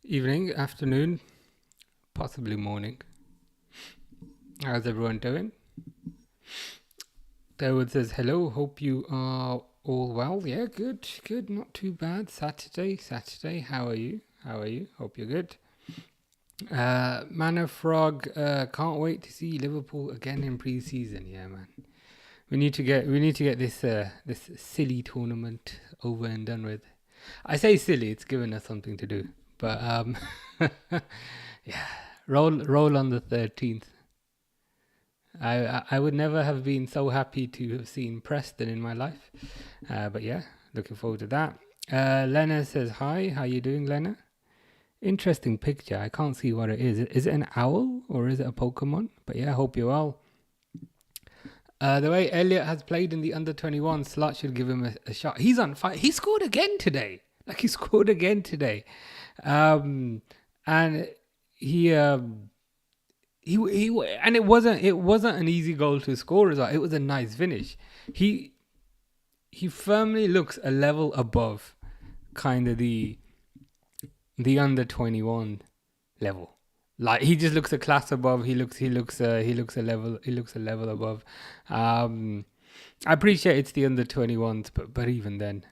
Evening, afternoon, possibly morning. How's everyone doing? Dawood says hello. Hope you are all well. Yeah, good, good. Not too bad. Saturday. How are you? Hope you're good. Manor Frog. Can't wait to see Liverpool again in pre-season. Yeah, man. We need to get this this silly tournament over and done with. I say silly. It's given us something to do. But yeah. Roll on the 13th. I would never have been so happy to have seen Preston in my life. But yeah, looking forward to that. Lena says hi. How you doing, Lena? Interesting picture. I can't see what it is. Is it an owl or is it a Pokemon? But yeah, hope you're well. The way Elliot has played in the under-21 slot should give him a shot. He's on fire. He scored again today. And he and it wasn't an easy goal to score as well. It was a nice finish. He firmly looks a level above kind of the under-21 level. Like he just looks a class above. He looks a level above. I appreciate it's the under-21s, but even then,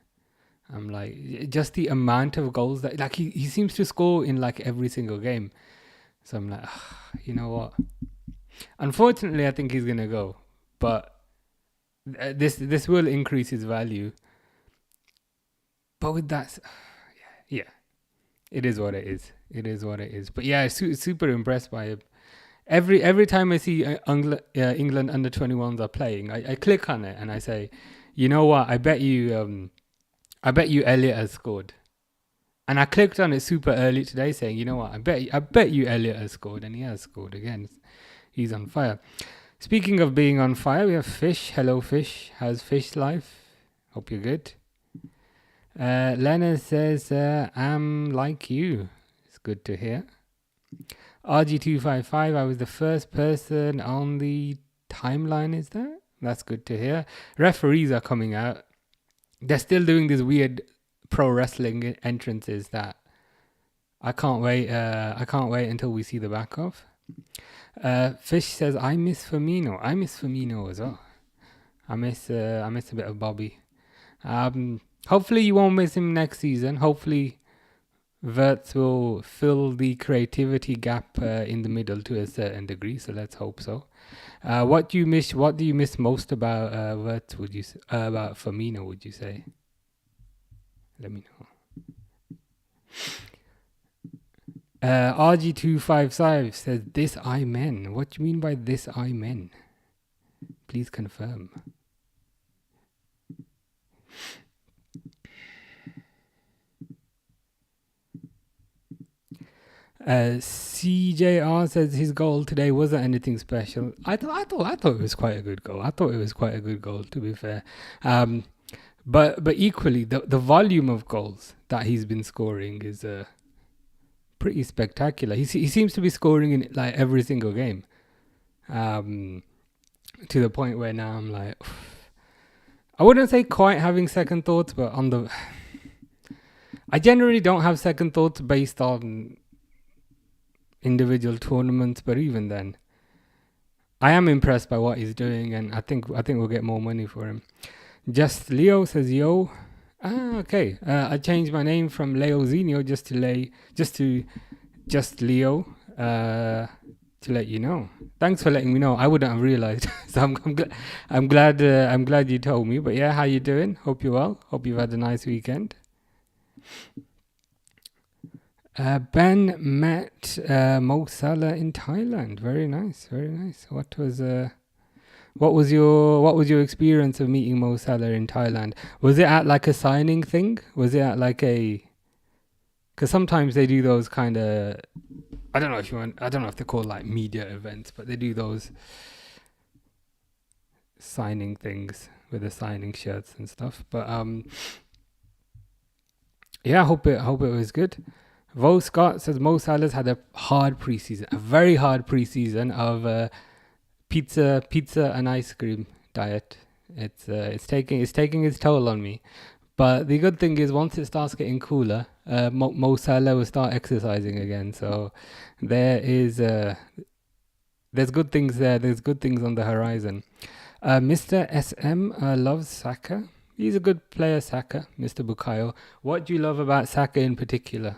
I'm like, just the amount of goals that like he seems to score in like every single game. So I'm like, you know what? Unfortunately, I think he's gonna go, but this will increase his value. But with that, yeah, it is what it is. But yeah, super impressed by him. Every time I see England under 21s are playing, I click on it and I say, you know what? I bet you Elliot has scored. And I clicked on it super early today saying, you know what, I bet you Elliot has scored, and he has scored again. He's on fire. Speaking of being on fire, we have Fish. Hello, Fish. How's Fish life? Hope you're good. Lena says, I'm like you. It's good to hear. RG255, I was the first person on the timeline, is that? That's good to hear. Referees are coming out. They're still doing these weird pro wrestling entrances that I can't wait until we see the back of. Fish says I miss Firmino. I miss Firmino as well. I miss a bit of Bobby. Hopefully you won't miss him next season. Hopefully Wirtz will fill the creativity gap in the middle to a certain degree. So let's hope so. What do you miss most about Wirtz? About Firmino? Would you say? Let me know. RG255 says, this I men. What do you mean by this I men? Please confirm. CJR says his goal today wasn't anything special. I thought it was quite a good goal. To be fair. But equally, the volume of goals that he's been scoring is pretty spectacular. He seems to be scoring in like every single game. To the point where now I'm like, I wouldn't say quite having second thoughts, but I generally don't have second thoughts based on individual tournaments, but even then, I am impressed by what he's doing, and I think we'll get more money for him. Just Leo says, yo. Okay. I changed my name from Leozinho just Leo, to let you know. Thanks for letting me know. I wouldn't have realized. So I'm glad you told me. But yeah, how you doing? Hope you're well. Hope you've had a nice weekend. Ben met Mo Salah in Thailand. Very nice. What was your experience of meeting Mo Salah in Thailand? Was it at like a signing thing? Was it at like because sometimes they do those kind of, I don't know if they're called like media events, but they do those signing things with the signing shirts and stuff. But yeah, I hope it was good. Vo Scott says Mo Salah's had a very hard preseason of pizza and ice cream diet. It's taking its toll on me, But the good thing is, once it starts getting cooler, Mo Salah will start exercising again. So there is there's good things there. There's good things on the horizon. Mr. SM loves Saka. He's a good player, Saka. Mr. Bukayo. What do you love about Saka in particular?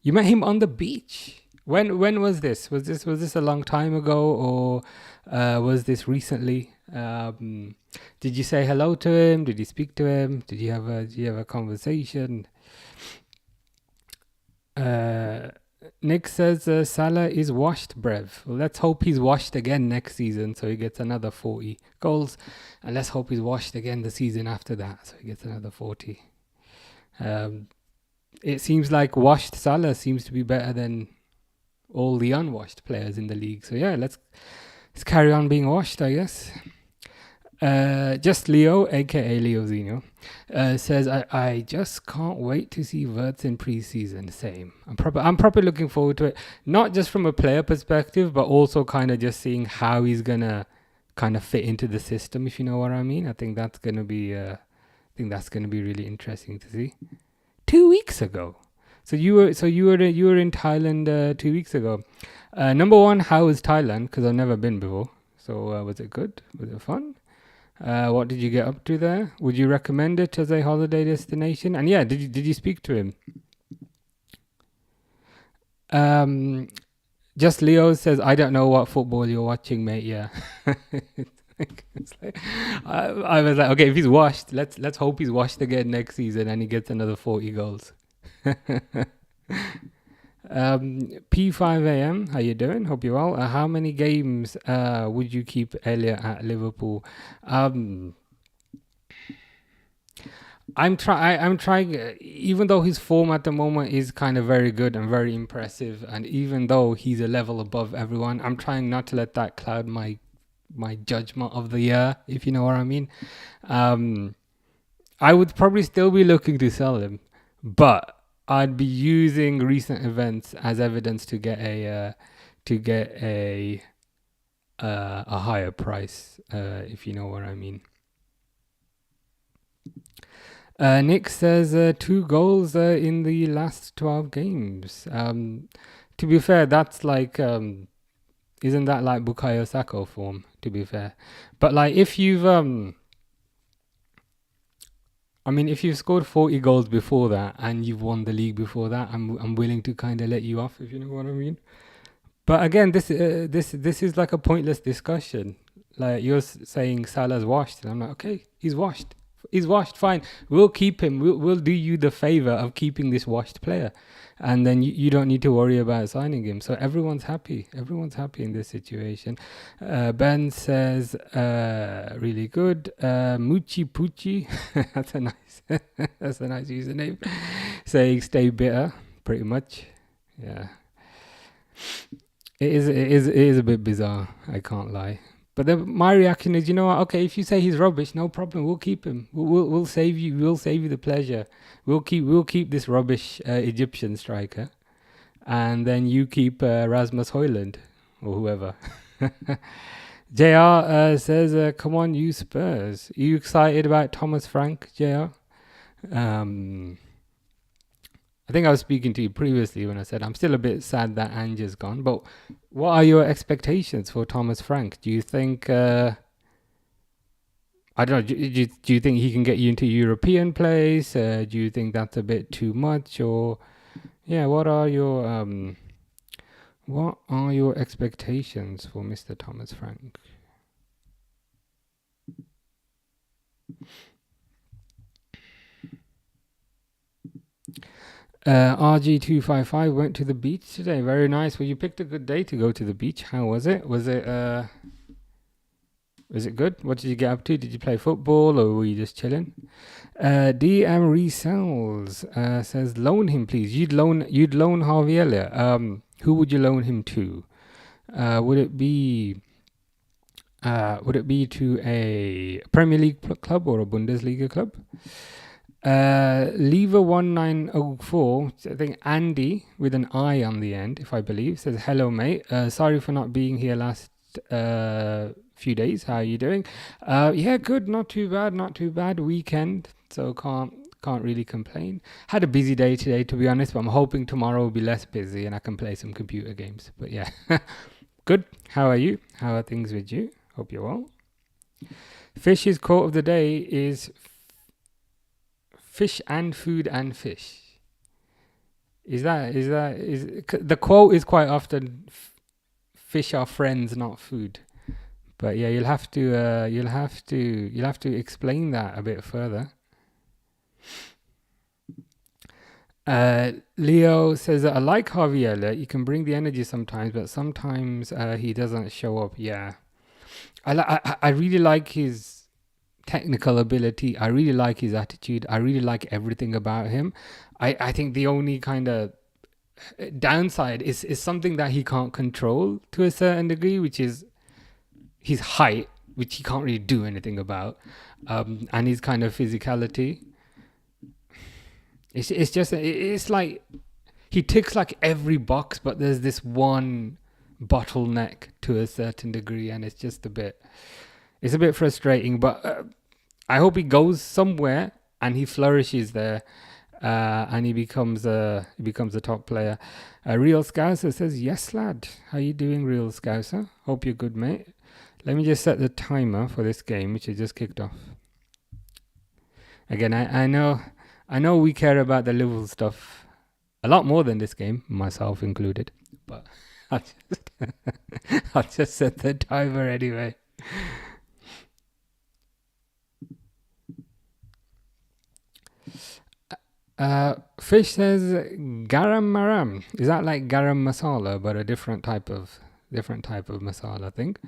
You met him on the beach. When was this? Was this a long time ago, or was this recently? Did you say hello to him? Did you speak to him? Did you have a conversation? Nick says Salah is washed, Brev. Well, let's hope he's washed again next season, so he gets another 40 goals, and let's hope he's washed again the season after that, so he gets another 40. It seems like washed Salah seems to be better than all the unwashed players in the league. So yeah, let's carry on being washed, I guess. Just Leo, aka Leo Zeno, says I just can't wait to see Wirtz in pre-season. Same. I'm probably looking forward to it, not just from a player perspective, but also kind of just seeing how he's gonna kind of fit into the system, if you know what I mean. I think that's gonna be really interesting to see. 2 weeks ago. So you were in Thailand 2 weeks ago. Number one, how was Thailand? Because I've never been before. So was it good? Was it fun? What did you get up to there? Would you recommend it as a holiday destination? And yeah, did you speak to him? Just Leo says, I don't know what football you're watching, mate. Yeah. I was like, okay, if he's washed, let's hope he's washed again next season and he gets another 40 goals. P5am, how you doing? Hope you're well. How many games would you keep Elliot at Liverpool? I'm trying, even though his form at the moment is kind of very good and very impressive, and even though he's a level above everyone, I'm trying not to let that cloud my judgment of the year, if you know what I mean. I would probably still be looking to sell him, but I'd be using recent events as evidence to get a higher price, if you know what I mean. Nick says 2 goals in the last 12 games. To be fair, that's like isn't that like Bukayo Saka form, to be fair? But like if you've if you've scored 40 goals before that and you've won the league before that, I'm willing to kind of let you off, if you know what I mean. But again, this is like a pointless discussion. Like you're saying Salah's washed, and I'm like, okay, he's washed. He's washed, fine. We'll keep him. We'll do you the favor of keeping this washed player, and then you don't need to worry about signing him. So everyone's happy. Everyone's happy in this situation. Ben says, really good. Moochie Poochie, that's a nice username. Saying stay bitter, pretty much. Yeah. It is a bit bizarre. I can't lie. But then my reaction is, you know what? Okay, if you say he's rubbish, no problem. We'll keep him. We'll save you. We'll save you the pleasure. We'll keep this rubbish Egyptian striker, and then you keep Rasmus Højlund or whoever. JR says, "Come on, you Spurs. Are you excited about Thomas Frank, JR?" I think I was speaking to you previously when I said I'm still a bit sad that Ange's gone. But what are your expectations for Thomas Frank? Do you think, I don't know, do you think he can get you into European place? Do you think that's a bit too much? Or, yeah, what are your expectations for Mr. Thomas Frank? RG255 went to the beach today. Very nice. Well, you picked a good day to go to the beach. How was it? Was it good? What did you get up to? Did you play football or were you just chilling? DM Resells says loan him, please. You'd loan Harvey Elliott. Who would you loan him to? Would it be to a Premier League club or a Bundesliga club? Lever 1904, I think Andy with an I on the end, if I believe, says hello mate. Sorry for not being here last few days. How are you doing? Yeah, good. Not too bad. Not too bad. Weekend, so can't really complain. Had a busy day today, to be honest, but I'm hoping tomorrow will be less busy and I can play some computer games. But yeah, good. How are you? How are things with you? Hope you're well. Fish's quote of the day is fish and food and fish. Is the quote is quite often fish are friends, not food. But yeah, you'll have to explain that a bit further. Leo says that I like Harvey Elliott. He can bring the energy sometimes, but sometimes he doesn't show up. Yeah, I really like his technical ability. I really like his attitude. I really like everything about him. I think the only kind of downside is something that he can't control to a certain degree, which is his height, which he can't really do anything about, and his kind of physicality. It's like he ticks like every box, but there's this one bottleneck to a certain degree, and it's just a bit frustrating. But I hope he goes somewhere and he flourishes there, and he becomes a top player. Real Scouser says, yes, lad. How you doing, Real Scouser? Hope you're good, mate. Let me just set the timer for this game, which has just kicked off. Again, I know we care about the Liverpool stuff a lot more than this game, myself included. But I'll just set the timer anyway. Fish says garam maram. Is that like garam masala, but a different type of masala, I think.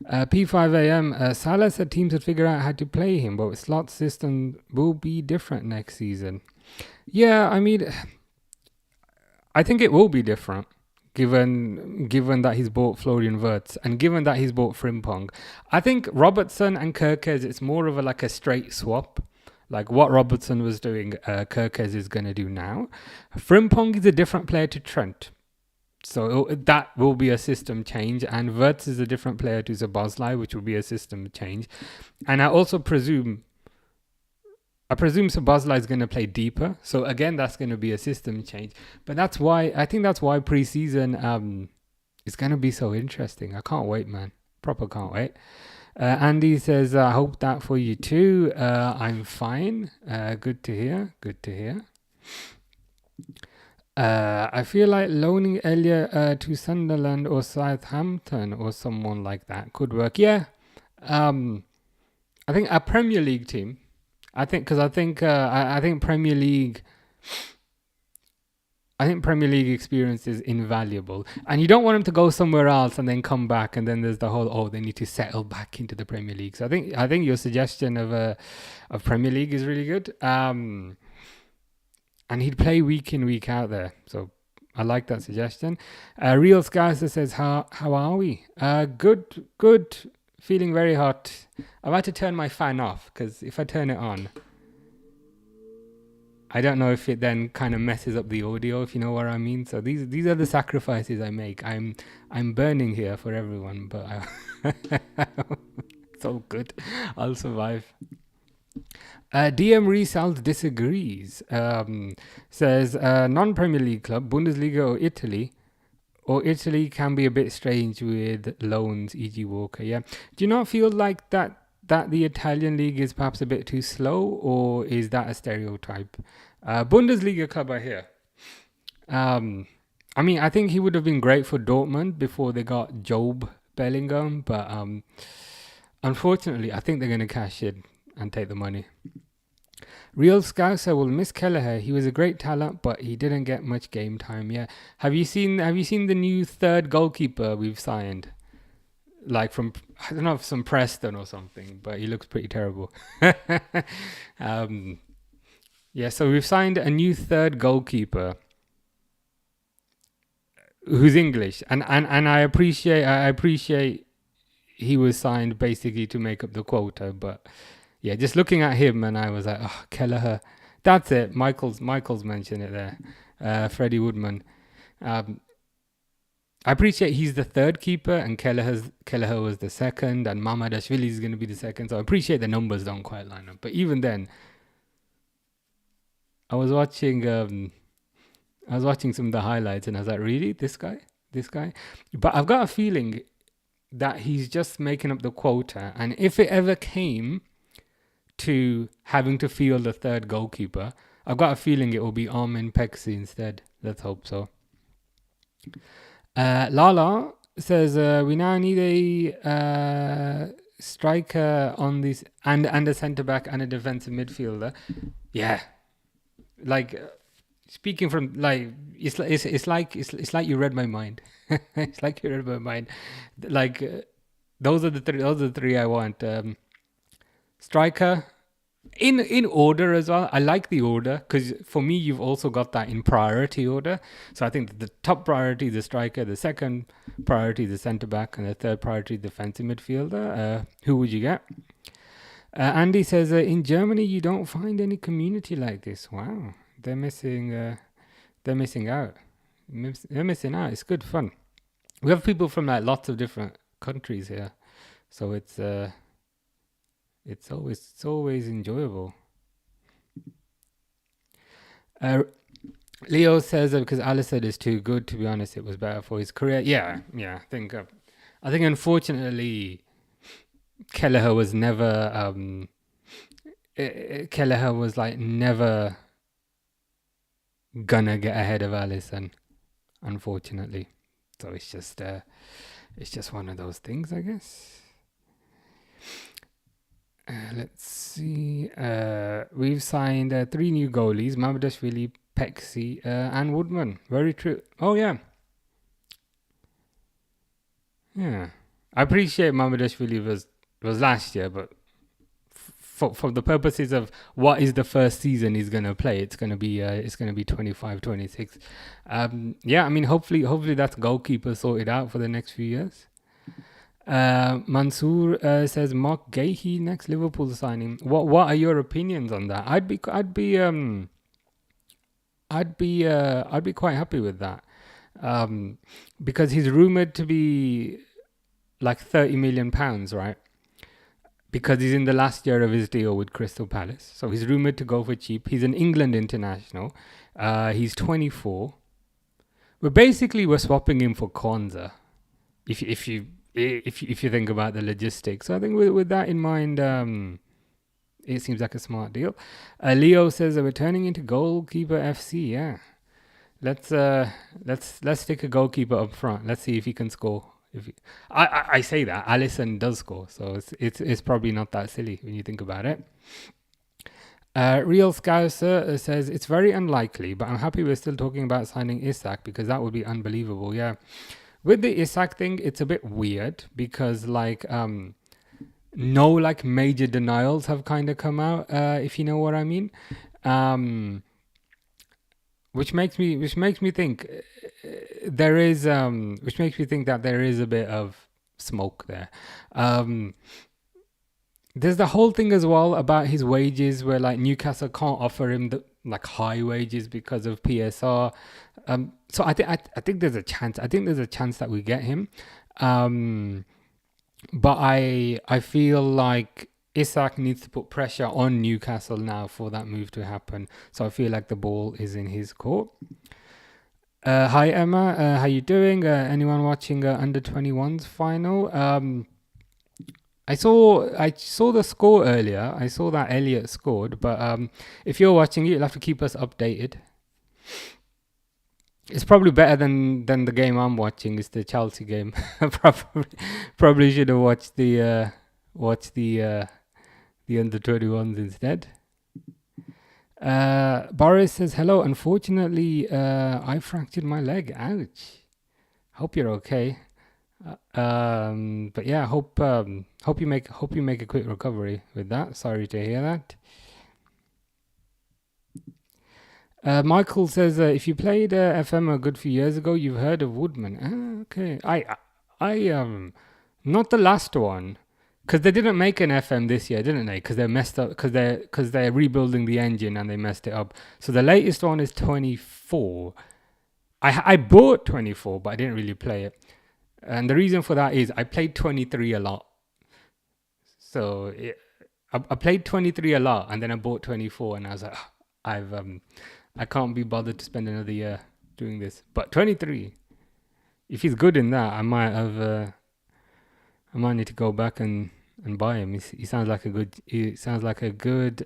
P5am, Salah said teams would figure out how to play him, but slot system will be different next season. Yeah, I mean, I think it will be different, given that he's bought Florian Wirtz and given that he's bought Frimpong. I think Robertson and Kerkez, it's more of a straight swap. Like what Robertson was doing, Kerkez is going to do now. Frimpong is a different player to Trent. So that will be a system change, and Wirtz is a different player to Szoboszlai, which will be a system change. And I also presume Szoboszlai is going to play deeper. So again, that's going to be a system change. But that's why preseason is going to be so interesting. I can't wait, man. Proper can't wait. Andy says, I hope that for you too. I'm fine. Good to hear. I feel like loaning Elliot to Sunderland or Southampton or someone like that could work. Yeah. I think a Premier League team. I think Premier League. I think Premier League experience is invaluable, and you don't want him to go somewhere else and then come back, and then there's the whole they need to settle back into the Premier League. So I think your suggestion of Premier League is really good. And he'd play week in, week out there. So I like that suggestion. Real Scouser says, how are we? Good. Feeling very hot. I'm about to turn my fan off, because if I turn it on, I don't know if it then kind of messes up the audio, if you know what I mean. So these are the sacrifices I make. I'm burning here for everyone, but it's all good. I'll survive. DM Resells disagrees. Says non-Premier League club, Bundesliga or Italy can be a bit strange with loans, e.g. Walker. Yeah. Do you not feel like that the Italian league is perhaps a bit too slow, or is that a stereotype? Bundesliga club, I hear. I mean, I think he would have been great for Dortmund before they got Job Bellingham, but unfortunately, I think they're going to cash in and take the money. Real Scouser will miss Kelleher. He was a great talent, but he didn't get much game time. Yeah. Have you seen the new third goalkeeper we've signed? Like from, I don't know, some Preston or something, but he looks pretty terrible. Yeah, so we've signed a new third goalkeeper who's English, and I appreciate he was signed basically to make up the quota, but yeah, just looking at him and I was like, oh, Kelleher. That's it. Michael's mentioned it there. Freddie Woodman. I appreciate he's the third keeper and Kelleher was the second and Mamadashvili is going to be the second. So I appreciate the numbers don't quite line up. But even then, I was watching some of the highlights and I was like, really? This guy? But I've got a feeling that he's just making up the quota. And if it ever came to having to field the third goalkeeper, I've got a feeling it will be Armin Pexi instead. Let's hope so. Lala says we now need a striker on this and a centre back and a defensive midfielder. Yeah, like speaking from like it's like you read my mind. It's like you read my mind. Like those are the three I want. Striker. In order as well. I like the order because for me you've also got that in priority order. So I think that the top priority is the striker, the second priority is the centre back, and the third priority is defensive midfielder. Who would you get? Andy says in Germany you don't find any community like this. Wow, they're missing out. They're missing out. It's good fun. We have people from like lots of different countries here, so it's always enjoyable. Leo says that because Alisson is too good, to be honest, it was better for his career. Yeah. I think unfortunately, Kelleher was never. Kelleher was like never gonna get ahead of Alisson, unfortunately. So it's just one of those things, I guess. Let's see. We've signed 3 new goalies: Mamadashvili, Pexi, and Woodman. Very true. Oh yeah. I appreciate Mamadashvili was last year, but for the purposes of what is the first season he's gonna play, it's gonna be 25-26. I mean, hopefully that's goalkeeper sorted out for the next few years. Mansoor says Mark Guehi next Liverpool signing. What are your opinions on that? I'd be quite happy with that, because he's rumored to be like £30 million, right? Because he's in the last year of his deal with Crystal Palace, so he's rumored to go for cheap. He's an England international. He's 24. We're swapping him for Kwanzaa, if you think about the logistics. So I think with that in mind, it seems like a smart deal. Leo says that we're turning into goalkeeper FC. Yeah, let's stick a goalkeeper up front. Let's see if he can score. I say that Alisson does score, so it's probably not that silly when you think about it. Real Scouser says it's very unlikely, but I'm happy we're still talking about signing Isak because that would be unbelievable. Yeah. With the Isak thing, it's a bit weird because no like major denials have kind of come out, if you know what I mean, which makes me think there is that there is a bit of smoke there. There's the whole thing as well about his wages where like Newcastle can't offer him the like high wages because of PSR. So I think there's a chance. I think there's a chance that we get him. But I feel like Isak needs to put pressure on Newcastle now for that move to happen. So I feel like the ball is in his court. Hi Emma, how you doing? Anyone watching under 21's final? I saw the score earlier. I saw that Elliot scored, but if you're watching it, you'll have to keep us updated. It's probably better than the game I'm watching. It's the Chelsea game. probably should have watched the under 21s instead. Boris says hello. Unfortunately, I fractured my leg. Ouch. Hope you're okay. But yeah, hope you make a quick recovery with that. Sorry to hear that. Michael says if you played FM a good few years ago, you've heard of Woodman. Okay, I not the last one, because they didn't make an FM this year, didn't they? Because they messed up, because they're rebuilding the engine and they messed it up. So the latest one is 24. I bought 24, but I didn't really play it. And the reason for that is I played 23 a lot. So I played 23 a lot, and then I bought 24, and I was like, I can't be bothered to spend another year doing this. But 23, if he's good in that, I might need to go back and buy him. He sounds like a good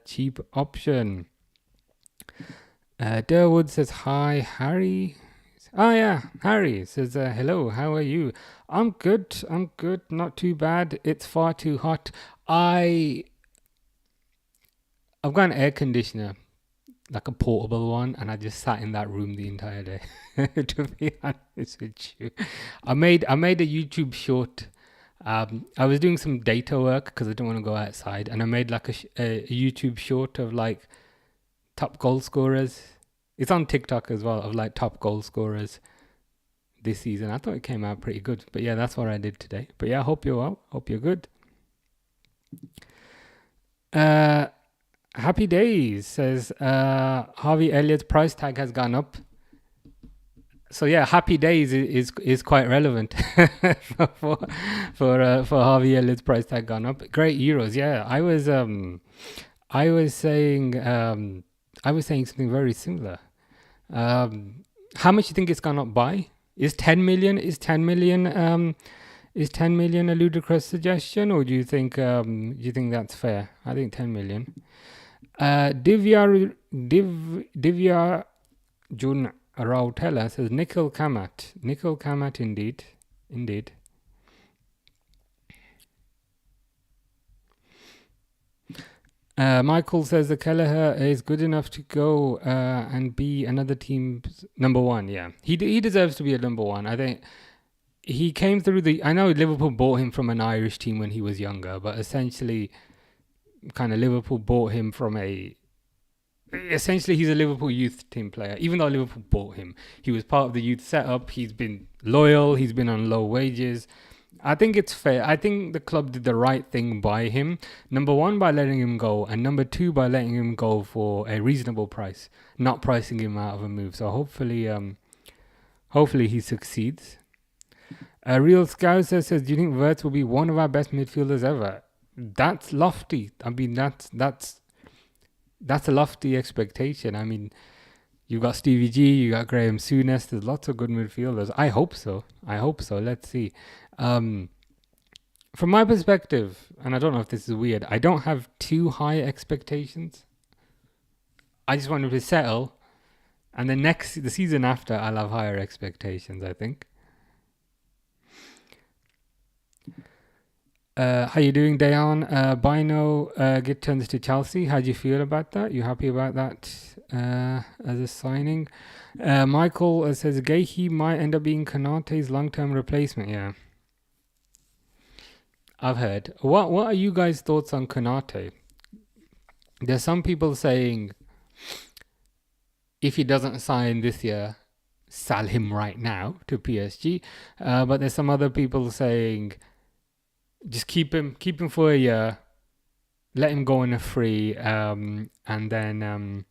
cheap option. Durwood says hi, Harry. Oh yeah, Harry says hello. How are you? I'm good. Not too bad. It's far too hot. I've got an air conditioner, like a portable one, and I just sat in that room the entire day. To be honest with you, I made a YouTube short. I was doing some data work because I didn't want to go outside, and I made like a YouTube short of like top goal scorers. It's on TikTok as well, of like top goal scorers this season. I thought it came out pretty good. But yeah, that's what I did today. But yeah, I hope you're well. Hope you're good. Happy Days says Harvey Elliott's price tag has gone up. So yeah, Happy Days is quite relevant for Harvey Elliott's price tag gone up. Great Euros. Yeah, I was saying something very similar. How much do you think it's gone up by? Is 10 million a ludicrous suggestion, or do you think that's fair? I think 10 million. Divya Jun Rautela says Nickel Kamat indeed. Michael says the Kelleher is good enough to go and be another team's number one. Yeah, he deserves to be a number one. I think he came through I know Liverpool bought him from an Irish team when he was younger, but essentially, kind of Liverpool bought him from essentially he's a Liverpool youth team player. Even though Liverpool bought him, he was part of the youth setup. He's been loyal. He's been on low wages. I think it's fair. I think the club did the right thing by him. Number one, by letting him go, and number two, by letting him go for a reasonable price, not pricing him out of a move. So hopefully he succeeds. Real Scouser says, do you think Wirtz will be one of our best midfielders ever? That's lofty. I mean, that's a lofty expectation. I mean, you got Stevie G, you got Graham Souness. There's lots of good midfielders. I hope so. Let's see. From my perspective, and I don't know if this is weird, I don't have too high expectations. I just want him to settle, and the season after, I'll have higher expectations, I think. How you doing, Dayan? Bino turns to Chelsea. How do you feel about that? You happy about that as a signing? Michael says Guehi might end up being Konate's long-term replacement. Yeah, I've heard. What are you guys' thoughts on Konate? There's some people saying if he doesn't sign this year, sell him right now to PSG. But there's some other people saying just keep him for a year, let him go on a free, and then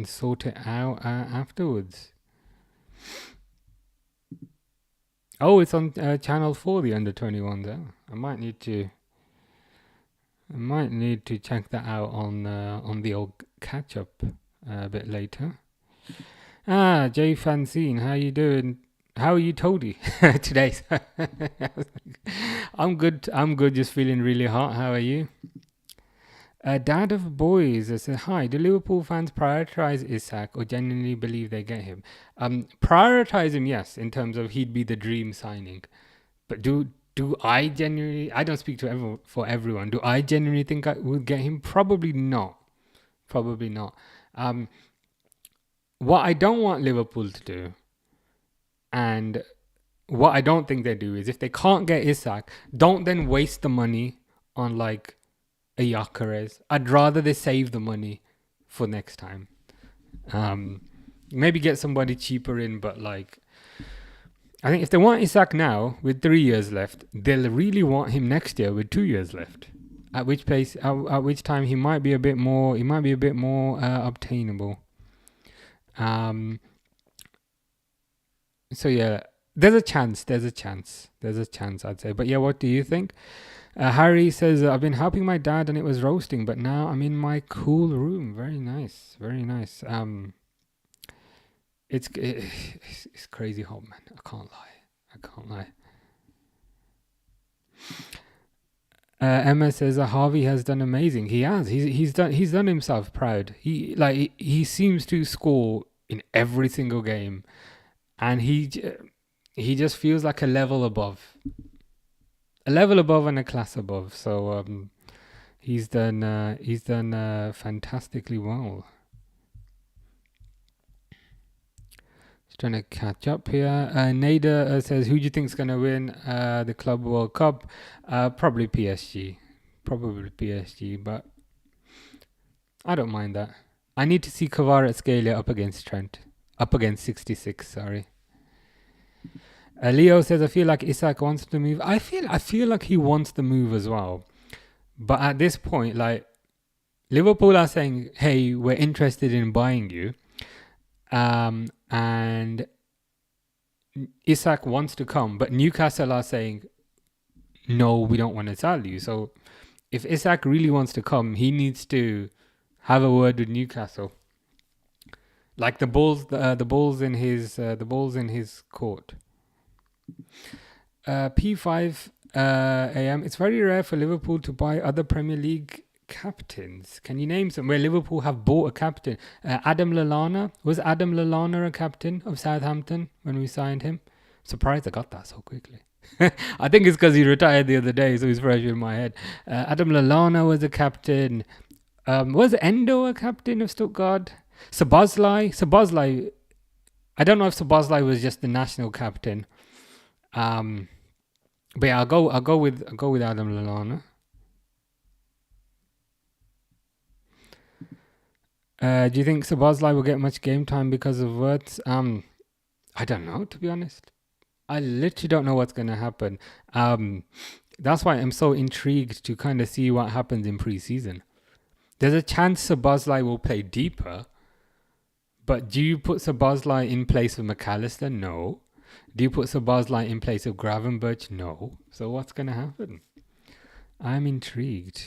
sort it out afterwards. Oh, it's on Channel 4, the under 21s. I might need to check that out on the old catch up a bit later. Jay Francine, how you doing? How are you, Toady, today? I'm good. Just feeling really hot. How are you? Dad of Boys says, hi, do Liverpool fans prioritize Isak or genuinely believe they get him? Prioritize him, yes, in terms of he'd be the dream signing. But do I genuinely, I don't speak to for everyone, do I genuinely think I would get him? Probably not. What I don't want Liverpool to do, and what I don't think they do, is if they can't get Isak, don't then waste the money on like a Gyökeres. I'd rather they save the money for next time. Maybe get somebody cheaper in, but like, I think if they want Isak now with 3 years left, they'll really want him next year with 2 years left. At which time he might be a bit more obtainable. So yeah, there's a chance. I'd say. But yeah, what do you think? Harry says, I've been helping my dad and it was roasting, but now I'm in my cool room. Very nice. Very nice. It's crazy hot, man. I can't lie. Emma says Harvey has done amazing. He has. He's done himself proud. He seems to score in every single game, and he just feels like a level above, and a class above. So he's done fantastically well. Just trying to catch up here. Nader says, who do you think's going to win the Club World Cup? Probably PSG. But I don't mind that. I need to see Kvaratskhelia up against Trent. Up against 66, sorry. Leo says, I feel like Isak wants to move. I feel like he wants to move as well. But at this point, like, Liverpool are saying, hey, we're interested in buying you. And Isak wants to come, but Newcastle are saying, no, we don't want to sell you. So if Isak really wants to come, he needs to have a word with Newcastle. Like the balls in his court. P5 AM. It's very rare for Liverpool to buy other Premier League captains. Can you name some where Liverpool have bought a captain? Adam Lallana. Was Adam Lallana a captain of Southampton when we signed him? Surprised I got that so quickly. I think it's because he retired the other day, so he's fresh in my head. Adam Lallana was a captain. Was Endo a captain of Stuttgart? Szoboszlai. I don't know if Szoboszlai was just the national captain. But yeah, I'll go with Adam Lallana. Do you think Szoboszlai will get much game time because of Wirtz? I don't know, to be honest. I literally don't know what's going to happen. That's why I'm so intrigued to kind of see what happens in pre-season. There's a chance Szoboszlai will play deeper, but do you put Szoboszlai in place of McAllister? No. Do you put Szoboszlai in place of Gravenberch? No. So what's going to happen? I'm intrigued.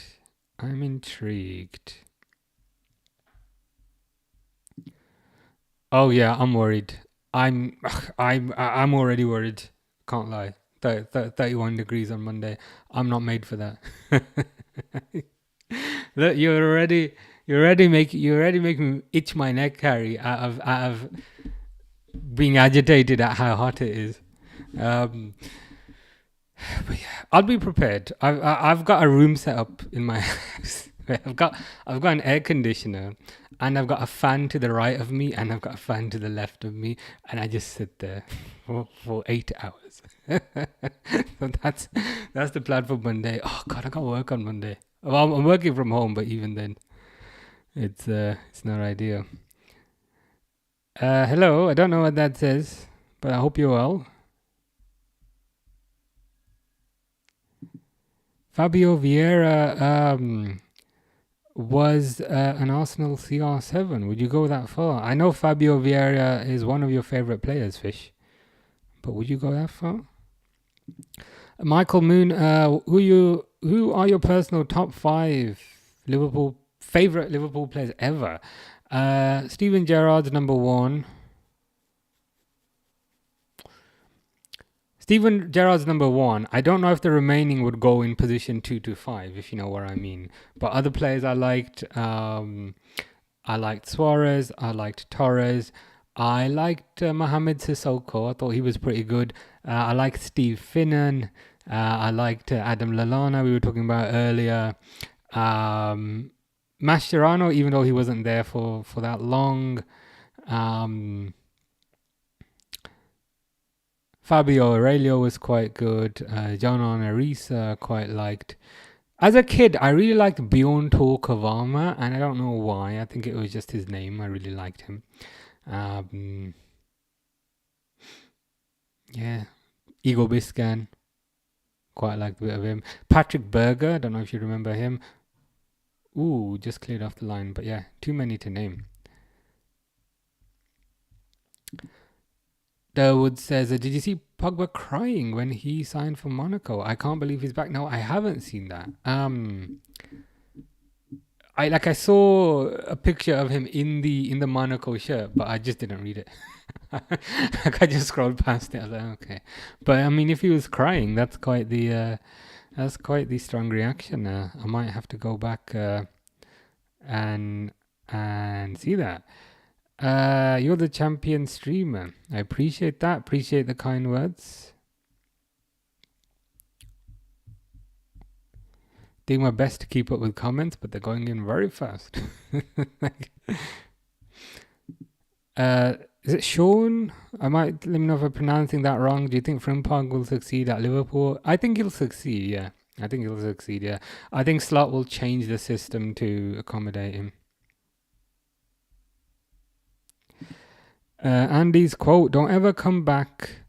Oh yeah, I'm worried. I'm already worried. Can't lie. 31 degrees on Monday. I'm not made for that. Look, you're already making me itch my neck, Harry, out of being agitated at how hot it is. But yeah, I'll be prepared. I've got a room set up in my house. I've got an air conditioner, and I've got a fan to the right of me, and I've got a fan to the left of me, and I just sit there for 8 hours. So that's the plan for Monday. Oh God, I got work on Monday. Well, I'm working from home, but even then, it's not ideal. Hello, I don't know what that says, but I hope you're well. Fabio Vieira was an Arsenal CR7. Would you go that far? I know Fabio Vieira is one of your favorite players, Fish, but would you go that far? Michael Moon, who are your personal top 5 favorite Liverpool players ever? Steven Gerrard's number 1. Steven Gerrard's number 1. I don't know if the remaining would go in position 2 to 5, if you know what I mean. But other players I liked Suarez. I liked Torres. I liked Mohamed Sissoko. I thought he was pretty good. I liked Steve Finnan. I liked Adam Lallana, we were talking about earlier. Mascherano, even though he wasn't there for that long. Fabio Aurelio was quite good. John Arisa quite liked. As a kid, I really liked Bjorn Tor Kavama, and I don't know why. I think it was just his name. I really liked him. Yeah. Igor Biscan. Quite liked a bit of him. Patrick Berger. I don't know if you remember him. Ooh, just cleared off the line. But yeah, too many to name. Durwood says, did you see Pogba crying when he signed for Monaco? I can't believe he's back. No, I haven't seen that. I saw a picture of him in the Monaco shirt, but I just didn't read it. I just scrolled past it. I was like, okay. But I mean, if he was crying, that's quite the strong reaction. I might have to go back and see that. You're the champion streamer. I appreciate that. Appreciate the kind words. Doing my best to keep up with comments, but they're going in very fast. Is it Sean? Let me know if I'm pronouncing that wrong. Do you think Frimpong will succeed at Liverpool? I think he'll succeed, yeah. I think Slot will change the system to accommodate him. Andy's quote, don't ever come back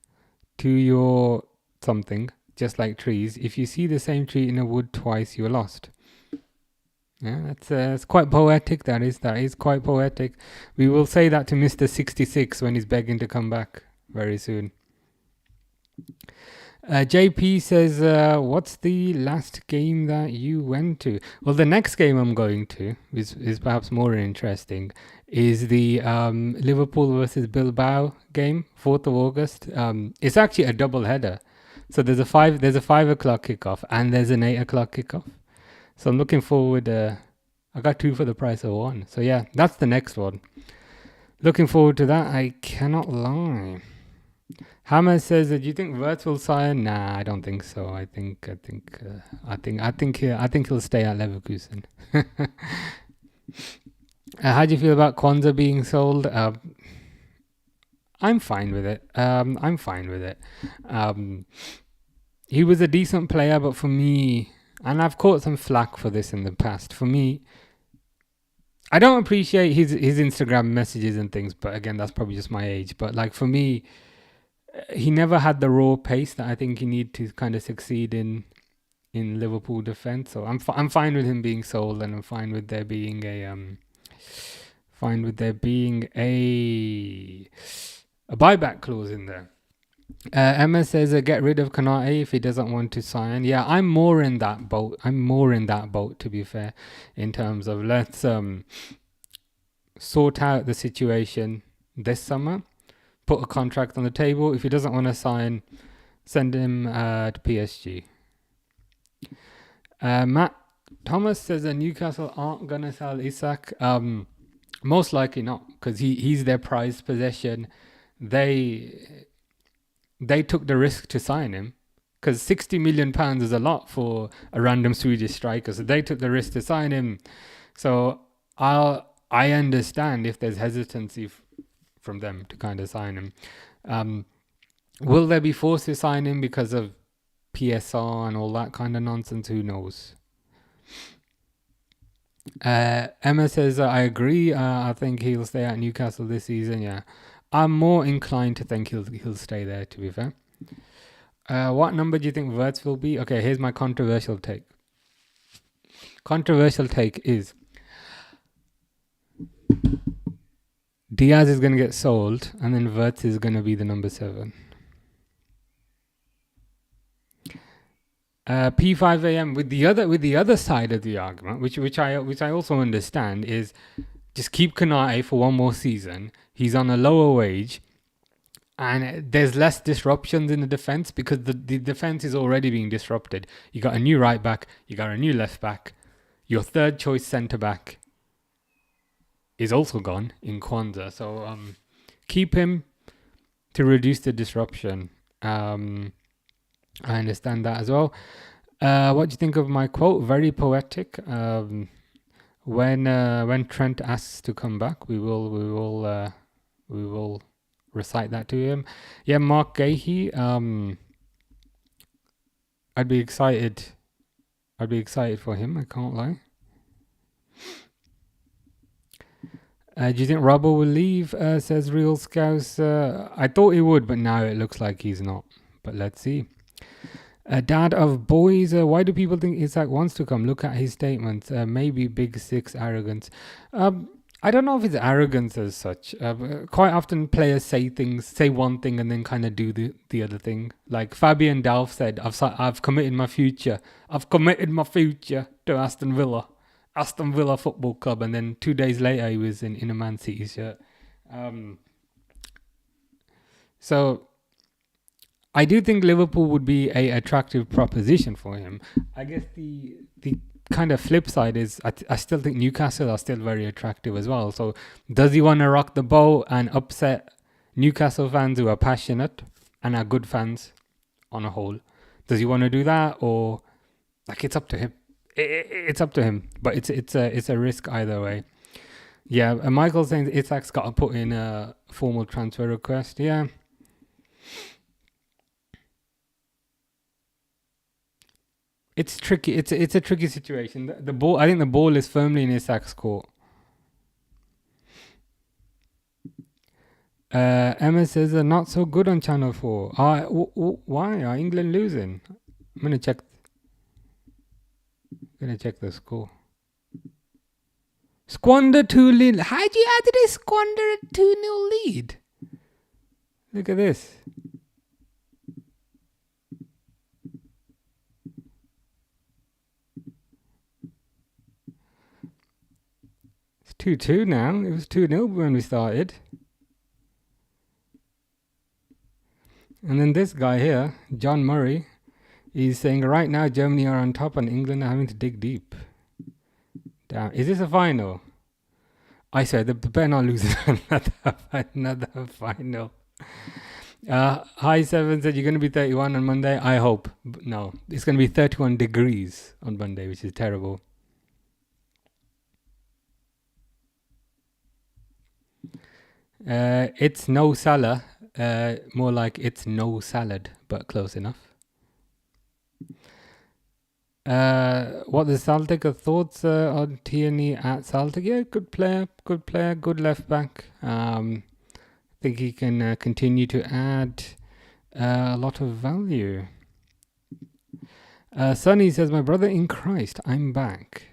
to your something, just like trees. If you see the same tree in a wood twice, you're lost. Yeah, that's quite poetic. That is quite poetic. We will say that to Mr. 66 when he's begging to come back very soon. JP says, what's the last game that you went to? Well, the next game I'm going to is perhaps more interesting. Is the Liverpool versus Bilbao game, 4th of August. It's actually a double header. So there's a 5 o'clock kickoff and there's an 8 o'clock kickoff. So I'm looking forward. I got 2 for the price of 1. So yeah, that's the next one. Looking forward to that. I cannot lie. Hammer says, "Do you think Wirtz will sign?" Nah, I don't think so. I think he'll stay at Leverkusen. How do you feel about Kwanzaa being sold? I'm fine with it. He was a decent player, but for me, and I've caught some flack for this in the past. For me, I don't appreciate his Instagram messages and things, but again, that's probably just my age. But like for me, he never had the raw pace that I think he need to kind of succeed in Liverpool defense. So I'm fine with him being sold, and I'm fine with there being a buyback clause in there. Emma says, get rid of Konate if he doesn't want to sign. Yeah, I'm more in that boat, to be fair, in terms of let's sort out the situation this summer, put a contract on the table. If he doesn't want to sign, send him to PSG. Matt Thomas says that Newcastle aren't going to sell Isak. Most likely not, because he's their prized possession. They took the risk to sign him, because £60 million is a lot for a random Swedish striker. So they took the risk to sign him. So I understand if there's hesitancy from them to kind of sign him. Will they be forced to sign him because of PSR and all that kind of nonsense? Who knows? Emma says, I agree. I think he'll stay at Newcastle this season. Yeah, I'm more inclined to think he'll stay there, to be fair. What number do you think Wirtz will be? Okay, here's my controversial take. Controversial take is Diaz is going to get sold, and then Wirtz is going to be the number 7. P5am with the other side of the argument, which I also understand, is just keep Konate for one more season. He's on a lower wage, and there's less disruptions in the defense, because the defense is already being disrupted. You got a new right back, you got a new left back, your third choice centre back is also gone in Kwanzaa. So keep him to reduce the disruption. I understand that as well. What do you think of my quote? Very poetic. When Trent asks to come back, we will recite that to him. Yeah, Mark Guehi. I'd be excited for him. I can't lie. Do you think Robbo will leave? Says Real Scouse. I thought he would, but now it looks like he's not. But let's see. Dad of boys, why do people think Isak wants to come? Look at his statements. Maybe Big Six arrogance. I don't know if it's arrogance as such. But quite often players say one thing and then kind of do the other thing. Like Fabian Delph said, I've committed my future. I've committed my future to Aston Villa Football Club, and then 2 days later he was in a Man City shirt. So I do think Liverpool would be a attractive proposition for him. I guess the kind of flip side is I still think Newcastle are still very attractive as well. So does he want to rock the boat and upset Newcastle fans who are passionate and are good fans on a whole? Does he want to do that, or like it's up to him? It's up to him, but it's a risk either way. Yeah, and Michael's saying Isak's got to put in a formal transfer request. Yeah. It's tricky. It's a tricky situation. The ball. I think the ball is firmly in Isak's court. Emma says they're not so good on Channel 4. Why are England losing? I'm gonna check. The score. Squander 2 lead. How did they squander a 2-0 lead? Look at this. It's 2-2 now. It was 2-0 when we started. And then this guy here, John Murray, he's saying right now Germany are on top and England are having to dig deep. Damn. Is this a final? I said they better not lose another final. Hi Seven said you're going to be 31 on Monday. I hope. No, it's going to be 31 degrees on Monday, which is terrible. It's no Salah. More like it's no salad, but close enough. What the Celtic thoughts on Tierney at Celtic? Yeah, good player, good left back. I think he can continue to add a lot of value. Sonny says, "My brother in Christ, I'm back."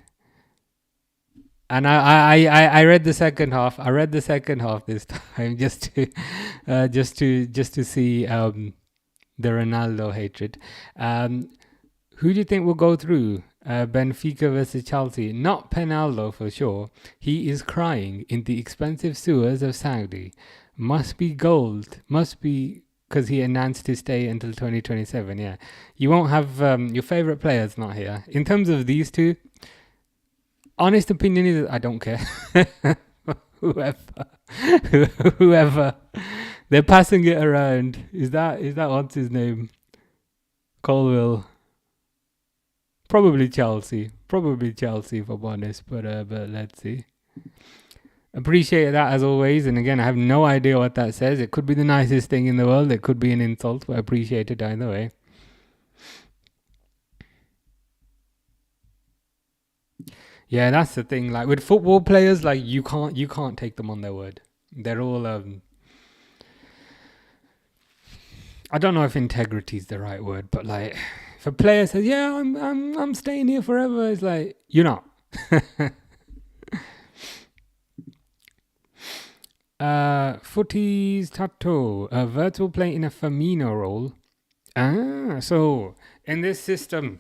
And I read the second half. I read the second half this time just to see the Ronaldo hatred. Who do you think will go through? Benfica versus Chelsea. Not Penaldo for sure. He is crying in the expensive sewers of Saudi. Must be gold. Must be because he announced to stay until 2027. Yeah, you won't have your favorite players not here. In terms of these two, honest opinion is I don't care. whoever, they're passing it around. Is that what's his name? Colwell. Probably Chelsea, if I'm honest, but let's see. Appreciate that as always, and again, I have no idea what that says. It could be the nicest thing in the world, it could be an insult, but I appreciate it either way. Yeah, that's the thing. Like with football players, like you can't take them on their word. They're all I don't know if integrity is the right word, but like if a player says, "Yeah, I'm staying here forever," it's like you're not. Footies Tato. Wirtz will play in a Firmino role. So in this system,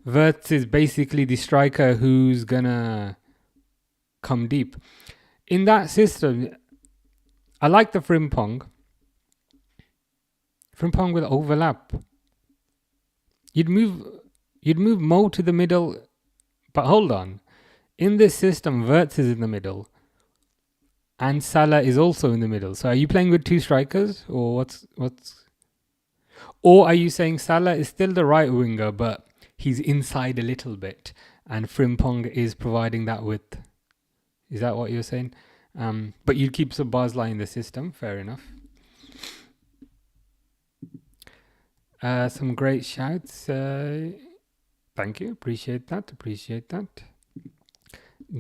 Wirtz is basically the striker who's gonna come deep. In that system, I like the Frimpong. Frimpong will overlap. You'd move Mo to the middle, but hold on. In this system, Wirtz is in the middle, and Salah is also in the middle. So are you playing with two strikers, or what's? Or are you saying Salah is still the right winger, but he's inside a little bit, and Frimpong is providing that width? Is that what you're saying? But you keep Szoboszlai in the system. Fair enough. Some great shouts. Thank you. Appreciate that.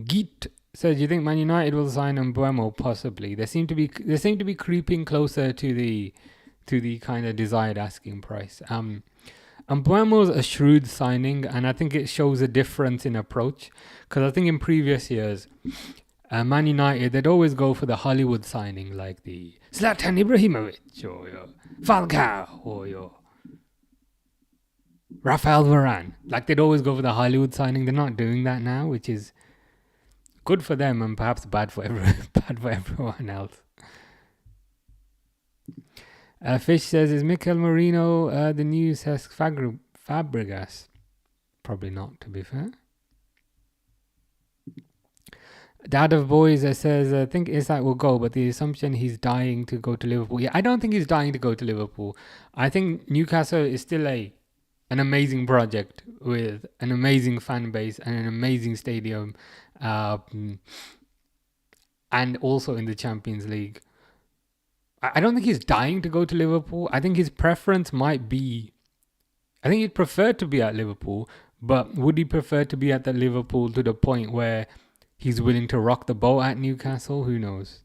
Geet says, "Do you think Man United will sign Mbeumo? Possibly. They seem to be creeping closer to the kind of desired asking price. Mbeumo's a shrewd signing, and I think it shows a difference in approach. Because I think in previous years, Man United, they'd always go for the Hollywood signing like the Zlatan Ibrahimovic or your Falcao or your Rafael Varane. Like they'd always go for the Hollywood signing. They're not doing that now, which is good for them and perhaps bad for everyone else. Fish says, is Mikel Merino the new Cesc Fabregas? Probably not, to be fair. Dad of Boys says, I think Isak will go, but the assumption he's dying to go to Liverpool. Yeah, I don't think he's dying to go to Liverpool. I think Newcastle is still an amazing project with an amazing fan base and an amazing stadium, and also in the Champions League. I don't think he's dying to go to Liverpool. I think his preference might be, I think he'd prefer to be at Liverpool, but would he prefer to be at the Liverpool to the point where he's willing to rock the boat at Newcastle? Who knows?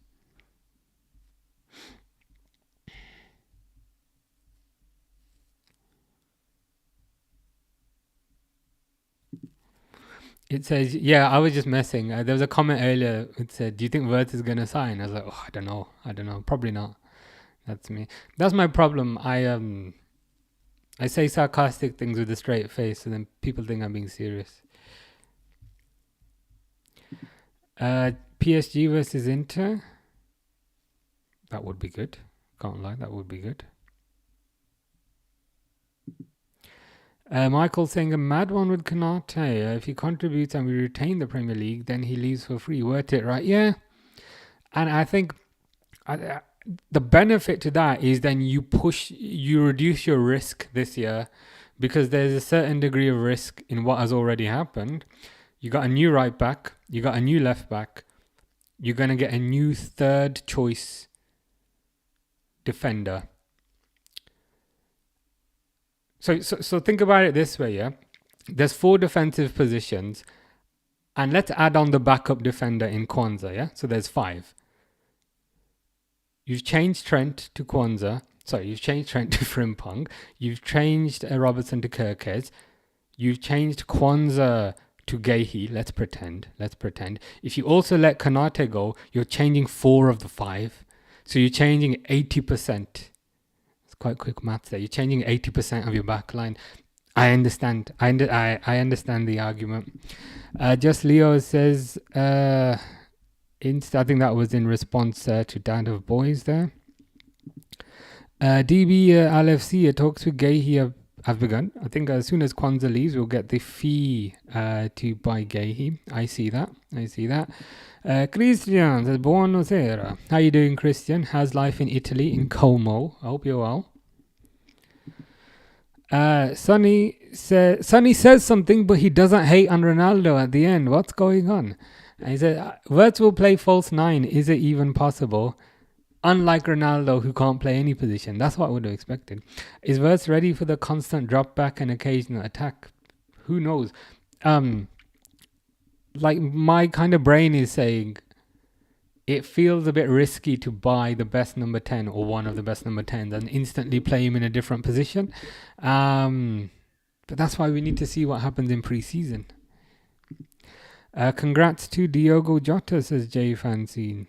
It says, yeah, I was just messing. There was a comment earlier. It said, do you think Wirtz is going to sign? I was like, oh, I don't know. Probably not. That's me. That's my problem. I say sarcastic things with a straight face, and then people think I'm being serious. PSG versus Inter. That would be good. Can't lie, that would be good. Michael saying a mad one with Konate. If he contributes and we retain the Premier League, then he leaves for free. Worth it, right? Yeah. And I think the benefit to that is then you reduce your risk this year, because there's a certain degree of risk in what has already happened. You got a new right back, you got a new left back, you're going to get a new third choice defender. So think about it this way, yeah? There's 4 defensive positions, and let's add on the backup defender in Kwanzaa, yeah? So there's 5. You've changed Trent to Kwanzaa. Sorry, you've changed Trent to Frimpong. You've changed Robertson to Kerkez. You've changed Kwanzaa to Guehi. Let's pretend. If you also let Konate go, you're changing 4 of the 5. So you're changing 80%. It's quite quick maths there. You're changing 80% of your back line. I understand. I understand the argument. Just Leo says, I think that was in response to Dad of Boys there. DB LFC talks with Guehi have begun. I think as soon as Kwanzaa leaves, we'll get the fee to buy Guehi. I see that. Christian says, buonasera. How you doing, Christian? How's life in Italy, in Como? I hope you're well. Sonny says something, but he doesn't hate on Ronaldo at the end. What's going on? And he said, Wirtz will play false 9. Is it even possible? Unlike Ronaldo, who can't play any position. That's what I would have expected. Is Wirtz ready for the constant drop back and occasional attack? Who knows? Like my kind of brain is saying, it feels a bit risky to buy the best number 10 or one of the best number 10s and instantly play him in a different position. But that's why we need to see what happens in pre-season. Congrats to Diogo Jota, says Jay Fanzine.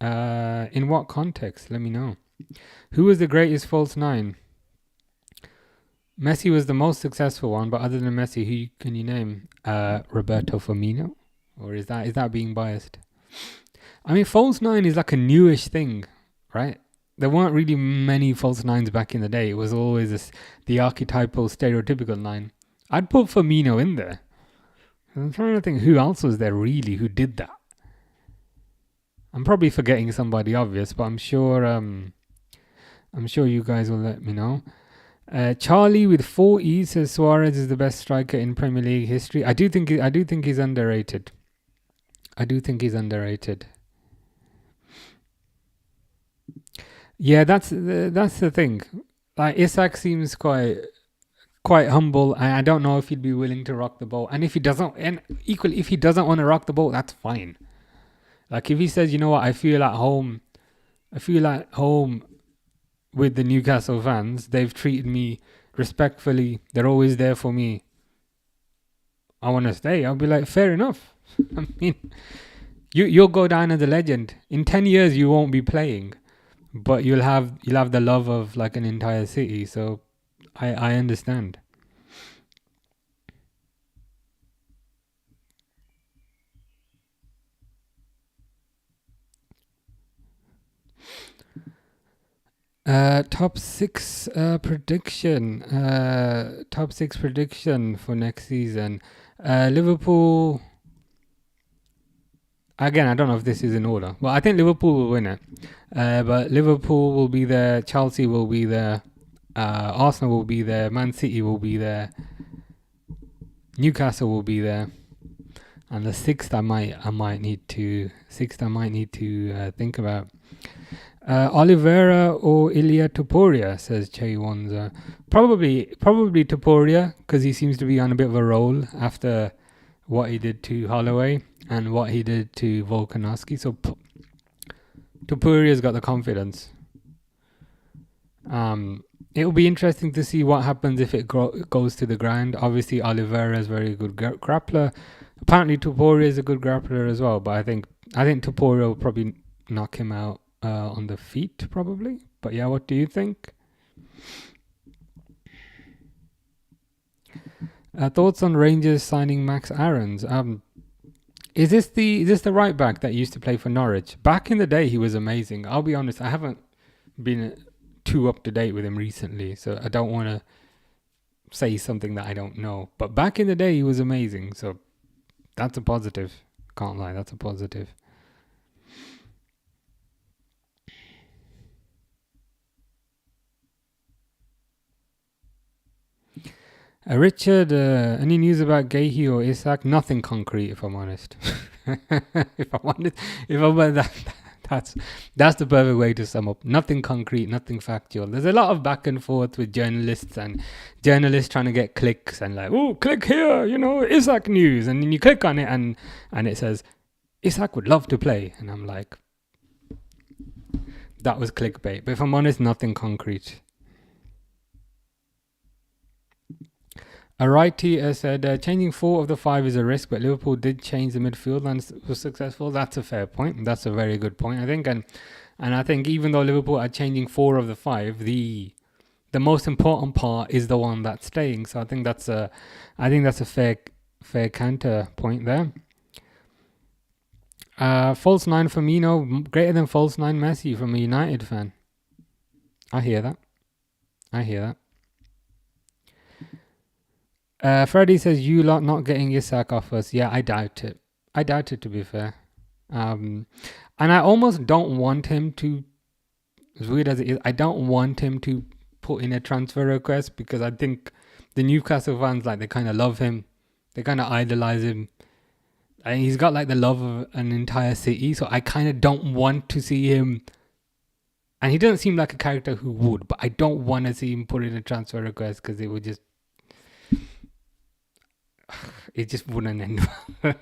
In what context? Let me know. Who was the greatest false 9? Messi was the most successful one, but other than Messi, who can you name? Roberto Firmino? Or is that being biased? I mean, false 9 is like a newish thing, right? There weren't really many false 9s back in the day. It was always the archetypal, stereotypical 9. I'd put Firmino in there. I'm trying to think who else was there really who did that. I'm probably forgetting somebody obvious, but I'm sure you guys will let me know. Charlie with 4 E's says Suarez is the best striker in Premier League history. I do think he's underrated. Yeah, that's the thing. Like Isak seems quite humble, and I don't know if he'd be willing to rock the boat. And if he doesn't want to rock the boat, that's fine. Like if he says, you know what, I feel at home with the Newcastle fans. They've treated me respectfully. They're always there for me. I want to stay. I'll be like, fair enough. I mean, You'll go down as a legend. In 10 years, you won't be playing, but you'll have the love of like an entire city. So I understand. Top six prediction. Top six prediction for next season. Liverpool. Again, I don't know if this is in order. Well, I think Liverpool will win it. But Liverpool will be there. Chelsea will be there. Arsenal will be there. Man City will be there. Newcastle will be there. And the sixth, I might need to think about. Oliveira or Ilya Topuria, says Che Wanza. Probably Topuria, because he seems to be on a bit of a roll after what he did to Holloway and what he did to Volkanovski. So Topuria's got the confidence. It will be interesting to see what happens if it goes to the ground. Obviously, Oliveira is a very good grappler. Apparently, Topuria is a good grappler as well. But I think Topuria will probably knock him out on the feet, probably. But yeah, what do you think? Thoughts on Rangers signing Max Aarons? Is this the right back that used to play for Norwich? Back in the day, he was amazing. I'll be honest, I haven't been too up to date with him recently, so I don't want to say something that I don't know. But back in the day, he was amazing, so that's a positive. Can't lie, that's a positive. Richard, any news about Guehi or Isak? Nothing concrete, if I'm honest. That's the perfect way to sum up. Nothing concrete, nothing factual. There's a lot of back and forth with journalists and journalists trying to get clicks and like, oh, click here, Isak news, and then you click on it and it says Isak would love to play, and I'm like, that was clickbait. But if I'm honest, nothing concrete. Arighty said, changing 4 of the 5 is a risk, but Liverpool did change the midfield and was successful. That's a fair point. That's a very good point, I think. And I think even though Liverpool are changing 4 of the 5, the most important part is the one that's staying. So I think that's a fair counter point there. False 9 Firmino, greater than false 9 Messi from a United fan. I hear that. Freddie says, you lot not getting Isak off us. Yeah, I doubt it. To be fair. And I almost don't want him to, as weird as it is, I don't want him to put in a transfer request, because I think the Newcastle fans, like, they kind of love him. They kind of idolize him. And he's got like the love of an entire city. So I kind of don't want to see him. And he doesn't seem like a character who would, but I don't want to see him put in a transfer request, because it would just, it just wouldn't end well.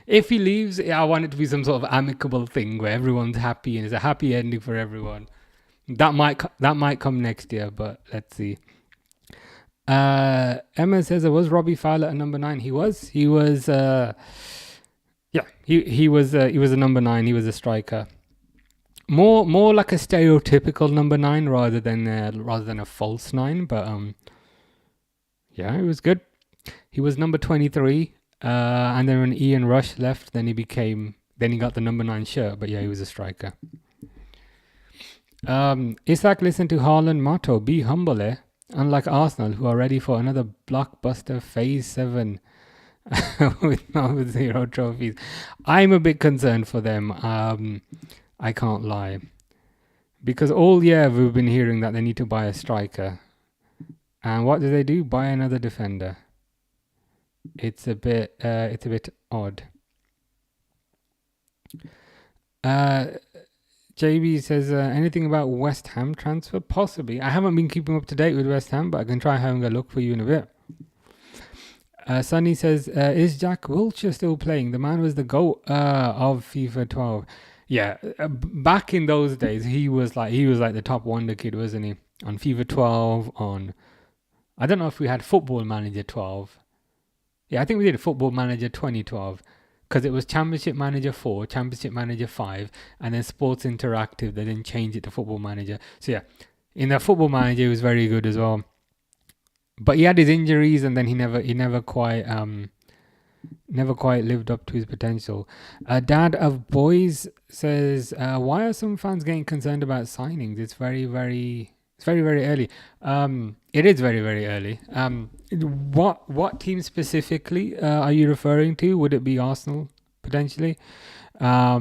If he leaves, I want it to be some sort of amicable thing where everyone's happy and it's a happy ending for everyone. That might come next year, but let's see. Emma says, was Robbie Fowler a number 9? He was he was a number 9. He was a striker. More like a stereotypical number 9 rather than a false 9, but yeah, it was good. He was number 23, and then when Ian Rush left, then he got the number 9 shirt. But yeah, he was a striker. Isak listened to Haaland motto: "Be humble, eh?" Unlike Arsenal, who are ready for another blockbuster Phase 7 with 0 trophies. I'm a bit concerned for them. I can't lie, because all year we've been hearing that they need to buy a striker, and what do? Buy another defender. It's a bit odd. JB says, anything about West Ham transfer? Possibly. I haven't been keeping up to date with West Ham, but I can try having a look for you in a bit. Sunny says, is Jack Wilshere still playing? The man was the GOAT of FIFA 12. Yeah, back in those days, he was like the top wonder kid, wasn't he? On FIFA 12, I don't know if we had Football Manager 12. Yeah, I think we did Football Manager 2012. because it was Championship Manager 4, Championship Manager 5, and then Sports Interactive. They then changed it to Football Manager. So yeah, in the Football Manager, he was very good as well. But he had his injuries, and then he never quite lived up to his potential. Dad of Boys says, why are some fans getting concerned about signings? It's very early. It is very, very early. What team specifically are you referring to? Would it be Arsenal potentially? I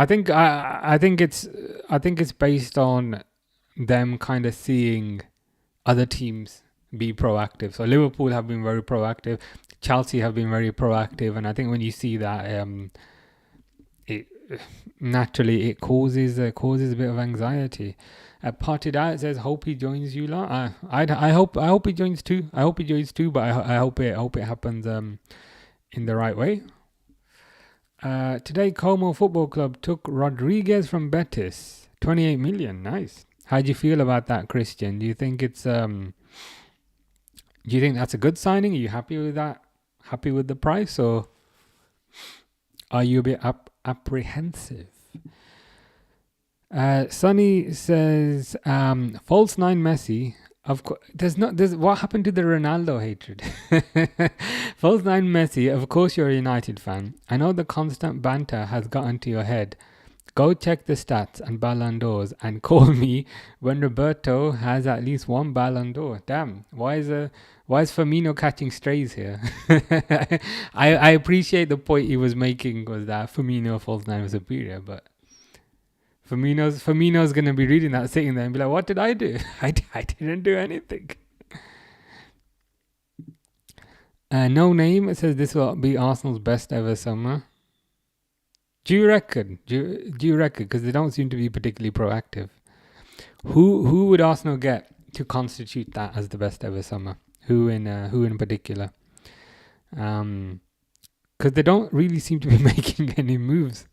think it's based on them kind of seeing other teams be proactive. So Liverpool have been very proactive, Chelsea have been very proactive, and I think when you see that, it naturally it causes a bit of anxiety. Parted out says, hope he joins you lot. I hope he joins too. But I hope it happens in the right way. Today Como Football Club took Rodriguez from Betis, 28 million. Nice. How do you feel about that, Christian? Do you think it's do you think that's a good signing? Are you happy with that? Happy with the price, or are you a bit apprehensive? Sonny says, false nine Messi. Of course, there's what happened to the Ronaldo hatred? False nine Messi. Of course, you're a United fan. I know the constant banter has gotten to your head. Go check the stats and Ballon d'Ors and call me when Roberto has at least one Ballon d'Or. Damn, why is Firmino catching strays here? I appreciate the point he was making was that Firmino false nine was superior, but Firmino's gonna be reading that, sitting there and be like, what did I do? I didn't do anything. No name. It says this will be Arsenal's best ever summer. Do you reckon? Do you reckon? Because they don't seem to be particularly proactive. Who would Arsenal get to constitute that as the best ever summer? Who in particular? Because they don't really seem to be making any moves.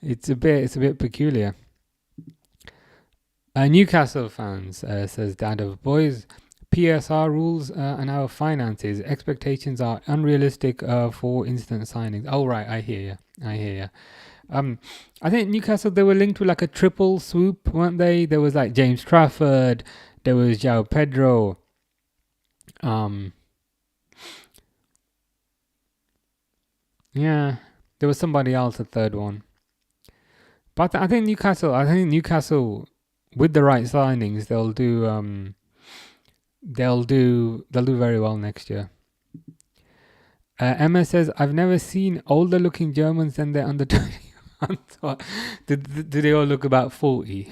It's a bit peculiar. Newcastle fans says Dad of Boys. PSR rules and our finances expectations are unrealistic for instant signings. Oh right, I hear you. I think Newcastle, they were linked with like a triple swoop, weren't they? There was like James Trafford, there was João Pedro. Yeah, there was somebody else, a third one. But I think Newcastle, with the right signings, they'll do very well next year. Emma says, I've never seen older looking Germans than they're under 21. Do they all look about 40?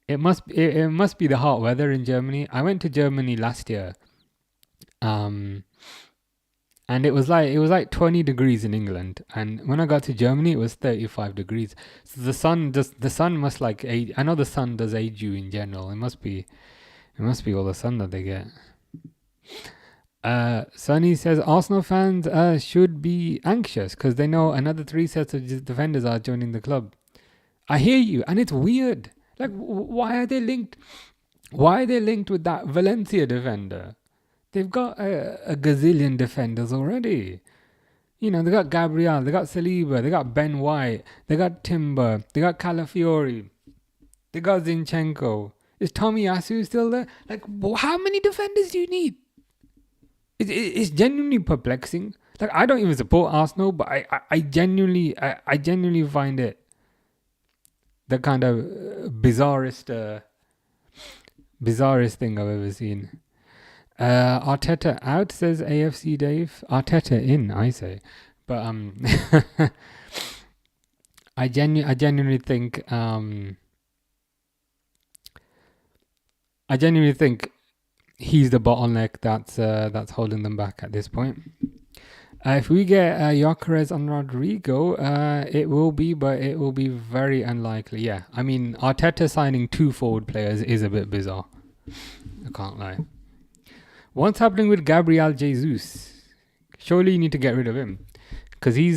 It must be the hot weather in Germany. I went to Germany last year. And it was like 20 degrees in England, and when I got to Germany it was 35 degrees. So the sun must like age. I know the sun does age you in general. It must be all the sun that they get. Sonny says Arsenal fans should be anxious because they know another 3 sets of defenders are joining the club. I hear you, and it's weird. Like, why are they linked with that Valencia defender? They've got a gazillion defenders already. You know, they got Gabriel, they got Saliba, they got Ben White, they got Timber, they got Calafiori, they got Zinchenko. Is Tomiyasu still there? Like, how many defenders do you need? It's genuinely perplexing. Like, I don't even support Arsenal, but I genuinely find it the kind of bizarrest thing I've ever seen. Arteta out, says AFC Dave. Arteta in, I say. But I genuinely think he's the bottleneck that's holding them back at this point. If we get Gyökeres on Rodrigo, it will be very unlikely. Yeah, I mean, Arteta signing 2 forward players is a bit bizarre. I can't lie. What's happening with Gabriel Jesus? Surely you need to get rid of him, because he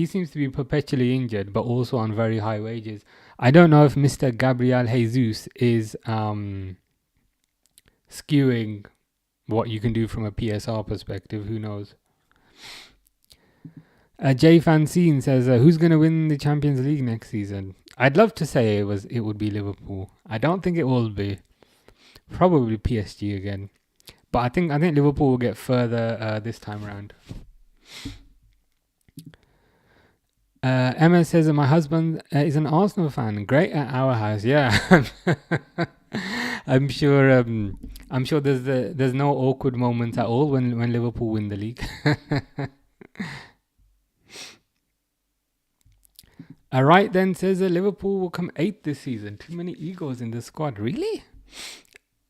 seems to be perpetually injured, but also on very high wages. I don't know if Mr. Gabriel Jesus is skewing what you can do from a PSR perspective. Who knows? Jay Fancine says, "Who's going to win the Champions League next season?" I'd love to say it would be Liverpool. I don't think it will be. Probably PSG again. But I think Liverpool will get further this time around. Emma says that my husband is an Arsenal fan. Great at our house. Yeah. I'm sure there's no awkward moments at all when Liverpool win the league. Alright then, says Liverpool will come 8th this season. Too many egos in the squad. Really?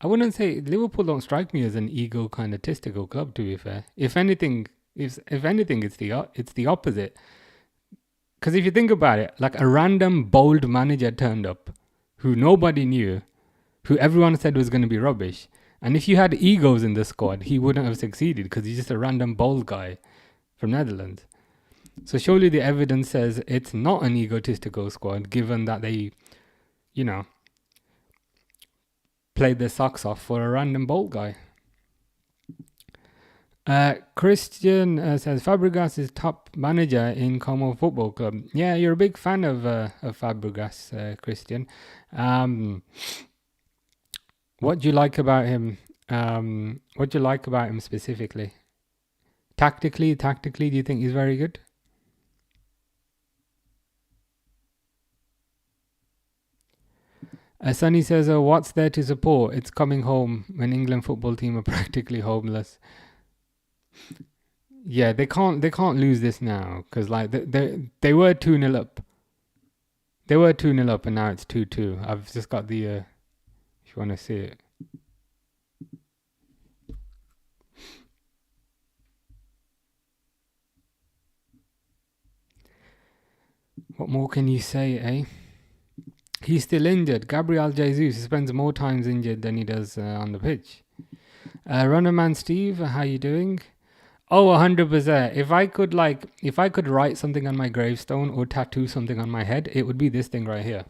I wouldn't say Liverpool don't strike me as an ego kind of testicle club, to be fair. If anything, it's the opposite. Because if you think about it, like a random bold manager turned up who nobody knew, who everyone said was going to be rubbish. And if you had egos in the squad, he wouldn't have succeeded because he's just a random bold guy from Netherlands. So surely the evidence says it's not an egotistical squad, given that they, played their socks off for a random bold guy. Christian says Fabregas is top manager in Como Football Club. Yeah, you're a big fan of Fabregas, Christian. What do you like about him? What do you like about him specifically? Tactically, do you think he's very good? Sunny says, what's there to support? It's coming home when England football team are practically homeless. Yeah, they can't lose this now because like they were 2-0 up. They were 2-0 up and now it's 2-2. I've just got the if you want to see it. What more can you say, eh? He's still injured. Gabriel Jesus spends more times injured than he does on the pitch. Runnerman Steve, how you doing? Oh, 100%. If I could write something on my gravestone or tattoo something on my head, it would be this thing right here.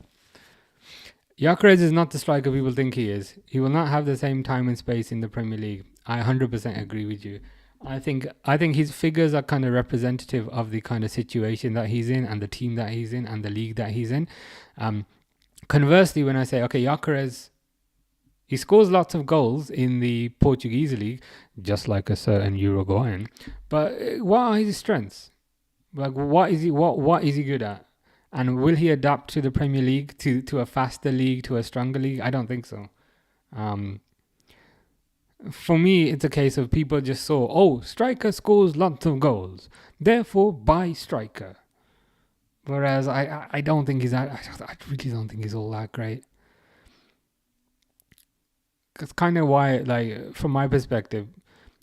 Gyökeres is not the striker people think he is. He will not have the same time and space in the Premier League. I 100% agree with you. I think his figures are kind of representative of the kind of situation that he's in and the team that he's in and the league that he's in. Conversely, when I say, okay, Gyökeres, he scores lots of goals in the Portuguese league, just like a certain Uruguayan. But what are his strengths? Like, what is he good at? And will he adapt to the Premier League, to a faster league, to a stronger league? I don't think so. For me, it's a case of people just saw, striker scores lots of goals, therefore buy striker. Whereas I don't think I really don't think he's all that great. That's kind of why, like, from my perspective,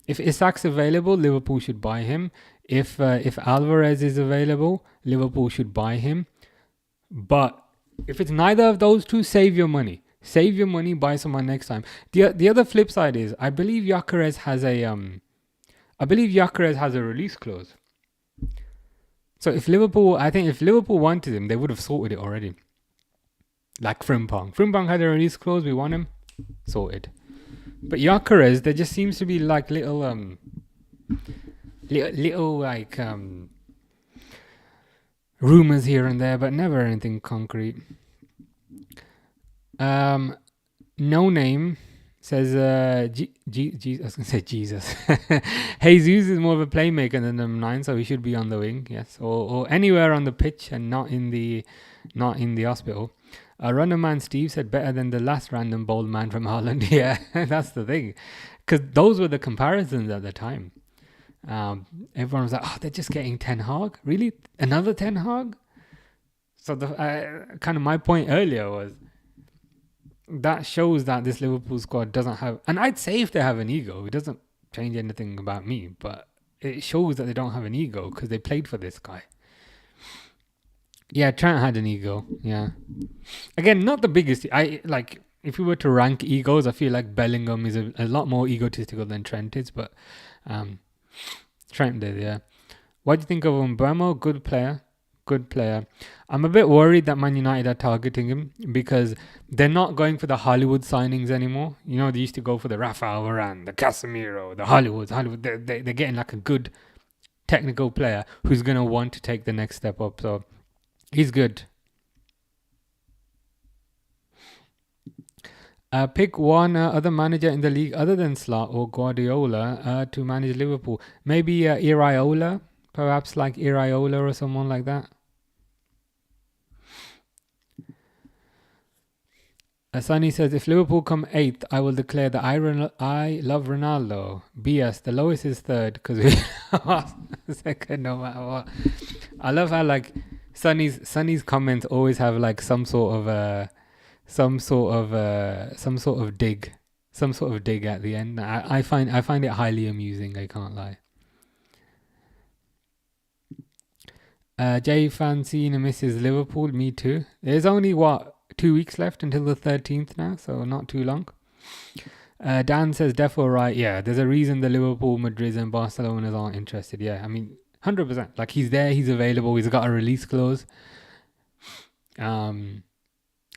if Isak's available, Liverpool should buy him. If Alvarez is available, Liverpool should buy him. But if it's neither of those two, save your money. Save your money, buy someone next time. The other flip side is, I believe Gyökeres has a release clause. So if Liverpool wanted him, they would have sorted it already. Like Frimpong. Frimpong had a release clause, we want him, sorted. But Gyökeres, there just seems to be like little rumors here and there, but never anything concrete. No name says I was gonna say Jesus. Jesus is more of a playmaker than number 9, so he should be on the wing, yes, or anywhere on the pitch and not in the hospital. Runnerman Steve said better than the last random bold man from Holland. Yeah, that's the thing, because those were the comparisons at the time. Everyone was like, they're just getting Ten Hag. Really, another Ten Hag? So the kind of my point earlier was, that shows that this Liverpool squad doesn't have, and I'd say if they have an ego, it doesn't change anything about me, but it shows that they don't have an ego because they played for this guy. Yeah, Trent had an ego. Yeah, again, not the biggest. If we were to rank egos, I feel like Bellingham is a lot more egotistical than Trent is, but Trent did. Yeah. What do you think of Mbeumo? Good player. Good player. I'm a bit worried that Man United are targeting him because they're not going for the Hollywood signings anymore. You know, they used to go for the Rafael Varane, the Casemiro, the Hollywood. They're getting like a good technical player who's going to want to take the next step up. So he's good. Pick one other manager in the league other than Slot or Guardiola to manage Liverpool. Maybe Iraola, perhaps like Iraola or someone like that. Sunny says, if Liverpool come 8th, I will declare that I love Ronaldo. BS, the lowest is 3rd because we lost second no matter what. I love how like Sunny's comments always have like some sort of dig at the end. I find it highly amusing. I can't lie. Jay Fancina misses Liverpool. Me too. There's only 2 weeks left until the 13th now, so not too long. Dan says defo right. Yeah, there's a reason the Liverpool, Madrid, and Barcelona's aren't interested. Yeah, I mean 100%. Like he's there, he's available, he's got a release clause. And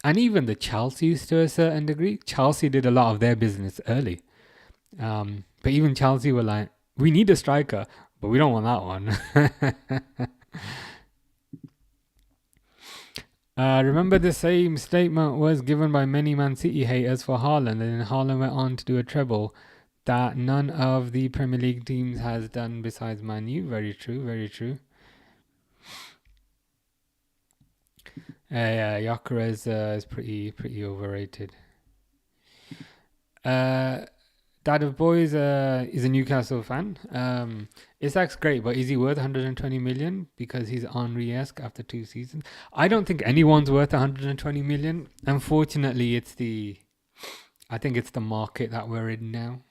even the Chelsea's to a certain degree. Chelsea did a lot of their business early. But even Chelsea were like, we need a striker, but we don't want that one. Remember the same statement was given by many Man City haters for Haaland, and then Haaland went on to do a treble that none of the Premier League teams has done besides Man U. Very true, very true. Yeah, Gyökeres is pretty overrated. Dad of Boys is a Newcastle fan. Isak's great, but is he worth 120 million because he's Henry-esque after 2 seasons? I don't think anyone's worth 120 million. Unfortunately, I think it's the market that we're in now.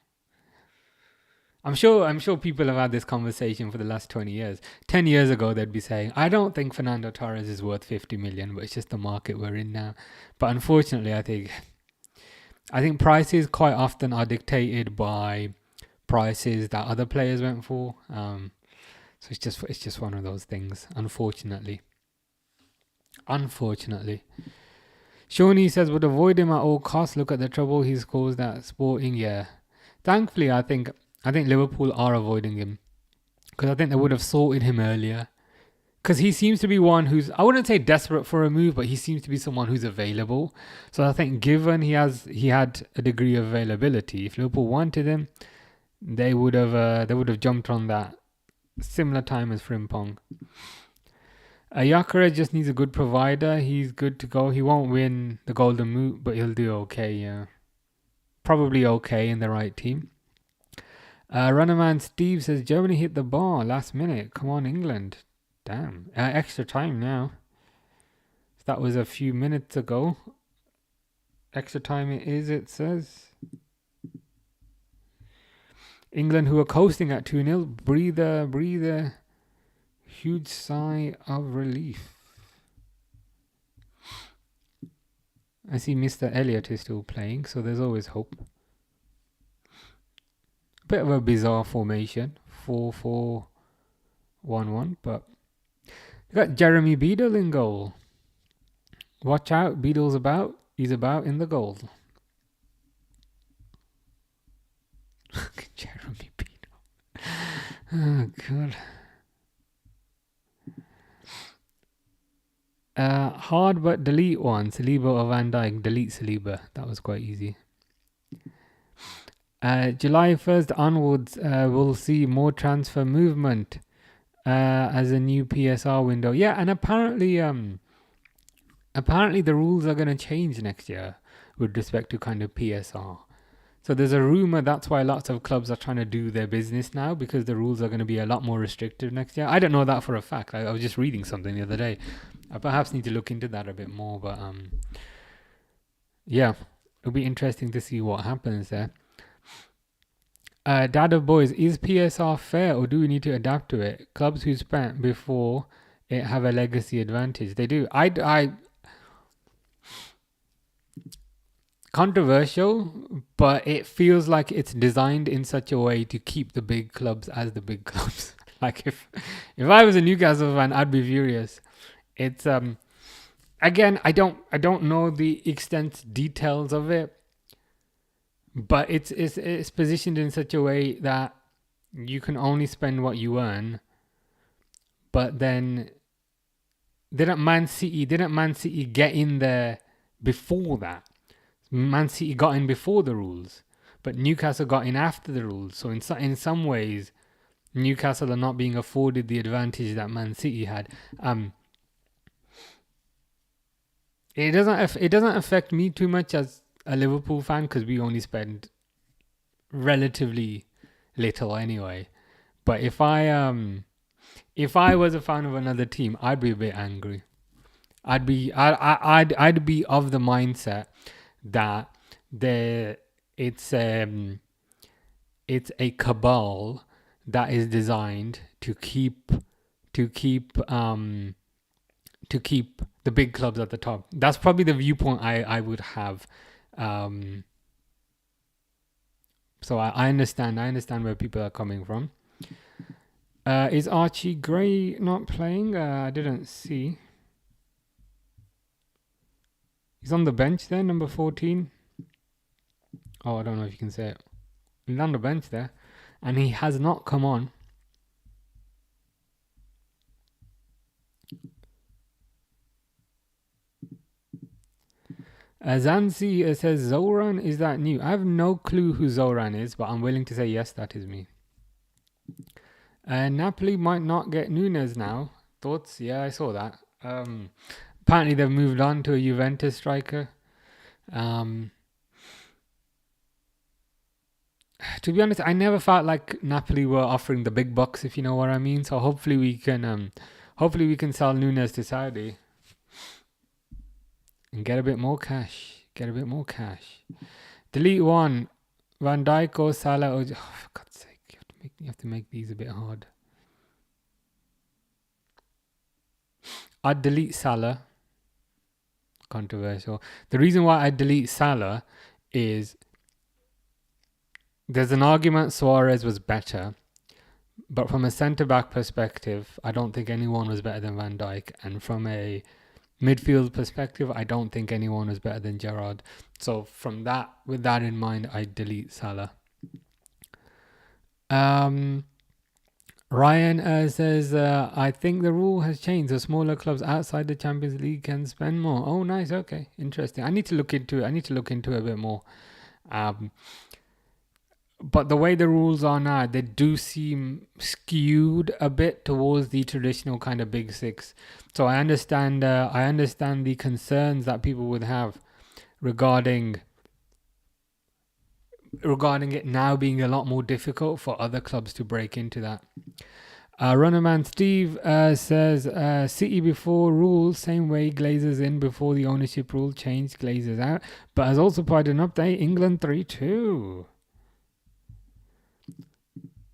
I'm sure people have had this conversation for the last 20 years. 10 years ago, they'd be saying, I don't think Fernando Torres is worth 50 million, but it's just the market we're in now. But unfortunately, I think prices quite often are dictated by prices that other players went for. So it's just one of those things, unfortunately. Shawnee says, would avoid him at all costs. Look at the trouble he's caused at Sporting. Yeah. Thankfully, I think Liverpool are avoiding him because I think they would have sorted him earlier. Because he seems to be one who's, I wouldn't say desperate for a move, but he seems to be someone who's available. So I think given he had a degree of availability, if Liverpool wanted him, they would have jumped on that similar time as Frimpong. Gyökeres just needs a good provider. He's good to go. He won't win the Golden Boot, but he'll do okay. Yeah, probably okay in the right team. Runnerman Steve says Germany hit the bar last minute. Come on, England. Damn. Extra time now. That was a few minutes ago. Extra time it is, it says. England, who are coasting at 2-0, breathe a huge sigh of relief. I see Mr. Elliott is still playing, so there's always hope. Bit of a bizarre formation, 4-4-1-1, but you got Jeremy Beadle in goal. Watch out, Beadle's about. He's about in the goal. Jeremy Beadle. Oh, God. Hard but delete one. Saliba or Van Dijk. Delete Saliba. That was quite easy. July 1st onwards, we'll see more transfer movement as a new PSR window. Yeah, and apparently the rules are going to change next year with respect to kind of PSR. So there's a rumor that's why lots of clubs are trying to do their business now, because the rules are going to be a lot more restrictive next year. I don't know that for a fact. I was just reading something the other day. I perhaps need to look into that a bit more, but yeah, it'll be interesting to see what happens there. Dad of Boys, is PSR fair or do we need to adapt to it? Clubs who spent before it have a legacy advantage. They do. I controversial, but it feels like it's designed in such a way to keep the big clubs as the big clubs. Like if I was a Newcastle fan, I'd be furious. It's again, I don't know the extent details of it, but it's positioned in such a way that you can only spend what you earn. But then didn't Man City get in there before that? Man City got in before the rules, but Newcastle got in after the rules. So in some ways, Newcastle are not being afforded the advantage that Man City had. It doesn't affect me too much as a Liverpool fan because we only spend relatively little anyway. But if I was a fan of another team, I'd be a bit angry. I'd be of the mindset that it's a cabal that is designed to keep the big clubs at the top. That's probably the viewpoint I would have. So I understand where people are coming from. Is Archie Gray not playing? I didn't see. He's on the bench there, number 14. Oh, I don't know if you can say it. He's on the bench there. And he has not come on. Zanzi says, Zoran, is that new? I have no clue who Zoran is, but I'm willing to say yes, that is me. Napoli might not get Nunes now. Thoughts? Yeah, I saw that. Apparently they've moved on to a Juventus striker. To be honest, I never felt like Napoli were offering the big bucks, if you know what I mean. So hopefully we can sell Nunes to Saudi and get a bit more cash. Delete one. Van Dijk or Salah. Oh, for God's sake, you have to make these a bit hard. I'd delete Salah. Controversial. The reason why I delete Salah is there's an argument Suarez was better, but from a centre-back perspective, I don't think anyone was better than Van Dijk. And from a midfield perspective, I don't think anyone was better than Gerrard. So with that in mind, I delete Salah. Ryan says, I think the rule has changed. The smaller clubs outside the Champions League can spend more. Oh, nice. Okay, interesting. I need to look into it a bit more. But the way the rules are now, they do seem skewed a bit towards the traditional kind of big six. So I understand the concerns that people would have regarding it now being a lot more difficult for other clubs to break into that. Runnerman Steve says, City before rules, same way Glazers in before the ownership rule changed Glazers out, but has also provided an update, England 3-2.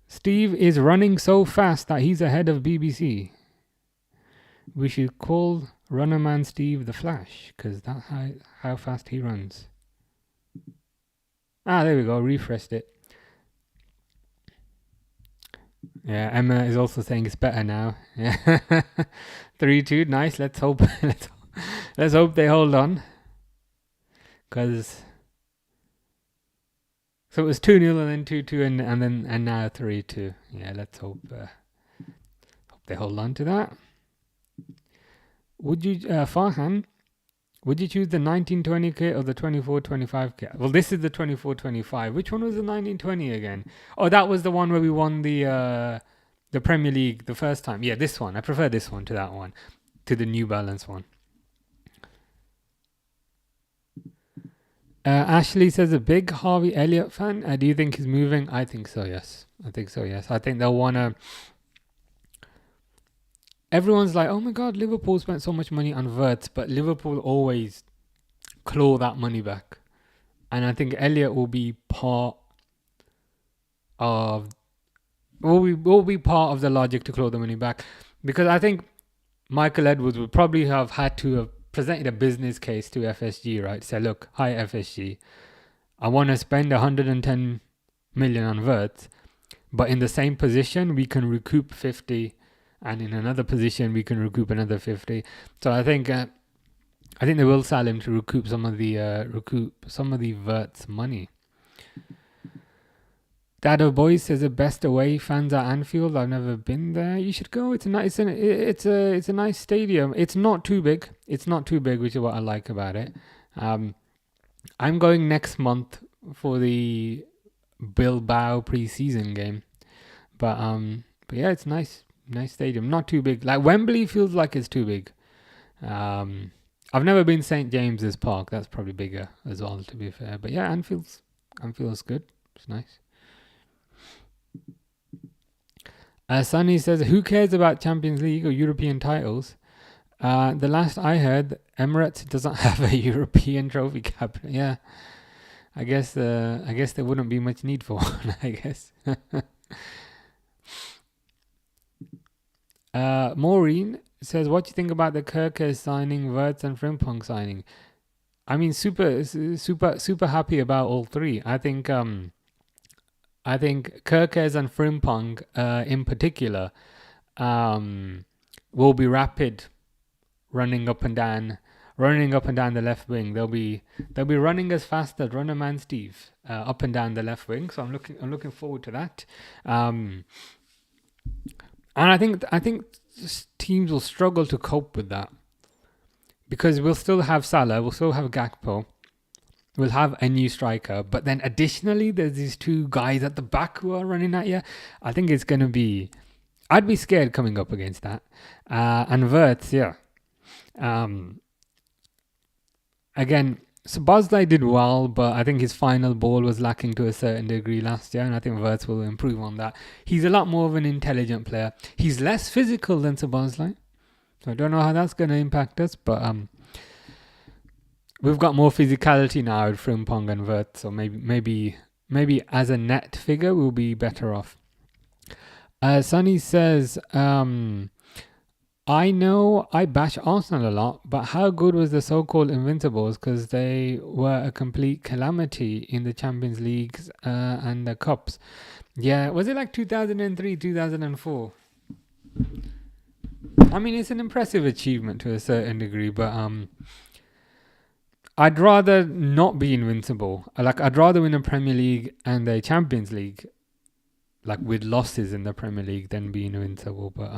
Steve is running so fast that he's ahead of BBC. We should call Runnerman Steve the Flash, because that's how fast he runs. There we go, refreshed it. Yeah, Emma is also saying it's better now. Yeah. 3-2, nice. Let's hope they hold on. Because so it was 2-0 and then 2-2 and now 3-2. Yeah, let's hope they hold on to that. Would you Farhan, would you choose the 1920 kit or the 24-25 kit? Well, this is the 24-25. Which one was the 1920 again? Oh, that was the one where we won the Premier League the first time. Yeah, this one. I prefer this one to that one, to the New Balance one. Ashley says, a big Harvey Elliott fan. Do you think he's moving? I think so, yes. I think they'll want to... Everyone's like, oh my God, Liverpool spent so much money on Wirtz, but Liverpool always claw that money back. And I think Elliott will be part of the logic to claw the money back. Because I think Michael Edwards would probably have had to have presented a business case to FSG, right? Say, look, hi FSG, I want to spend 110 million on Wirtz, but in the same position we can recoup 50, and in another position we can recoup another 50. So I think they will sell him to recoup some of the Wirtz money. Dad of Boys says the best away fans at Anfield. I've never been there. You should go. It's a nice stadium. It's not too big. Which is what I like about it. I'm going next month for the Bilbao pre-season game, but yeah, it's nice stadium. Not too big. Like Wembley feels like it's too big. I've never been St James's Park. That's probably bigger as well, to be fair. But yeah, Anfield's good. It's nice. Sunny says, who cares about Champions League or European titles? The last I heard, Emirates doesn't have a European trophy cabinet. Yeah, I guess there wouldn't be much need for one, I guess. Maureen says, what do you think about the Kerkez signing, Wirtz and Frimpong signing? I mean, super happy about all three. I think Kerkez and Frimpong, in particular, will be rapid, running up and down the left wing. They'll be running as fast as Runner Man Steve, up and down the left wing. So I'm looking forward to that. And I think teams will struggle to cope with that, because we'll still have Salah, we'll still have Gakpo. We'll have a new striker, but then additionally, there's these two guys at the back who are running at you. I think it's going to be... I'd be scared coming up against that. And Wirtz, yeah. Again, Szoboszlai did well, but I think his final ball was lacking to a certain degree last year, and I think Wirtz will improve on that. He's a lot more of an intelligent player. He's less physical than Szoboszlai. So I don't know how that's going to impact us, but... we've got more physicality now with Frimpong and Wirtz, so maybe as a net figure we'll be better off. Sunny says, I know I bash Arsenal a lot, but how good was the so-called Invincibles? Because they were a complete calamity in the Champions Leagues and the Cups. Yeah, was it like 2003, 2004? I mean, it's an impressive achievement to a certain degree, but... I'd rather not be invincible. I'd rather win a Premier League and a Champions League, like with losses in the Premier League, than be invincible. But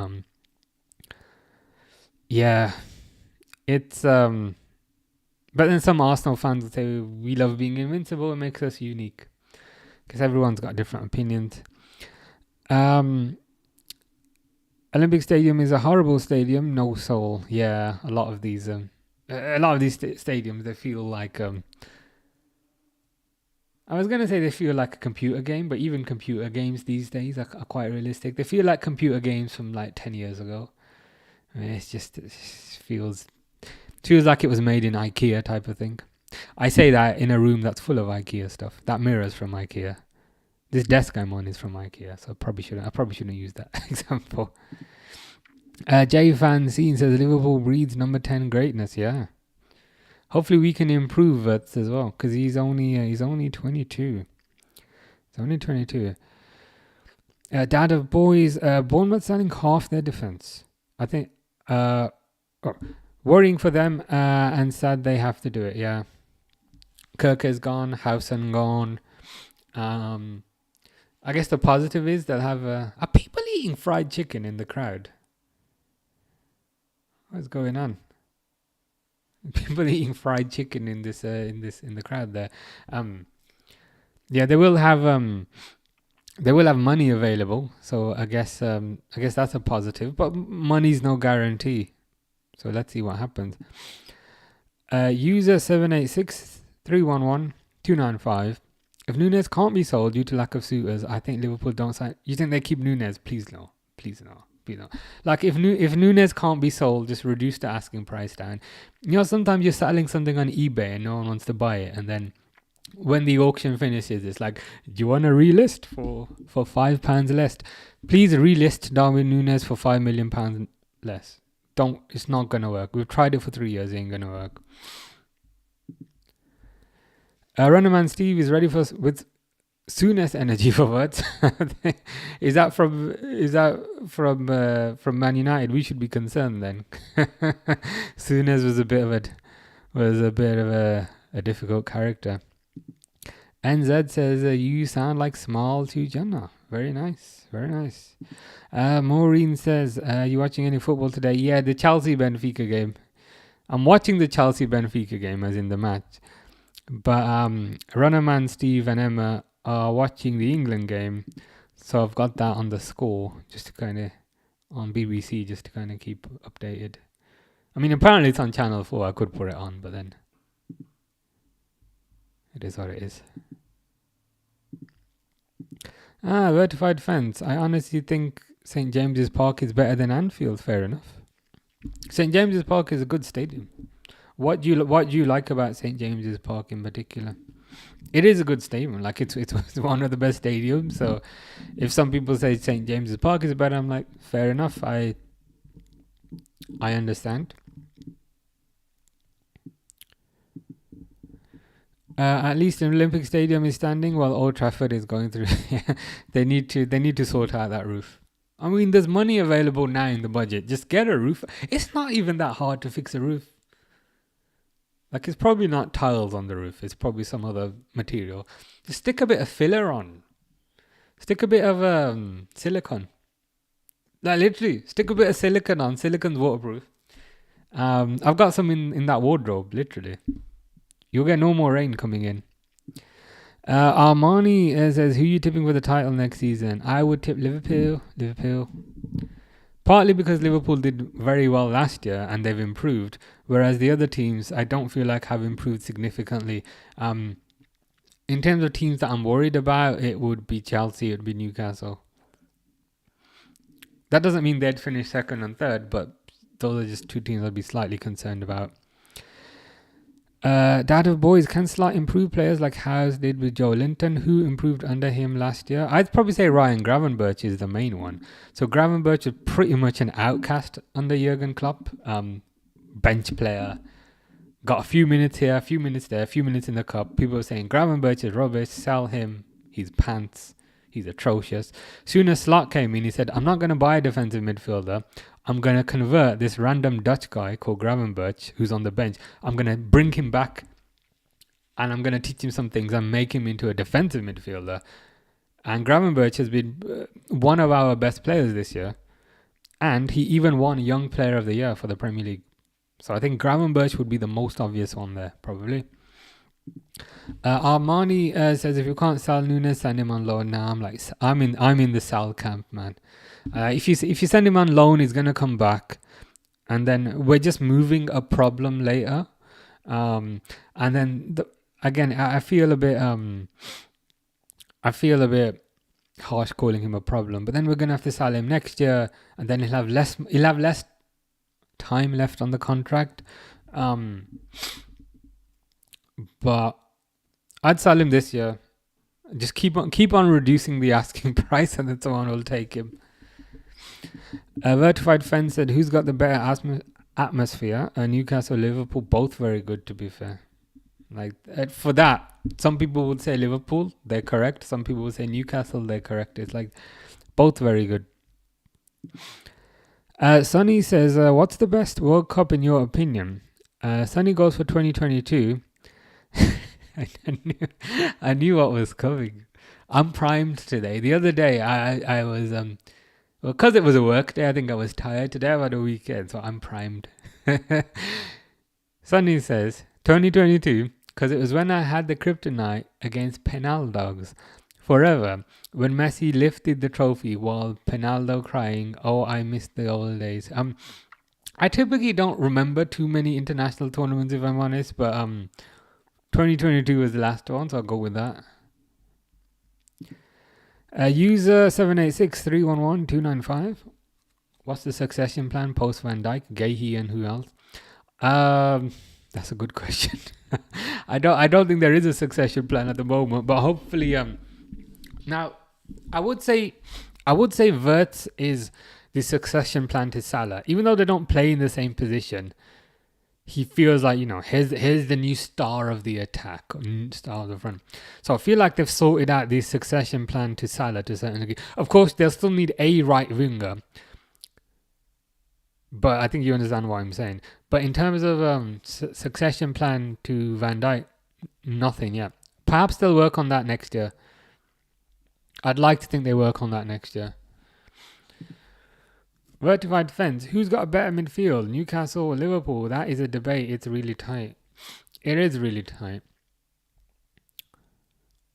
yeah, it's But then some Arsenal fans will say we love being invincible. It makes us unique, because everyone's got different opinions. Olympic Stadium is a horrible stadium, no soul. Yeah, a lot of these stadiums, they feel like I was going to say they feel like a computer game, but even computer games these days are quite realistic. They feel like computer games from like 10 years ago. I mean, it just feels like it was made in IKEA type of thing. I say that in a room that's full of IKEA stuff. That mirror's from IKEA. This desk I'm on is from IKEA, so I probably shouldn't use that example. J Fan Scene says Liverpool breeds number 10 greatness. Yeah, hopefully we can improve Wirtz as well, because he's only 22. He's only 22. Dad of Boys, Bournemouth selling half their defense. I think worrying for them, and sad they have to do it. Yeah, Kerkez gone, Howson gone. I guess the positive is they'll have are people eating fried chicken in the crowd? What's going on? People eating fried chicken in the crowd there. Yeah, they will have money available, so I guess that's a positive. But money's no guarantee, so let's see what happens. User 786311295. If Nunes can't be sold due to lack of suitors, I think Liverpool don't sign. You think they keep Nunes? Please no. Like if Nunes can't be sold, just reduce the asking price down. You know, sometimes you're selling something on eBay and no one wants to buy it, and then when the auction finishes, it's like, do you want to relist for £5 less? Please relist Darwin Nunes for £5 million less. Don't. It's not gonna work. We've tried it for 3 years. It ain't gonna work. Runnerman Steve is ready with Soonest energy for Wirtz. Is that from Man United? We should be concerned then. Soonest was a bit of a difficult character. NZ says you sound like small to Jannah. Very nice, very nice. Maureen says, you watching any football today? Yeah, the Chelsea Benfica game. I'm watching the Chelsea Benfica game, as in the match. But Runnerman, Steve, and Emma are watching the England game, so I've got that on the score just to kind of on BBC just to kind of keep updated. I mean, apparently it's on Channel 4. I could put it on, but then it is what it is. Vertified fence. I honestly think St James's Park is better than Anfield. Fair enough. St James's Park is a good stadium. What do you like about St James's Park in particular? It is a good stadium. Like it's one of the best stadiums. So if some people say St James's Park is better, I'm like, fair enough. I understand. At least an Olympic Stadium is standing while Old Trafford is going through. They need to sort out that roof. I mean, there's money available now in the budget. Just get a roof. It's not even that hard to fix a roof. Like, it's probably not tiles on the roof. It's probably some other material. Just stick a bit of filler on. Stick a bit of silicone. Like, literally, stick a bit of silicone on. Silicone's waterproof. I've got some in that wardrobe, literally. You'll get no more rain coming in. Armani says, who are you tipping for the title next season? I would tip Liverpool. Partly because Liverpool did very well last year and they've improved, whereas the other teams I don't feel like have improved significantly. In terms of teams that I'm worried about, it would be Chelsea, it would be Newcastle. That doesn't mean they'd finish second and third, but those are just two teams I'd be slightly concerned about. Dad of boys, can Slot improve players like House did with Joe Linton, who improved under him last year? I'd probably say Ryan Gravenberch is the main one. So Gravenberch was pretty much an outcast under Jurgen Klopp. Bench player. Got a few minutes here, a few minutes there, a few minutes in the cup. People were saying Gravenberch is rubbish, sell him, he's pants, he's atrocious. Soon as Slot came in, he said, I'm not going to buy a defensive midfielder. I'm going to convert this random Dutch guy called Gravenberch, who's on the bench. I'm going to bring him back and I'm going to teach him some things and make him into a defensive midfielder. And Gravenberch has been one of our best players this year. And he even won Young Player of the Year for the Premier League. So I think Gravenberch would be the most obvious one there, probably. Armani says, if you can't sell Nunes, send him on loan. Now I'm in the sell camp, man. If you send him on loan, he's gonna come back, and then we're just moving a problem later. And then again, I feel a bit harsh calling him a problem, but then we're gonna have to sell him next year, and then he'll have less time left on the contract. But I'd sell him this year. Just keep on reducing the asking price, and then someone will take him. Vertified Fence said, who's got the better atmosphere? Newcastle, Liverpool, both very good, to be fair. Like, for that, some people would say Liverpool, they're correct. Some people would say Newcastle, they're correct. It's like both very good. Sonny says, what's the best World Cup in your opinion? Sonny goes for 2022. I knew what was coming. I'm primed today. The other day, I was because it was a work day, I think I was tired. Today I've had a weekend, so I'm primed. Sonny says 2022 because it was when I had the kryptonite against Penal Dogs. Forever, when Messi lifted the trophy while Penaldo crying, oh, I miss the old days. I typically don't remember too many international tournaments, if I'm honest, but 2022 was the last one, so I'll go with that. User 786311295. What's the succession plan post Van Dijk, Guehi, and who else? That's a good question. I don't think there is a succession plan at the moment, but hopefully now I would say Wirtz is the succession plan to Salah, even though they don't play in the same position. he feels like, here's the new star of the attack, star of the front. So I feel like they've sorted out the succession plan to Salah to a certain degree. Of course, they'll still need a right winger, but I think you understand what I'm saying. But in terms of succession plan to Van Dijk, nothing yet. Perhaps they'll work on that next year. I'd like to think they work on that next year. Vertified defense. Who's got a better midfield? Newcastle or Liverpool? That is a debate. It's really tight. It is really tight.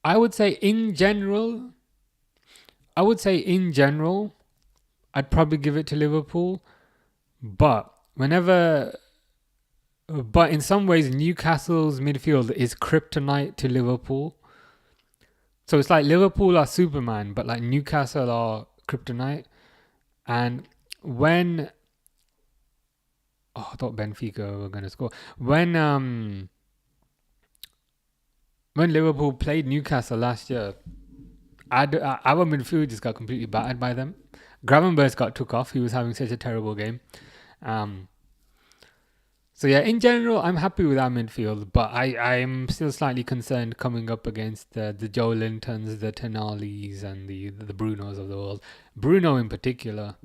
I would say in general, I'd probably give it to Liverpool. But in some ways, Newcastle's midfield is kryptonite to Liverpool. So it's like Liverpool are Superman, but like Newcastle are kryptonite. And I thought Benfica were going to score. When Liverpool played Newcastle last year, our midfield just got completely battered by them. Gravenberch got took off. He was having such a terrible game. So yeah, in general, I'm happy with our midfield, but I'm still slightly concerned coming up against the Joe Lintons, the Tenalis, and the Brunos of the world. Bruno in particular